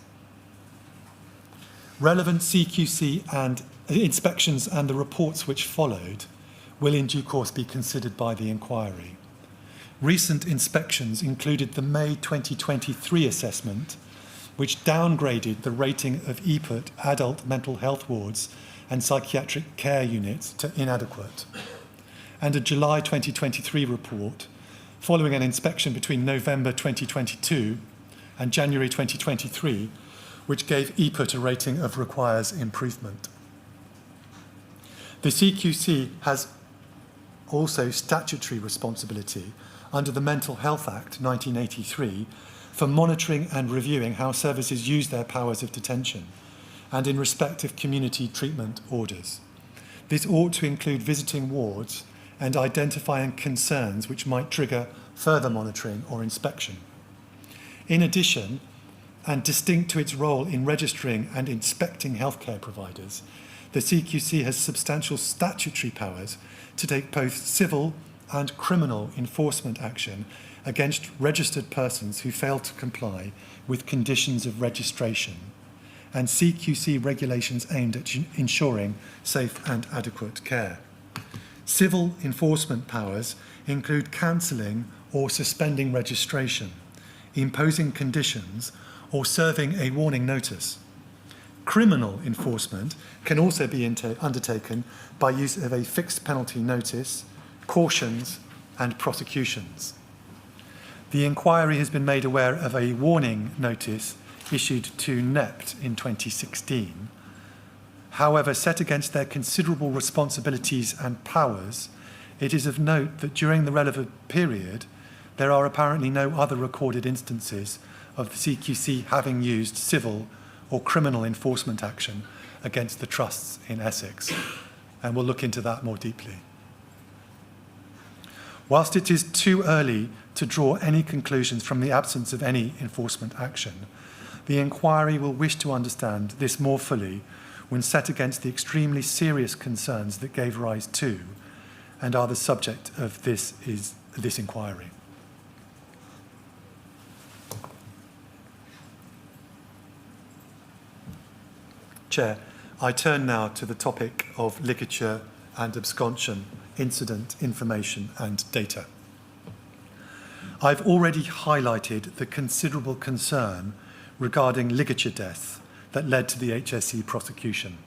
Relevant CQC and inspections and the reports which followed will in due course be considered by the inquiry. Recent inspections included the May 2023 assessment, which downgraded the rating of EPUT adult mental health wards and psychiatric care units to inadequate, and a July 2023 report following an inspection between November 2022 and January 2023, which gave EPUT a rating of requires improvement. The CQC has also statutory responsibility under the Mental Health Act 1983 for monitoring and reviewing how services use their powers of detention and in respect of community treatment orders. This ought to include visiting wards and identifying concerns which might trigger further monitoring or inspection. In addition, and distinct to its role in registering and inspecting healthcare providers, the CQC has substantial statutory powers to take both civil and criminal enforcement action against registered persons who fail to comply with conditions of registration and CQC regulations aimed at ensuring safe and adequate care. Civil enforcement powers include cancelling or suspending registration, imposing conditions, or serving a warning notice. Criminal enforcement can also be undertaken by use of a fixed penalty notice, cautions, and prosecutions. The inquiry has been made aware of a warning notice issued to NEPT in 2016. However, set against their considerable responsibilities and powers, it is of note that during the relevant period, there are apparently no other recorded instances of the CQC having used civil or criminal enforcement action against the trusts in Essex, and we'll look into that more deeply. Whilst it is too early to draw any conclusions from the absence of any enforcement action, the inquiry will wish to understand this more fully when set against the extremely serious concerns that gave rise to and are the subject of this inquiry. Chair, I turn now to the topic of ligature and absconsion, incident, information and data. I've already highlighted the considerable concern regarding ligature death that led to the HSE prosecution.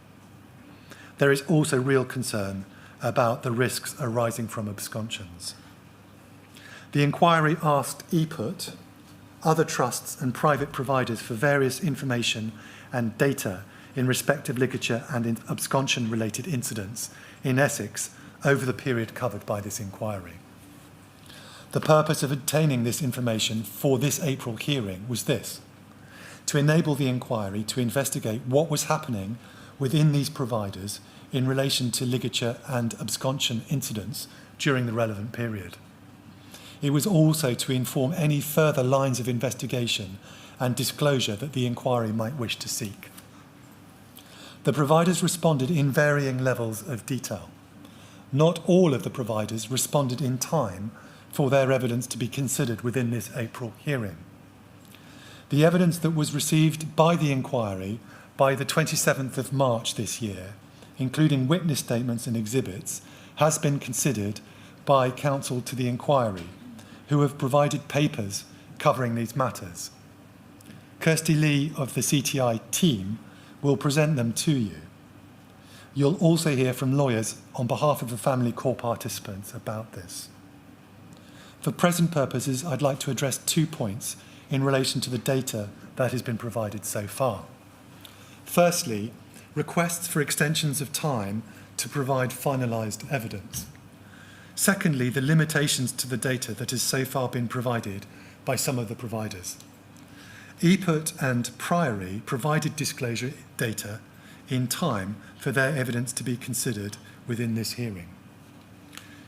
There is also real concern about the risks arising from absconsions. The inquiry asked EPUT, other trusts and private providers for various information and data in respect of ligature and in absconsion-related incidents in Essex over the period covered by this inquiry. The purpose of obtaining this information for this April hearing was this: to enable the inquiry to investigate what was happening within these providers in relation to ligature and absconsion incidents during the relevant period. It was also to inform any further lines of investigation and disclosure that the inquiry might wish to seek. The providers responded in varying levels of detail. Not all of the providers responded in time for their evidence to be considered within this April hearing. The evidence that was received by the inquiry by the 27th of March this year, including witness statements and exhibits, has been considered by counsel to the inquiry, who have provided papers covering these matters. Kirsty Lee of the CTI team will present them to you. You'll also hear from lawyers on behalf of the family core participants about this. For present purposes, I'd like to address 2 points in relation to the data that has been provided so far. Firstly, requests for extensions of time to provide finalised evidence. Secondly, the limitations to the data that has so far been provided by some of the providers. EPUT and Priory provided disclosure data in time for their evidence to be considered within this hearing.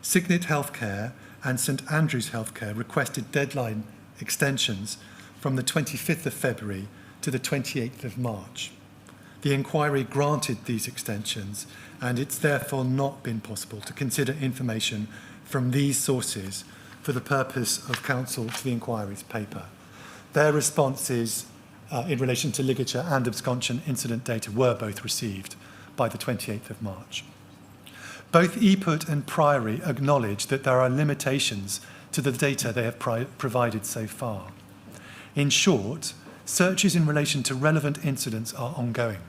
Signet Healthcare and St Andrews Healthcare requested deadline extensions from the 25th of February to the 28th of March. The inquiry granted these extensions, and it's therefore not been possible to consider information from these sources for the purpose of counsel to the inquiry's paper. Their responses in relation to ligature and absconding incident data were both received by the 28th of March. Both EPUT and Priory acknowledge that there are limitations to the data they have provided so far. In short, searches in relation to relevant incidents are ongoing,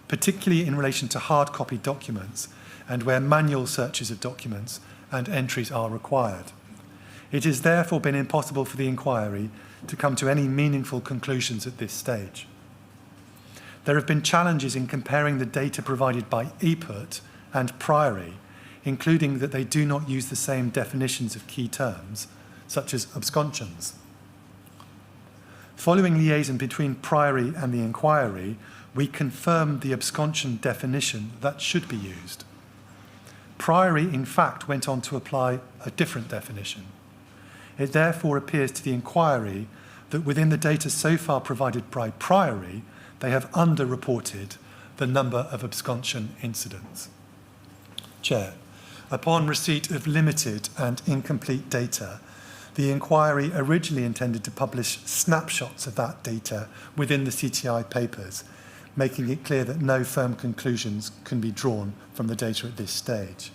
particularly in relation to hard copy documents and where manual searches of documents and entries are required. It has therefore been impossible for the inquiry to come to any meaningful conclusions at this stage. There have been challenges in comparing the data provided by EPUT and Priory, including that they do not use the same definitions of key terms, such as absconsions. Following liaison between Priory and the inquiry, we confirmed the absconsion definition that should be used. Priory, in fact, went on to apply a different definition. It therefore appears to the inquiry that within the data so far provided by Priory, they have underreported the number of absconsion incidents. Chair, upon receipt of limited and incomplete data, the inquiry originally intended to publish snapshots of that data within the CTI papers, making it clear that no firm conclusions can be drawn from the data at this stage.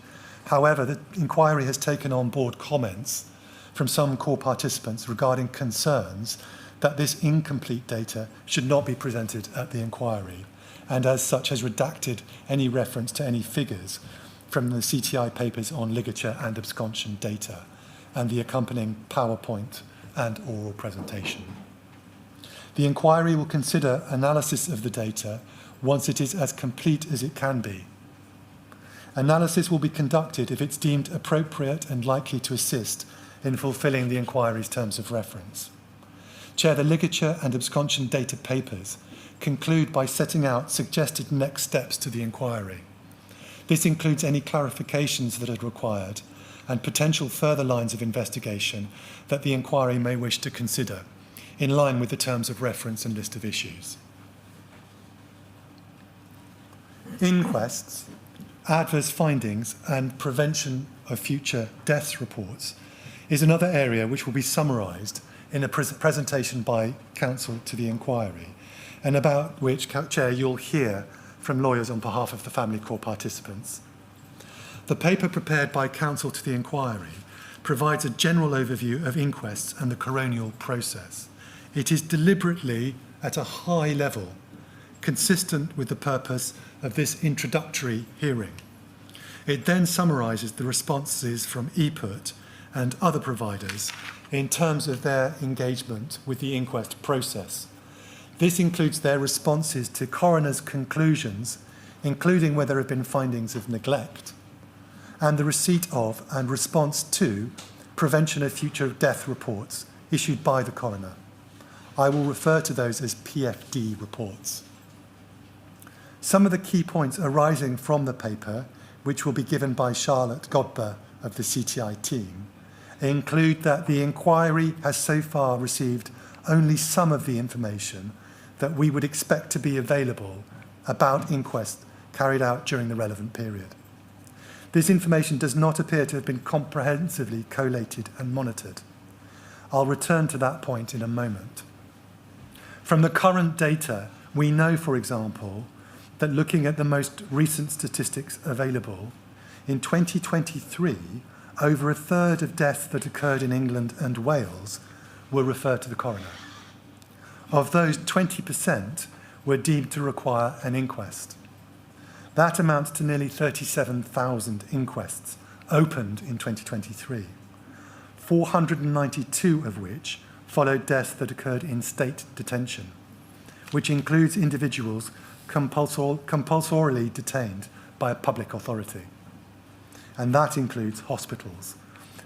However, the inquiry has taken on board comments from some core participants regarding concerns that this incomplete data should not be presented at the inquiry, and as such has redacted any reference to any figures from the CTI papers on ligature and absconsion data and the accompanying PowerPoint and oral presentation. The inquiry will consider analysis of the data once it is as complete as it can be. Analysis will be conducted if it's deemed appropriate and likely to assist in fulfilling the inquiry's terms of reference. Chair, the ligature and absconsion data papers conclude by setting out suggested next steps to the inquiry. This includes any clarifications that are required and potential further lines of investigation that the inquiry may wish to consider, in line with the terms of reference and list of issues. Inquests, adverse findings and prevention of future deaths reports is another area which will be summarised in a presentation by counsel to the inquiry, and about which, Chair, you'll hear from lawyers on behalf of the family court participants. The paper prepared by counsel to the inquiry provides a general overview of inquests and the coronial process. It is deliberately at a high level, consistent with the purpose of this introductory hearing. It then summarises the responses from EPUT and other providers in terms of their engagement with the inquest process. This includes their responses to coroner's conclusions, including whether there have been findings of neglect, and the receipt of and response to prevention of future death reports issued by the coroner. I will refer to those as PFD reports. Some of the key points arising from the paper, which will be given by Charlotte Godber of the CTI team, include that the inquiry has so far received only some of the information that we would expect to be available about inquests carried out during the relevant period. This information does not appear to have been comprehensively collated and monitored. I'll return to that point in a moment. From the current data, we know, for example, that looking at the most recent statistics available, in 2023, over a third of deaths that occurred in England and Wales were referred to the coroner. Of those, 20% were deemed to require an inquest. That amounts to nearly 37,000 inquests opened in 2023, 492 of which followed deaths that occurred in state detention, which includes individuals compulsorily detained by a public authority. And that includes hospitals,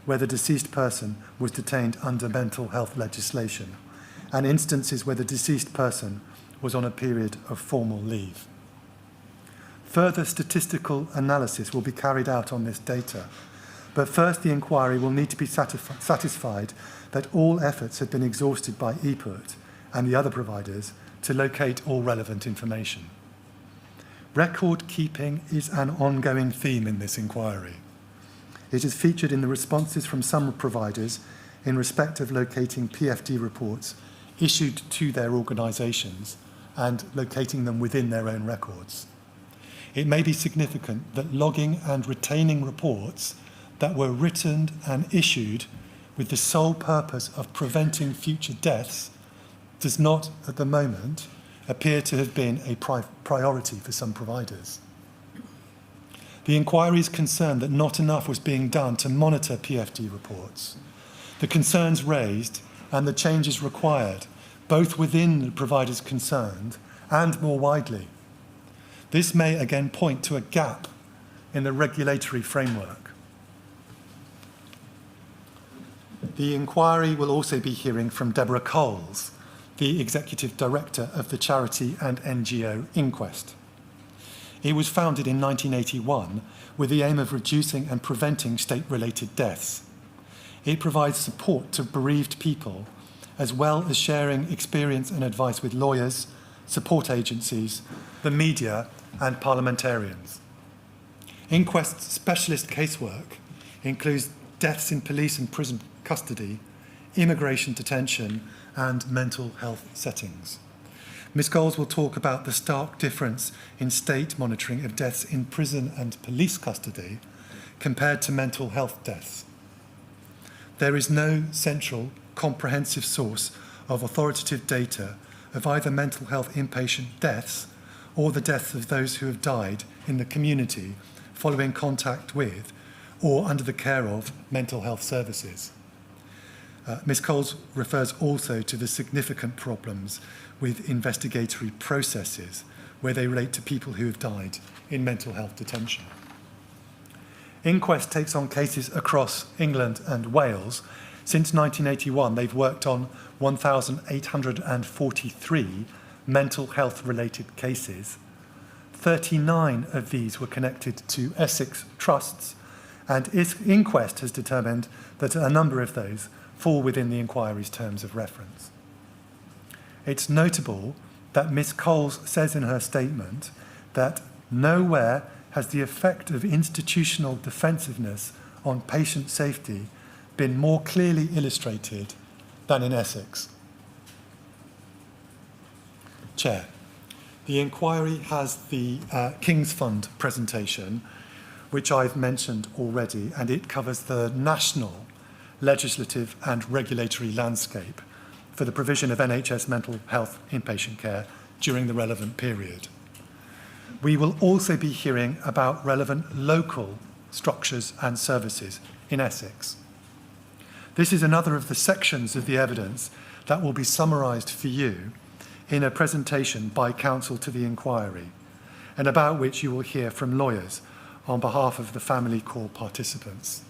where the deceased person was detained under mental health legislation, and instances where the deceased person was on a period of formal leave. Further statistical analysis will be carried out on this data, but first the inquiry will need to be satisfied that all efforts have been exhausted by EPUT and the other providers to locate all relevant information. Record keeping is an ongoing theme in this inquiry. It is featured in the responses from some providers in respect of locating PFD reports issued to their organisations and locating them within their own records. It may be significant that logging and retaining reports that were written and issued with the sole purpose of preventing future deaths does not, at the moment, appear to have been a priority for some providers. The inquiry is concerned that not enough was being done to monitor PFD reports. The concerns raised and the changes required, both within the providers concerned and more widely. This may again point to a gap in the regulatory framework. The inquiry will also be hearing from Deborah Coles, the Executive Director of the charity and NGO Inquest. It was founded in 1981 with the aim of reducing and preventing state-related deaths. It provides support to bereaved people, as well as sharing experience and advice with lawyers, support agencies, the media, and parliamentarians. Inquest's specialist casework includes deaths in police and prison custody, immigration detention, and mental health settings. Ms. Coles will talk about the stark difference in state monitoring of deaths in prison and police custody compared to mental health deaths. There is no central, comprehensive source of authoritative data of either mental health inpatient deaths or the deaths of those who have died in the community following contact with or under the care of mental health services. Ms. Coles refers also to the significant problems with investigatory processes where they relate to people who have died in mental health detention. Inquest takes on cases across England and Wales. Since 1981, they've worked on 1,843 mental health-related cases. 39 of these were connected to Essex trusts, and Inquest has determined that a number of those fall within the inquiry's terms of reference. It's notable that Ms. Coles says in her statement that nowhere has the effect of institutional defensiveness on patient safety been more clearly illustrated than in Essex. Chair, the inquiry has the King's Fund presentation, which I've mentioned already, and it covers the national legislative and regulatory landscape for the provision of NHS mental health inpatient care during the relevant period. We will also be hearing about relevant local structures and services in Essex. This is another of the sections of the evidence that will be summarised for you in a presentation by counsel to the inquiry, and about which you will hear from lawyers on behalf of the family core participants.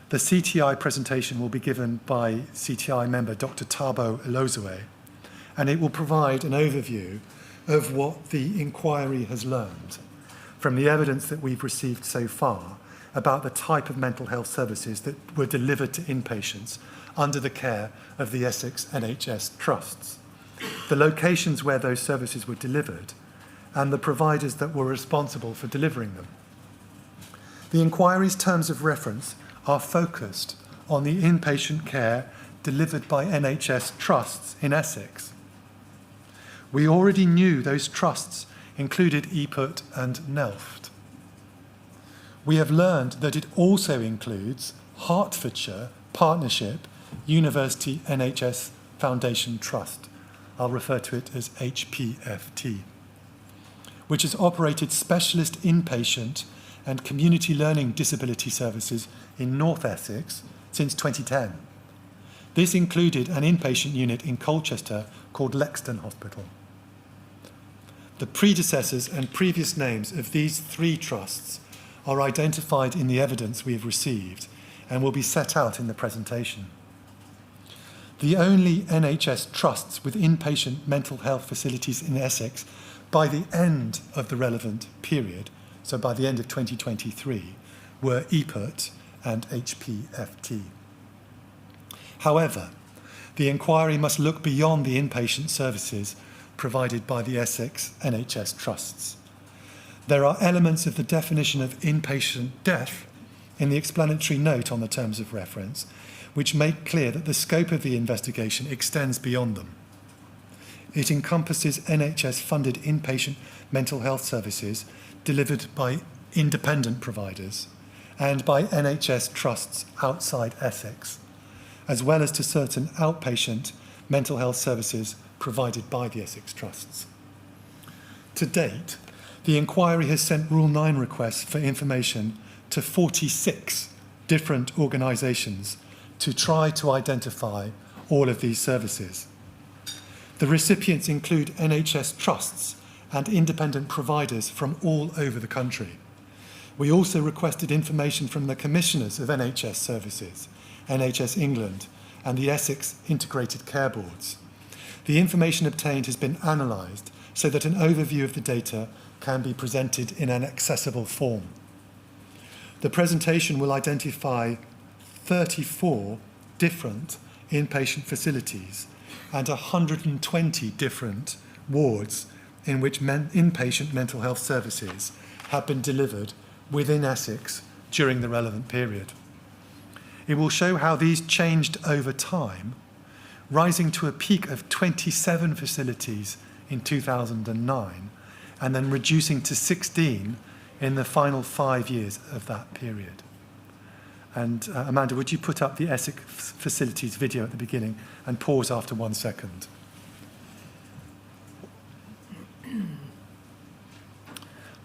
The CTI presentation will be given by CTI member Dr. Tabo Elozue, and it will provide an overview of what the inquiry has learned from the evidence that we've received so far about the type of mental health services that were delivered to inpatients under the care of the Essex NHS trusts, the locations where those services were delivered, and the providers that were responsible for delivering them. The inquiry's terms of reference are focused on the inpatient care delivered by NHS trusts in Essex. We already knew those trusts included EPUT and NELFT. We have learned that it also includes Hertfordshire Partnership University NHS Foundation Trust. I'll refer to it as HPFT, which has operated specialist inpatient and community learning disability services in North Essex since 2010. This included an inpatient unit in Colchester called Lexton Hospital. The predecessors and previous names of these 3 trusts are identified in the evidence we have received and will be set out in the presentation. The only NHS trusts with inpatient mental health facilities in Essex by the end of the relevant period, so by the end of 2023, were EPERT and HPFT. However, the inquiry must look beyond the inpatient services provided by the Essex NHS trusts. There are elements of the definition of inpatient death in the explanatory note on the terms of reference, which make clear that the scope of the investigation extends beyond them. It encompasses NHS-funded inpatient mental health services delivered by independent providers and by NHS trusts outside Essex, as well as to certain outpatient mental health services provided by the Essex trusts. To date, the inquiry has sent Rule 9 requests for information to 46 different organisations to try to identify all of these services. The recipients include NHS trusts and independent providers from all over the country. We also requested information from the commissioners of NHS services, NHS England, and the Essex Integrated Care Boards. The information obtained has been analysed so that an overview of the data can be presented in an accessible form. The presentation will identify 34 different inpatient facilities and 120 different wards in which inpatient mental health services have been delivered within Essex during the relevant period. It will show how these changed over time, rising to a peak of 27 facilities in 2009 and then reducing to 16 in the final 5 years of that period. And Amanda, would you put up the Essex facilities video at the beginning and pause after 1 second?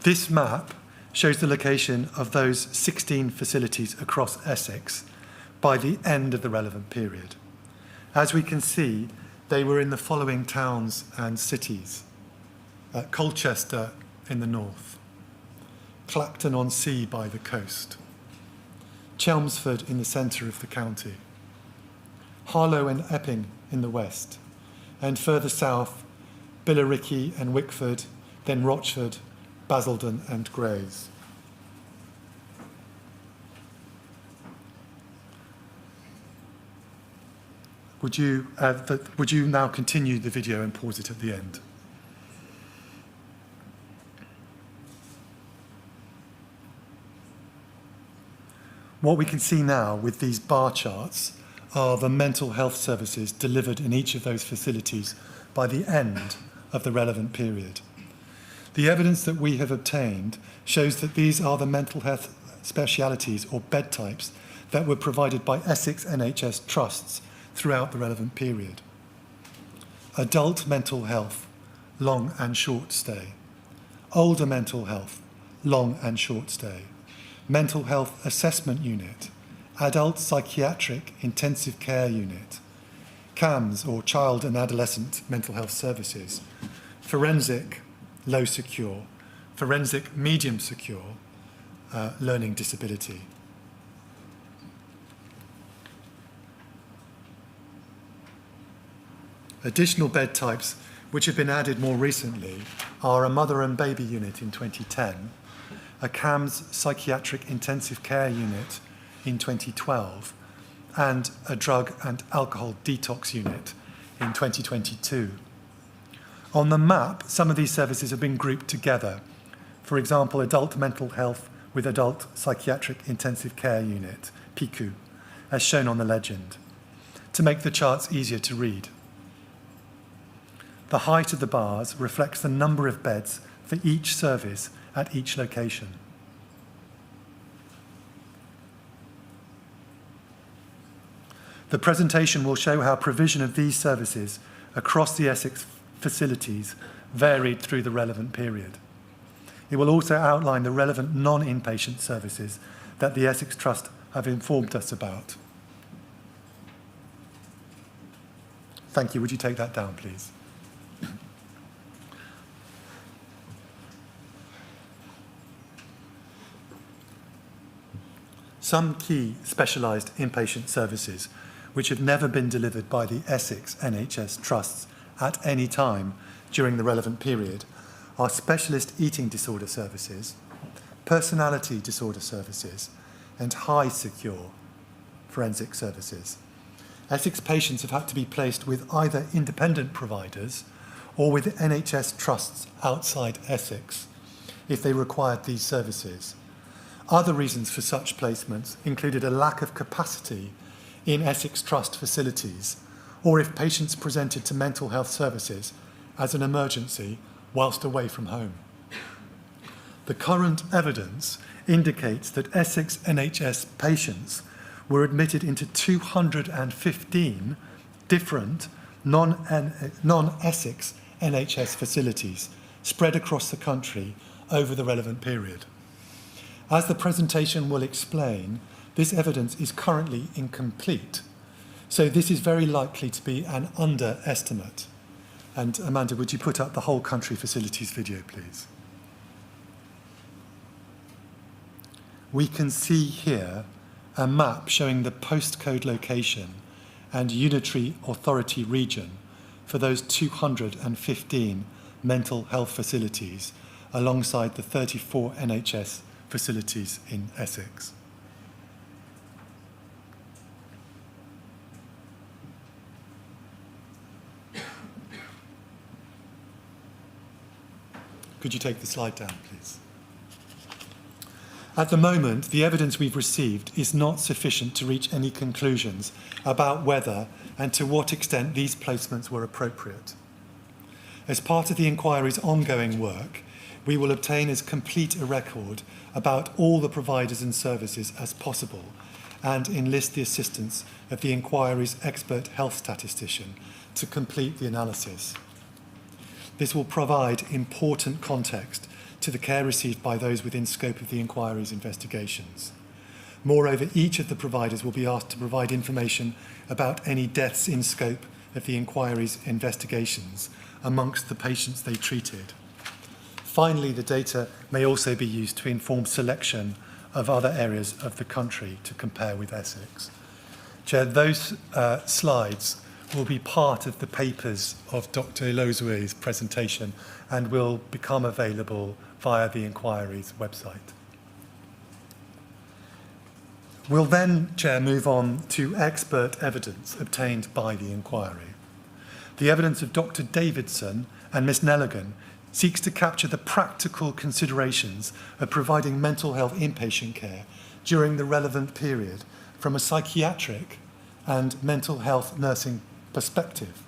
This map shows the location of those 16 facilities across Essex by the end of the relevant period. As we can see, they were in the following towns and cities: Colchester in the north, Clacton-on-Sea by the coast, Chelmsford in the centre of the county, Harlow and Epping in the west, and further south, Billericay and Wickford, then Rochford, Basildon and Grays. Would you now continue the video and pause it at the end? What we can see now with these bar charts are the mental health services delivered in each of those facilities by the end of the relevant period. The evidence that we have obtained shows that these are the mental health specialities or bed types that were provided by Essex NHS trusts throughout the relevant period. Adult mental health, long and short stay. Older mental health, long and short stay. Mental health assessment unit. Adult psychiatric intensive care unit. CAMS, or child and adolescent mental health services. Forensic, low secure. Forensic, medium secure. Learning disability. Additional bed types which have been added more recently are a mother and baby unit in 2010, a CAMS psychiatric intensive care unit in 2012, and a drug and alcohol detox unit in 2022. On the map, some of these services have been grouped together. For example, adult mental health with adult psychiatric intensive care unit, PICU, as shown on the legend, to make the charts easier to read. The height of the bars reflects the number of beds for each service at each location. The presentation will show how provision of these services across the Essex facilities varied through the relevant period. It will also outline the relevant non-inpatient services that the Essex Trust have informed us about. Thank you. Would you take that down, please? some key specialised inpatient services which have never been delivered by the Essex NHS trusts at any time during the relevant period are specialist eating disorder services, personality disorder services, and high secure forensic services. Essex patients have had to be placed with either independent providers or with NHS trusts outside Essex if they required these services. Other reasons for such placements included a lack of capacity in Essex Trust facilities, or if patients presented to mental health services as an emergency whilst away from home. The current evidence indicates that Essex NHS patients were admitted into 215 different non-Essex NHS facilities spread across the country over the relevant period. As the presentation will explain, this evidence is currently incomplete, so this is very likely to be an underestimate. And Amanda, would you put up the whole country facilities video, please? We can see here a map showing the postcode location and unitary authority region for those 215 mental health facilities alongside the 34 NHS facilities in Essex. Could you take the slide down, please? At the moment, the evidence we've received is not sufficient to reach any conclusions about whether and to what extent these placements were appropriate. As part of the inquiry's ongoing work, we will obtain as complete a record about all the providers and services as possible and enlist the assistance of the inquiry's expert health statistician to complete the analysis. This will provide important context to the care received by those within scope of the inquiry's investigations. Moreover, each of the providers will be asked to provide information about any deaths in scope of the inquiry's investigations amongst the patients they treated. Finally, the data may also be used to inform selection of other areas of the country to compare with Essex. Chair, those slides will be part of the papers of Dr. Elozue's presentation and will become available via the inquiry's website. We'll then, Chair, move on to expert evidence obtained by the inquiry. The evidence of Dr. Davidson and Ms. Nelligan seeks to capture the practical considerations of providing mental health inpatient care during the relevant period from a psychiatric and mental health nursing perspective.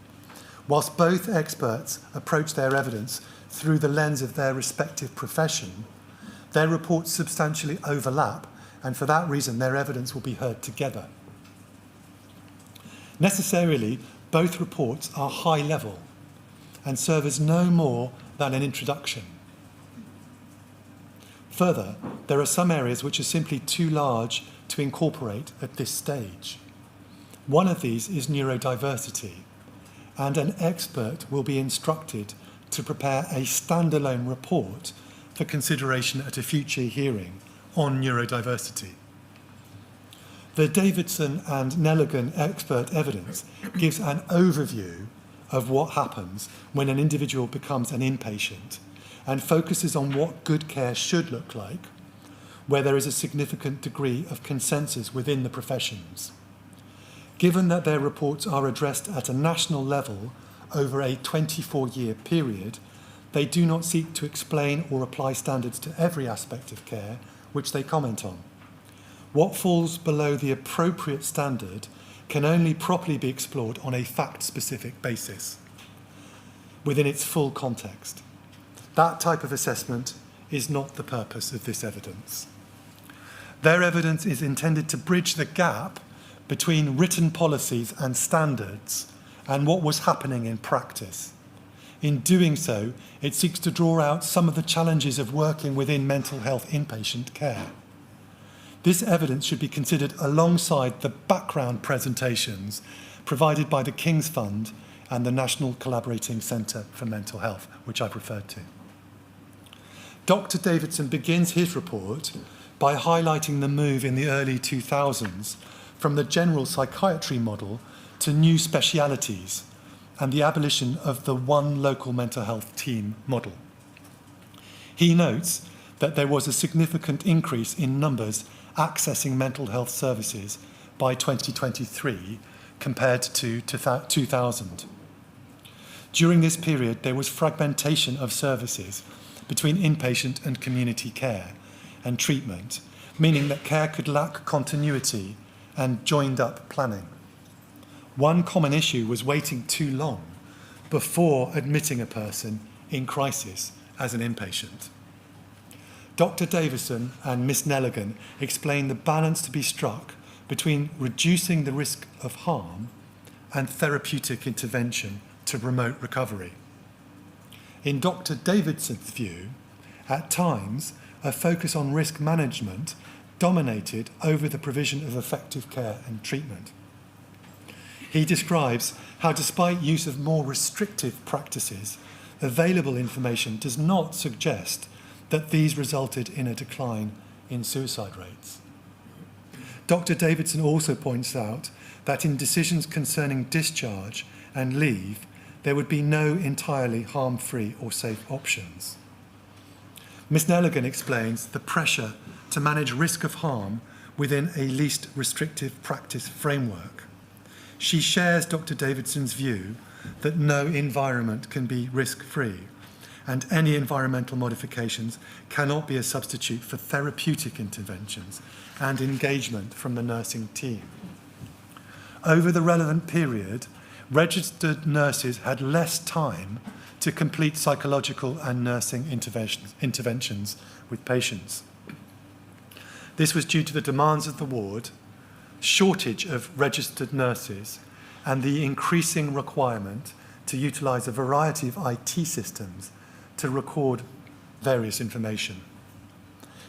Whilst both experts approach their evidence through the lens of their respective profession, their reports substantially overlap, and for that reason their evidence will be heard together. Necessarily, both reports are high level and serve as no more than an introduction. Further, there are some areas which are simply too large to incorporate at this stage. One of these is neurodiversity, and an expert will be instructed to prepare a standalone report for consideration at a future hearing on neurodiversity. The Davidson and Nelligan expert evidence gives an overview of what happens when an individual becomes an inpatient and focuses on what good care should look like, where there is a significant degree of consensus within the professions. Given that their reports are addressed at a national level over a 24-year period, they do not seek to explain or apply standards to every aspect of care which they comment on. What falls below the appropriate standard can only properly be explored on a fact-specific basis within its full context. That type of assessment is not the purpose of this evidence. Their evidence is intended to bridge the gap between written policies and standards and what was happening in practice. In doing so, it seeks to draw out some of the challenges of working within mental health inpatient care. This evidence should be considered alongside the background presentations provided by the King's Fund and the National Collaborating Centre for Mental Health, which I've referred to. Dr. Davidson begins his report by highlighting the move in the early 2000s from the general psychiatry model to new specialities and the abolition of the one local mental health team model. He notes that there was a significant increase in numbers accessing mental health services by 2023 compared to 2000. During this period, there was fragmentation of services between inpatient and community care and treatment, meaning that care could lack continuity and joined-up planning. One common issue was waiting too long before admitting a person in crisis as an inpatient. Dr. Davison and Miss Nelligan explain the balance to be struck between reducing the risk of harm and therapeutic intervention to promote recovery. In Dr. Davidson's view, at times, a focus on risk management dominated over the provision of effective care and treatment. He describes how, despite use of more restrictive practices, available information does not suggest that these resulted in a decline in suicide rates. Dr. Davidson also points out that in decisions concerning discharge and leave, there would be no entirely harm-free or safe options. Ms. Nelligan explains the pressure to manage risk of harm within a least restrictive practice framework. She shares Dr. Davidson's view that no environment can be risk-free, and any environmental modifications cannot be a substitute for therapeutic interventions and engagement from the nursing team. Over the relevant period, registered nurses had less time to complete psychological and nursing interventions with patients. This was due to the demands of the ward, shortage of registered nurses, and the increasing requirement to utilise a variety of IT systems to record various information.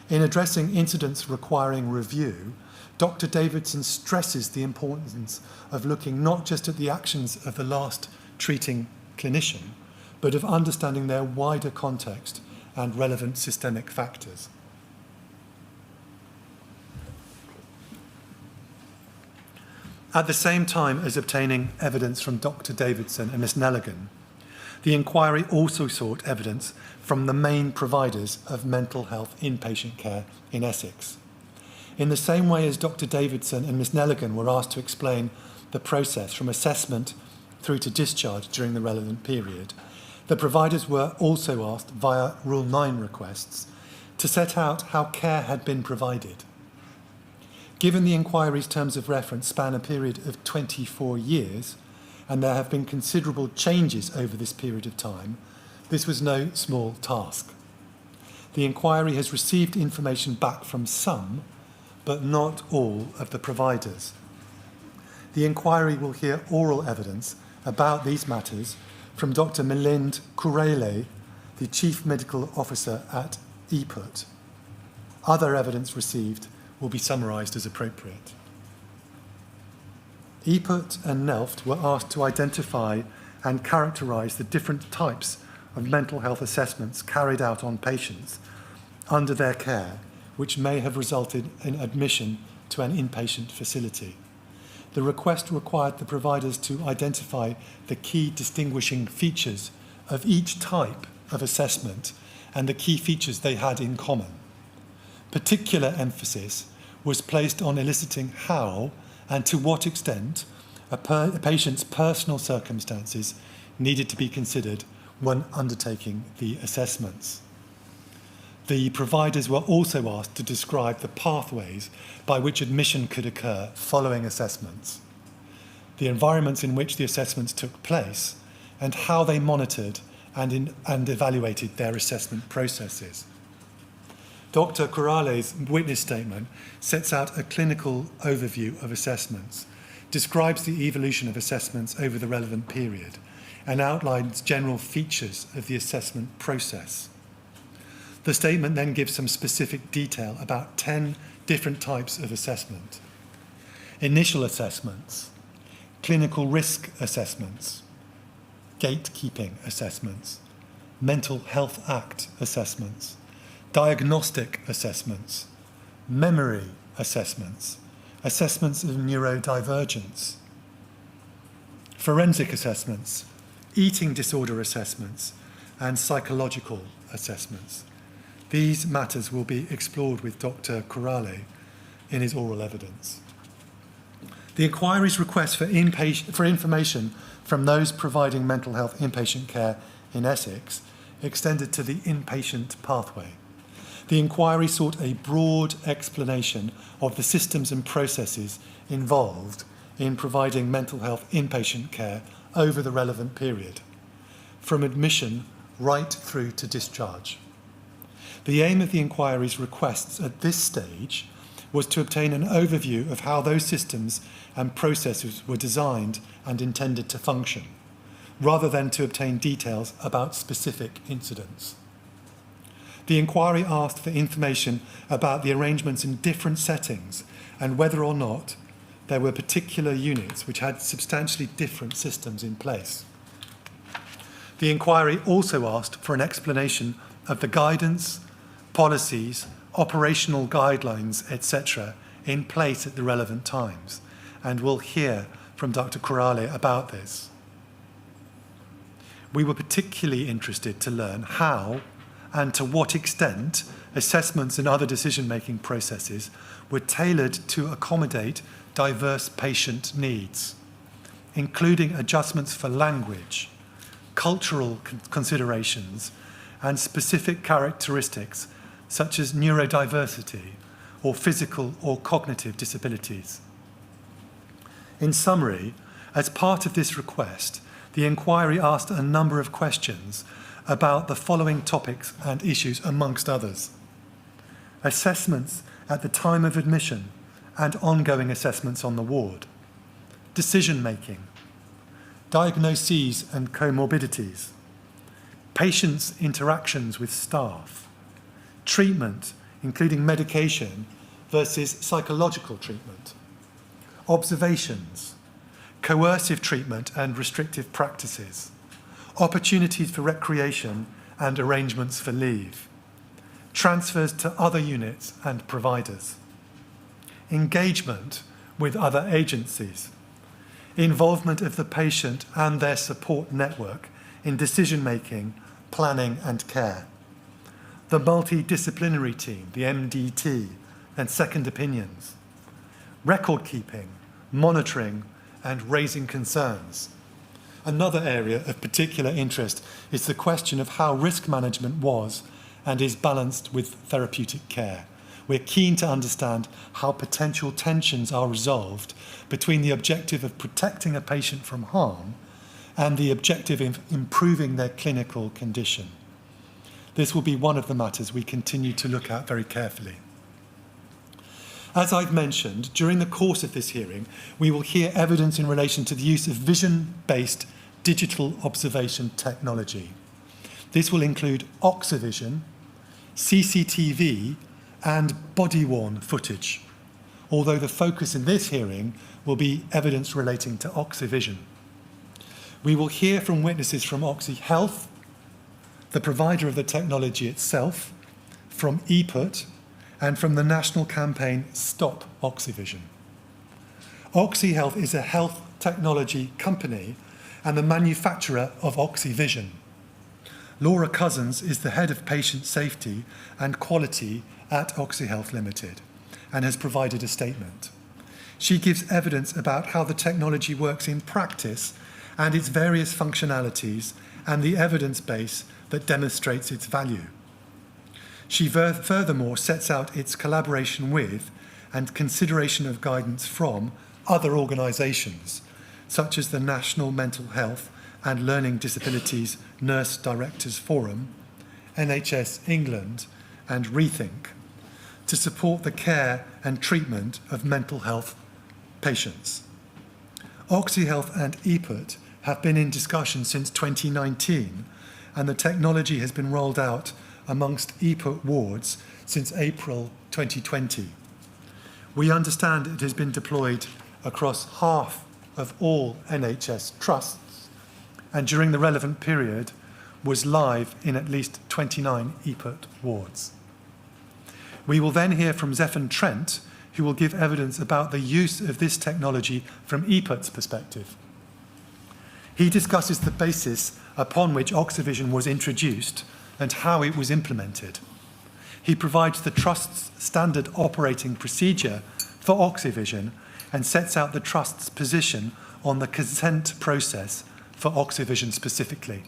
In addressing incidents requiring review, Dr. Davidson stresses the importance of looking not just at the actions of the last treating clinician, but of understanding their wider context and relevant systemic factors. At the same time as obtaining evidence from Dr. Davidson and Ms. Nelligan, the inquiry also sought evidence from the main providers of mental health inpatient care in Essex. In the same way as Dr. Davidson and Ms. Nelligan were asked to explain the process from assessment through to discharge during the relevant period, the providers were also asked via Rule 9 requests to set out how care had been provided. Given the inquiry's terms of reference span a period of 24 years, and there have been considerable changes over this period of time, this was no small task. The inquiry has received information back from some, but not all of the providers. The inquiry will hear oral evidence about these matters from Dr. Milind Kurele, the Chief Medical Officer at EPUT. Other evidence received will be summarised as appropriate. EPUT and NELFT were asked to identify and characterise the different types of mental health assessments carried out on patients under their care, which may have resulted in admission to an inpatient facility. The request required the providers to identify the key distinguishing features of each type of assessment and the key features they had in common. Particular emphasis was placed on eliciting how and to what extent a patient's personal circumstances needed to be considered when undertaking the assessments. The providers were also asked to describe the pathways by which admission could occur following assessments, the environments in which the assessments took place, and how they monitored and evaluated their assessment processes. Dr. Corrale's witness statement sets out a clinical overview of assessments, describes the evolution of assessments over the relevant period, and outlines general features of the assessment process. The statement then gives some specific detail about 10 different types of assessment: initial assessments, clinical risk assessments, gatekeeping assessments, Mental Health Act assessments, diagnostic assessments, memory assessments, assessments of neurodivergence, forensic assessments, eating disorder assessments, and psychological assessments. These matters will be explored with Dr. Corrale in his oral evidence. The inquiry's request for information from those providing mental health inpatient care in Essex extended to the inpatient pathway. The inquiry sought a broad explanation of the systems and processes involved in providing mental health inpatient care over the relevant period, from admission right through to discharge. The aim of the inquiry's requests at this stage was to obtain an overview of how those systems and processes were designed and intended to function, rather than to obtain details about specific incidents. The inquiry asked for information about the arrangements in different settings and whether or not there were particular units which had substantially different systems in place. The inquiry also asked for an explanation of the guidance, policies, operational guidelines, etc., in place at the relevant times, and we'll hear from Dr. Corrale about this. We were particularly interested to learn how and to what extent assessments and other decision-making processes were tailored to accommodate diverse patient needs, including adjustments for language, cultural considerations, and specific characteristics such as neurodiversity or physical or cognitive disabilities. In summary, as part of this request, the inquiry asked a number of questions about the following topics and issues, amongst others: assessments at the time of admission and ongoing assessments on the ward, decision-making, diagnoses and comorbidities, patients' interactions with staff, treatment, including medication versus psychological treatment, observations, coercive treatment and restrictive practices, opportunities for recreation and arrangements for leave, transfers to other units and providers, engagement with other agencies, involvement of the patient and their support network in decision-making, planning and care, the multidisciplinary team, the MDT, and second opinions, record keeping, monitoring, and raising concerns. Another area of particular interest is the question of how risk management was and is balanced with therapeutic care. We're keen to understand how potential tensions are resolved between the objective of protecting a patient from harm and the objective of improving their clinical condition. This will be one of the matters we continue to look at very carefully. As I've mentioned, during the course of this hearing, we will hear evidence in relation to the use of vision-based digital observation technology. This will include Oxyvision, CCTV, and body-worn footage, although the focus in this hearing will be evidence relating to Oxyvision. We will hear from witnesses from Oxy Health, the provider of the technology itself, from ePut, and from the national campaign Stop Oxyvision. Oxy Health is a health technology company and the manufacturer of Oxyvision. Laura Cousins is the head of patient safety and quality at Oxy Health Limited and has provided a statement. She gives evidence about how the technology works in practice and its various functionalities and the evidence base that demonstrates its value. She furthermore sets out its collaboration with and consideration of guidance from other organisations, such as the National Mental Health and Learning Disabilities Nurse Directors Forum, NHS England, and Rethink, to support the care and treatment of mental health patients. Oxy Health and ePut have been in discussion since 2019, and the technology has been rolled out amongst ePut wards since April 2020. We understand it has been deployed across half of all NHS trusts, and during the relevant period was live in at least 29 ePut wards. We will then hear from Zephan Trent, who will give evidence about the use of this technology from EPUT's perspective. He discusses the basis upon which Oxyvision was introduced and how it was implemented. He provides the Trust's standard operating procedure for Oxyvision and sets out the Trust's position on the consent process for Oxyvision specifically.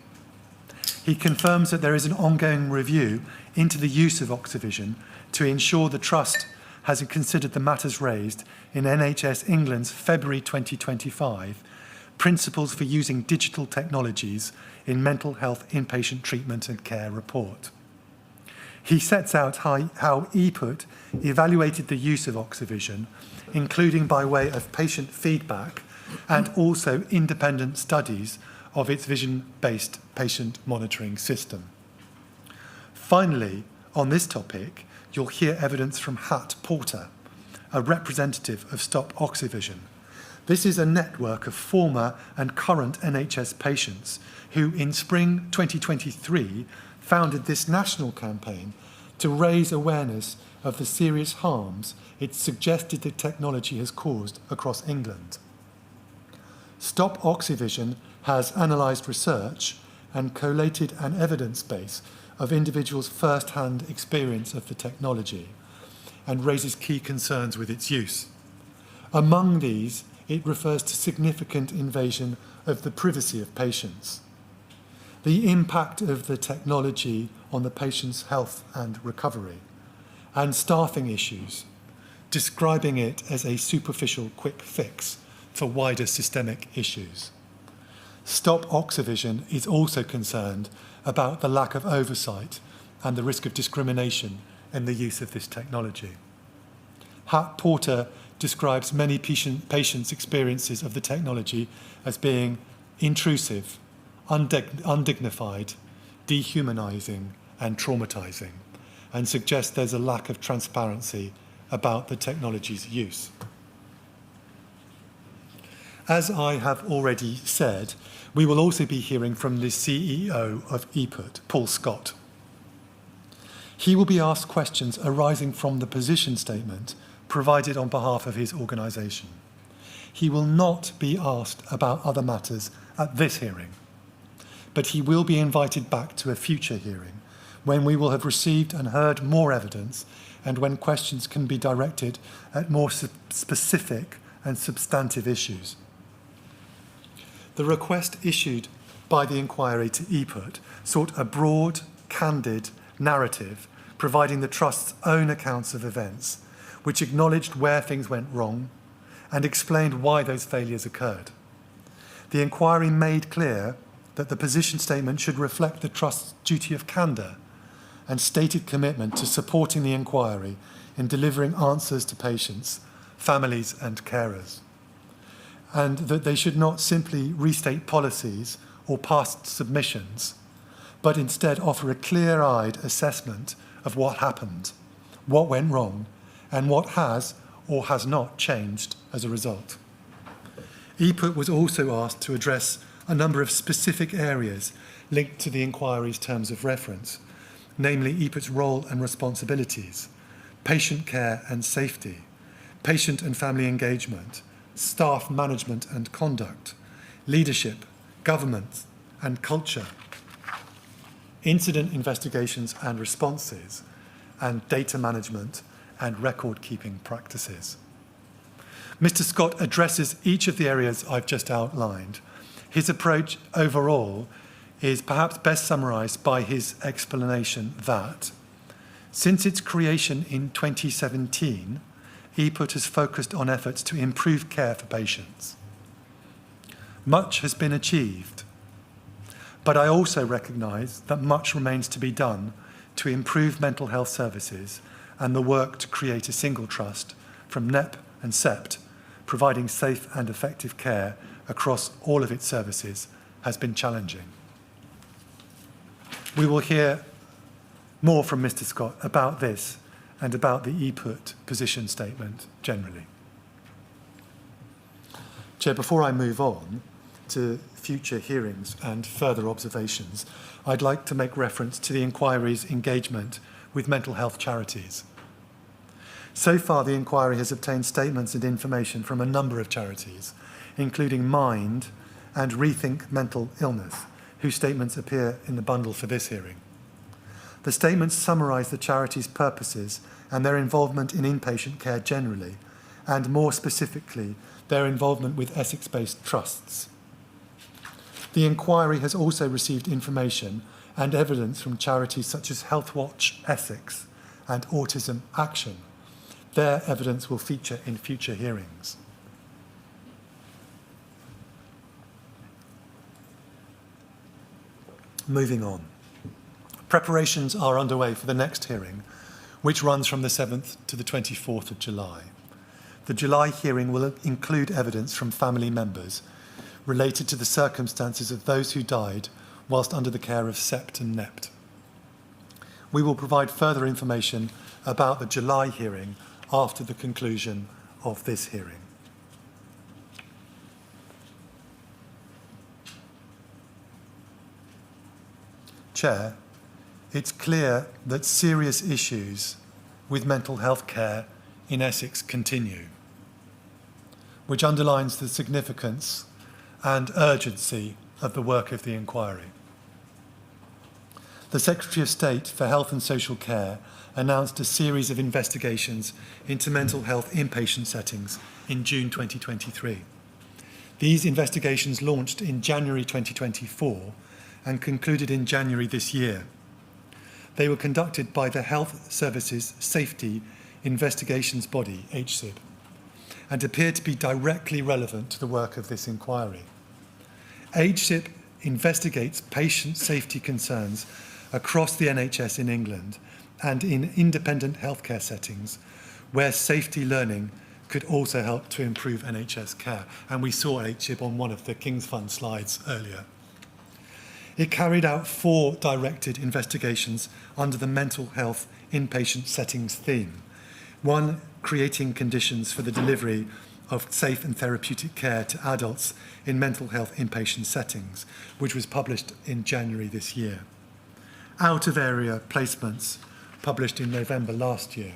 He confirms that there is an ongoing review into the use of Oxyvision to ensure the Trust has considered the matters raised in NHS England's February 2025 Principles for Using Digital Technologies in Mental Health Inpatient Treatment and Care report. He sets out how EPUT evaluated the use of Oxyvision, including by way of patient feedback and also independent studies of its vision-based patient monitoring system. Finally, on this topic, you'll hear evidence from Hat Porter, a representative of Stop Oxyvision. This is a network of former and current NHS patients who, in spring 2023, founded this national campaign to raise awareness of the serious harms it's suggested the technology has caused across England. Stop Oxyvision has analysed research and collated an evidence base of individuals' first-hand experience of the technology and raises key concerns with its use. Among these, it refers to significant invasion of the privacy of patients, the impact of the technology on the patient's health and recovery, and staffing issues, describing it as a superficial quick fix for wider systemic issues. Stop Oxyvision is also concerned about the lack of oversight and the risk of discrimination in the use of this technology. Hat Porter describes many patients' experiences of the technology as being intrusive, undignified, dehumanising and traumatising, and suggests there's a lack of transparency about the technology's use. As I have already said, we will also be hearing from the CEO of EPUT, Paul Scott. He will be asked questions arising from the position statement provided on behalf of his organisation. He will not be asked about other matters at this hearing, but he will be invited back to a future hearing when we will have received and heard more evidence and when questions can be directed at more specific and substantive issues. The request issued by the inquiry to EPUT sought a broad, candid narrative providing the Trust's own accounts of events, which acknowledged where things went wrong and explained why those failures occurred. The inquiry made clear that the position statement should reflect the Trust's duty of candour and stated commitment to supporting the inquiry in delivering answers to patients, families and carers, and that they should not simply restate policies or past submissions, but instead offer a clear-eyed assessment of what happened, what went wrong, and what has or has not changed as a result. EPUT was also asked to address a number of specific areas linked to the inquiry's terms of reference, namely EPUT's role and responsibilities, patient care and safety, patient and family engagement, staff management and conduct, leadership, government and culture, incident investigations and responses, and data management and record-keeping practices. Mr. Scott addresses each of the areas I've just outlined. His approach overall is perhaps best summarised by his explanation that, since its creation in 2017, EPUT has focused on efforts to improve care for patients. Much has been achieved, but I also recognise that much remains to be done to improve mental health services, and the work to create a single trust from NEP and SEPT, providing safe and effective care across all of its services, has been challenging. We will hear more from Mr. Scott about this and about the EPUT position statement generally. Chair, before I move on to future hearings and further observations, I'd like to make reference to the inquiry's engagement with mental health charities. So far, the inquiry has obtained statements and information from a number of charities, including Mind and Rethink Mental Illness, whose statements appear in the bundle for this hearing. The statements summarise the charities' purposes and their involvement in inpatient care generally, and more specifically, their involvement with Essex-based trusts. The inquiry has also received information and evidence from charities such as Healthwatch Essex and Autism Action. Their evidence will feature in future hearings. Moving on. Preparations are underway for the next hearing, which runs from the 7th to the 24th of July. The July hearing will include evidence from family members related to the circumstances of those who died whilst under the care of SEPT and NEPT. We will provide further information about the July hearing after the conclusion of this hearing. Chair, it's clear that serious issues with mental health care in Essex continue, which underlines the significance and urgency of the work of the inquiry. The Secretary of State for Health and Social Care announced a series of investigations into mental health inpatient settings in June 2023. These investigations launched in January 2024 and concluded in January this year. They were conducted by the Health Services Safety Investigations Body, HSIB, and appear to be directly relevant to the work of this inquiry. HSIB investigates patient safety concerns across the NHS in England and in independent healthcare settings where safety learning could also help to improve NHS care. And we saw HSIB on one of the King's Fund slides earlier. It carried out 4 directed investigations under the mental health inpatient settings theme. 1, creating conditions for the delivery of safe and therapeutic care to adults in mental health inpatient settings, which was published in January this year. Out-of-area placements, published in November last year.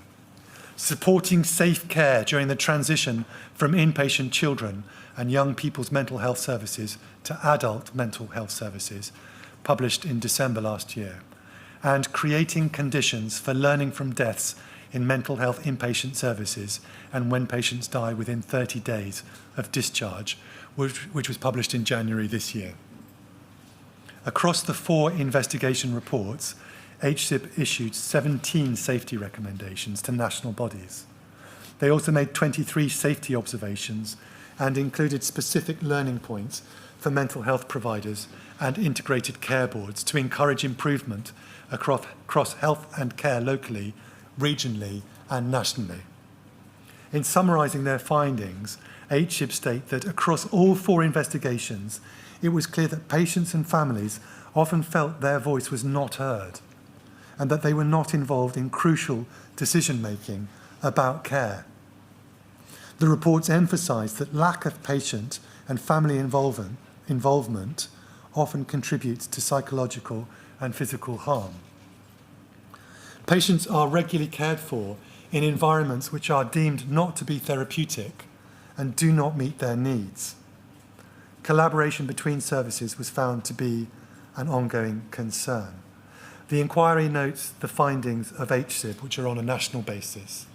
Supporting safe care during the transition from inpatient children and young people's mental health services to adult mental health services, published in December last year. And creating conditions for learning from deaths in mental health inpatient services and when patients die within 30 days of discharge, which was published in January this year. Across the 4 investigation reports, HSIB issued 17 safety recommendations to national bodies. They also made 23 safety observations and included specific learning points for mental health providers and integrated care boards to encourage improvement across health and care locally, regionally and nationally. In summarising their findings, HSIB state that across all 4 investigations, it was clear that patients and families often felt their voice was not heard and that they were not involved in crucial decision-making about care. The reports emphasised that lack of patient and family involvement often contributes to psychological and physical harm. Patients are regularly cared for in environments which are deemed not to be therapeutic and do not meet their needs. Collaboration between services was found to be an ongoing concern. The inquiry notes the findings of HSIB, which are on a national basis,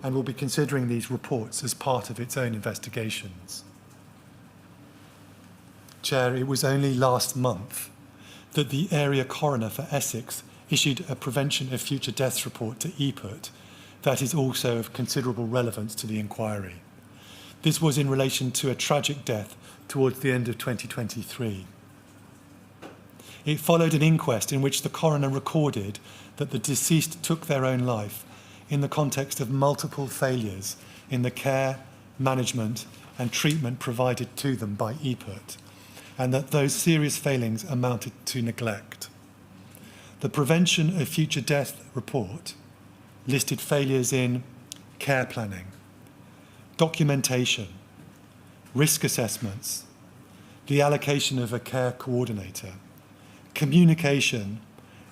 and will be considering these reports as part of its own investigations. Chair, it was only last month that the area coroner for Essex issued a prevention of future deaths report to EPUT that is also of considerable relevance to the inquiry. This was in relation to a tragic death towards the end of 2023. It followed an inquest in which the coroner recorded that the deceased took their own life in the context of multiple failures in the care, management and treatment provided to them by EPUT, and that those serious failings amounted to neglect. The Prevention of Future Death report listed failures in care planning, documentation, risk assessments, the allocation of a care coordinator, communication,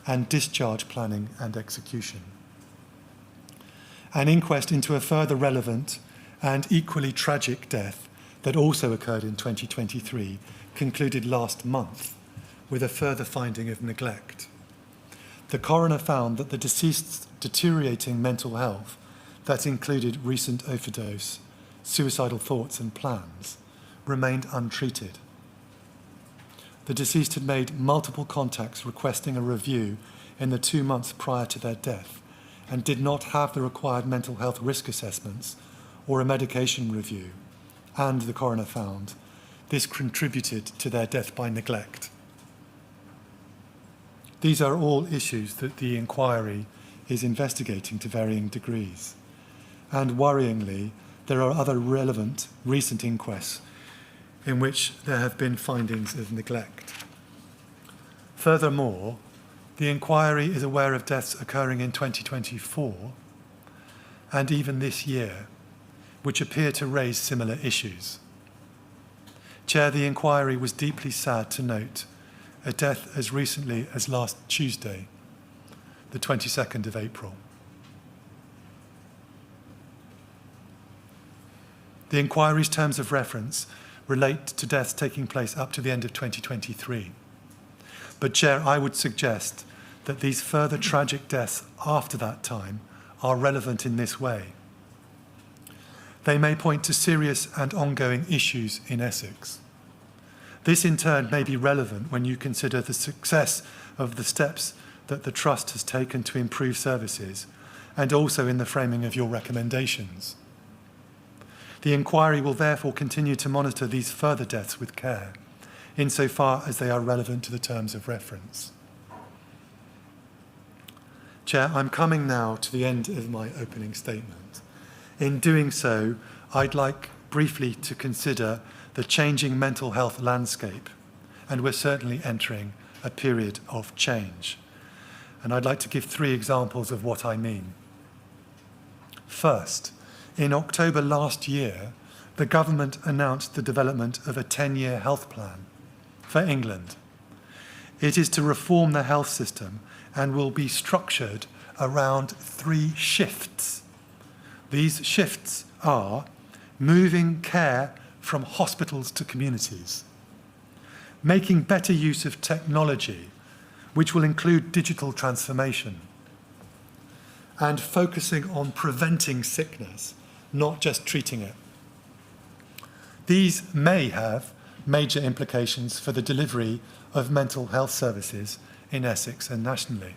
and discharge planning and execution. an inquest into a further relevant and equally tragic death that also occurred in 2023 concluded last month with a further finding of neglect. The coroner found that the deceased's deteriorating mental health, that included recent overdose, suicidal thoughts and plans, remained untreated. The deceased had made multiple contacts requesting a review in the 2 months prior to their death and did not have the required mental health risk assessments or a medication review, and the coroner found this contributed to their death by neglect. These are all issues that the inquiry is investigating to varying degrees. And worryingly, there are other relevant recent inquests in which there have been findings of neglect. Furthermore, the inquiry is aware of deaths occurring in 2024 and even this year, which appear to raise similar issues. Chair, the inquiry was deeply sad to note a death as recently as last Tuesday, the 22nd of April. The inquiry's terms of reference relate to deaths taking place up to the end of 2023. But, Chair, I would suggest that these further tragic deaths after that time are relevant in this way. They may point to serious and ongoing issues in Essex. This in turn may be relevant when you consider the success of the steps that the Trust has taken to improve services, and also in the framing of your recommendations. The inquiry will therefore continue to monitor these further deaths with care, insofar as they are relevant to the terms of reference. Chair, I'm coming now to the end of my opening statement. In doing so, I'd like briefly to consider the changing mental health landscape, and we're certainly entering a period of change. And I'd like to give 3 examples of what I mean. First, in October last year, the government announced the development of a 10-year health plan for England. It is to reform the health system and will be structured around 3 shifts. These shifts are moving care from hospitals to communities, making better use of technology, which will include digital transformation, and focusing on preventing sickness, not just treating it. These may have major implications for the delivery of mental health services in Essex and nationally.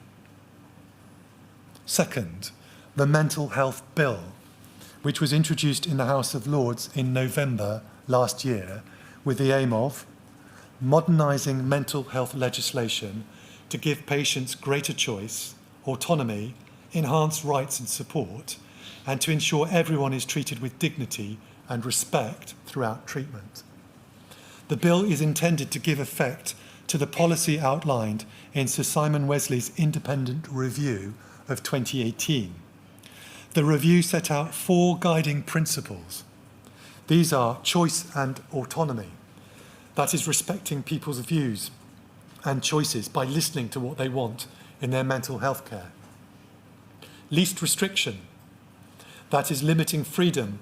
Second, the Mental Health Bill, which was introduced in the House of Lords in November last year with the aim of modernising mental health legislation to give patients greater choice, autonomy, enhanced rights and support, and to ensure everyone is treated with dignity and respect throughout treatment. The bill is intended to give effect to the policy outlined in Sir Simon Wesley's independent review of 2018. The review set out 4 guiding principles. These are choice and autonomy, that is respecting people's views and choices by listening to what they want in their mental health care. Least restriction, that is limiting freedom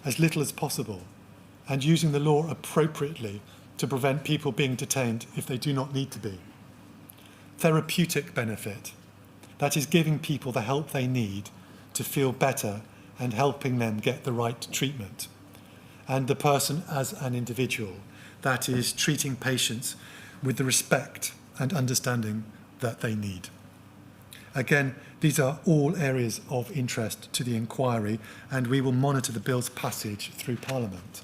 as little as possible and using the law appropriately to prevent people being detained if they do not need to be. Therapeutic benefit, that is giving people the help they need to feel better and helping them get the right treatment. And the person as an individual, that is treating patients with the respect and understanding that they need. Again, these are all areas of interest to the inquiry, and we will monitor the bill's passage through Parliament.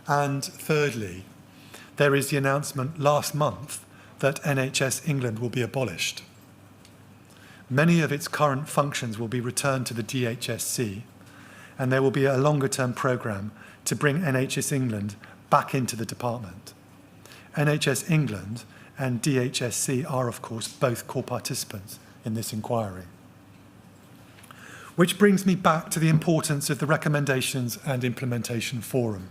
And thirdly, there is the announcement last month that NHS England will be abolished. Many of its current functions will be returned to the DHSC, and there will be a longer-term programme to bring NHS England back into the department. NHS England and DHSC are, of course, both core participants in this inquiry. Which brings me back to the importance of the Recommendations and Implementation Forum.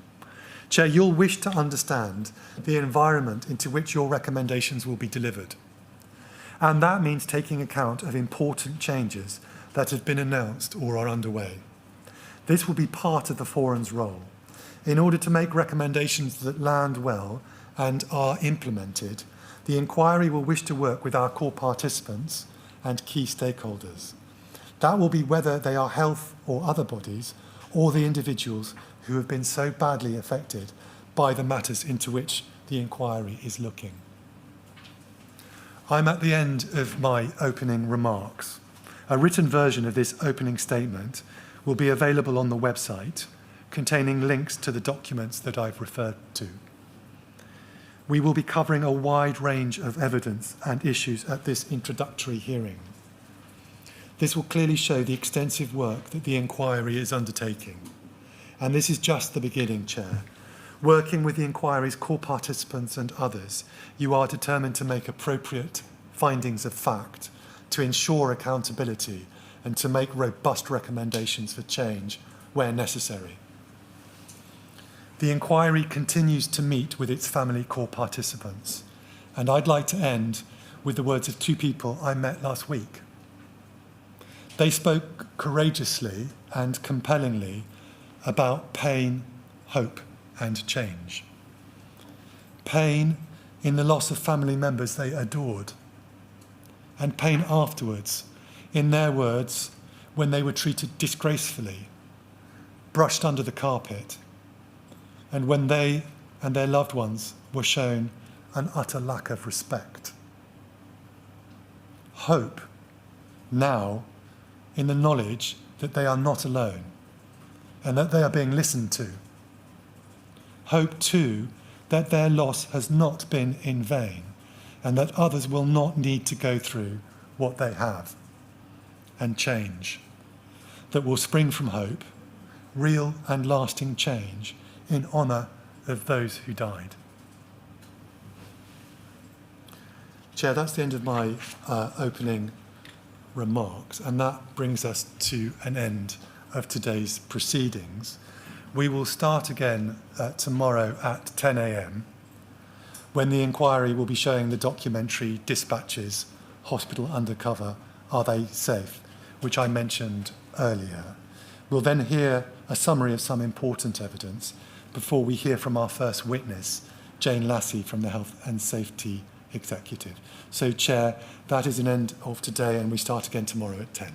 Chair, you'll wish to understand the environment into which your recommendations will be delivered. And that means taking account of important changes that have been announced or are underway. This will be part of the forum's role. In order to make recommendations that land well and are implemented, the inquiry will wish to work with our core participants and key stakeholders. That will be whether they are health or other bodies, or the individuals who have been so badly affected by the matters into which the inquiry is looking. I'm at the end of my opening remarks. A written version of this opening statement will be available on the website, containing links to the documents that I've referred to. We will be covering a wide range of evidence and issues at this introductory hearing. This will clearly show the extensive work that the inquiry is undertaking. And this is just the beginning, Chair. Working with the inquiry's core participants and others, you are determined to make appropriate findings of fact, to ensure accountability, and to make robust recommendations for change where necessary. The inquiry continues to meet with its family core participants, and I'd like to end with the words of two people I met last week. They spoke courageously and compellingly about pain, hope, and change. Pain in the loss of family members they adored, and pain afterwards, in their words, when they were treated disgracefully, brushed under the carpet, and when they and their loved ones were shown an utter lack of respect. Hope now in the knowledge that they are not alone and that they are being listened to. Hope too that their loss has not been in vain and that others will not need to go through what they have. And change that will spring from hope, real and lasting change in honour of those who died. Chair, that's the end of my opening remarks, and that brings us to an end of today's proceedings. We will start again tomorrow at 10 a.m. when the inquiry will be showing the documentary Dispatches, Hospital Undercover, Are They Safe?, which I mentioned earlier. We'll then hear a summary of some important evidence before we hear from our first witness, Jane Lassie from the Health and Safety Executive. So, Chair, that is an end of today, and we start again tomorrow at 10.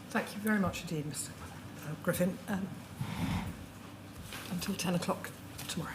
Thank you very much indeed, Mr. Griffin. Until 10 o'clock tomorrow.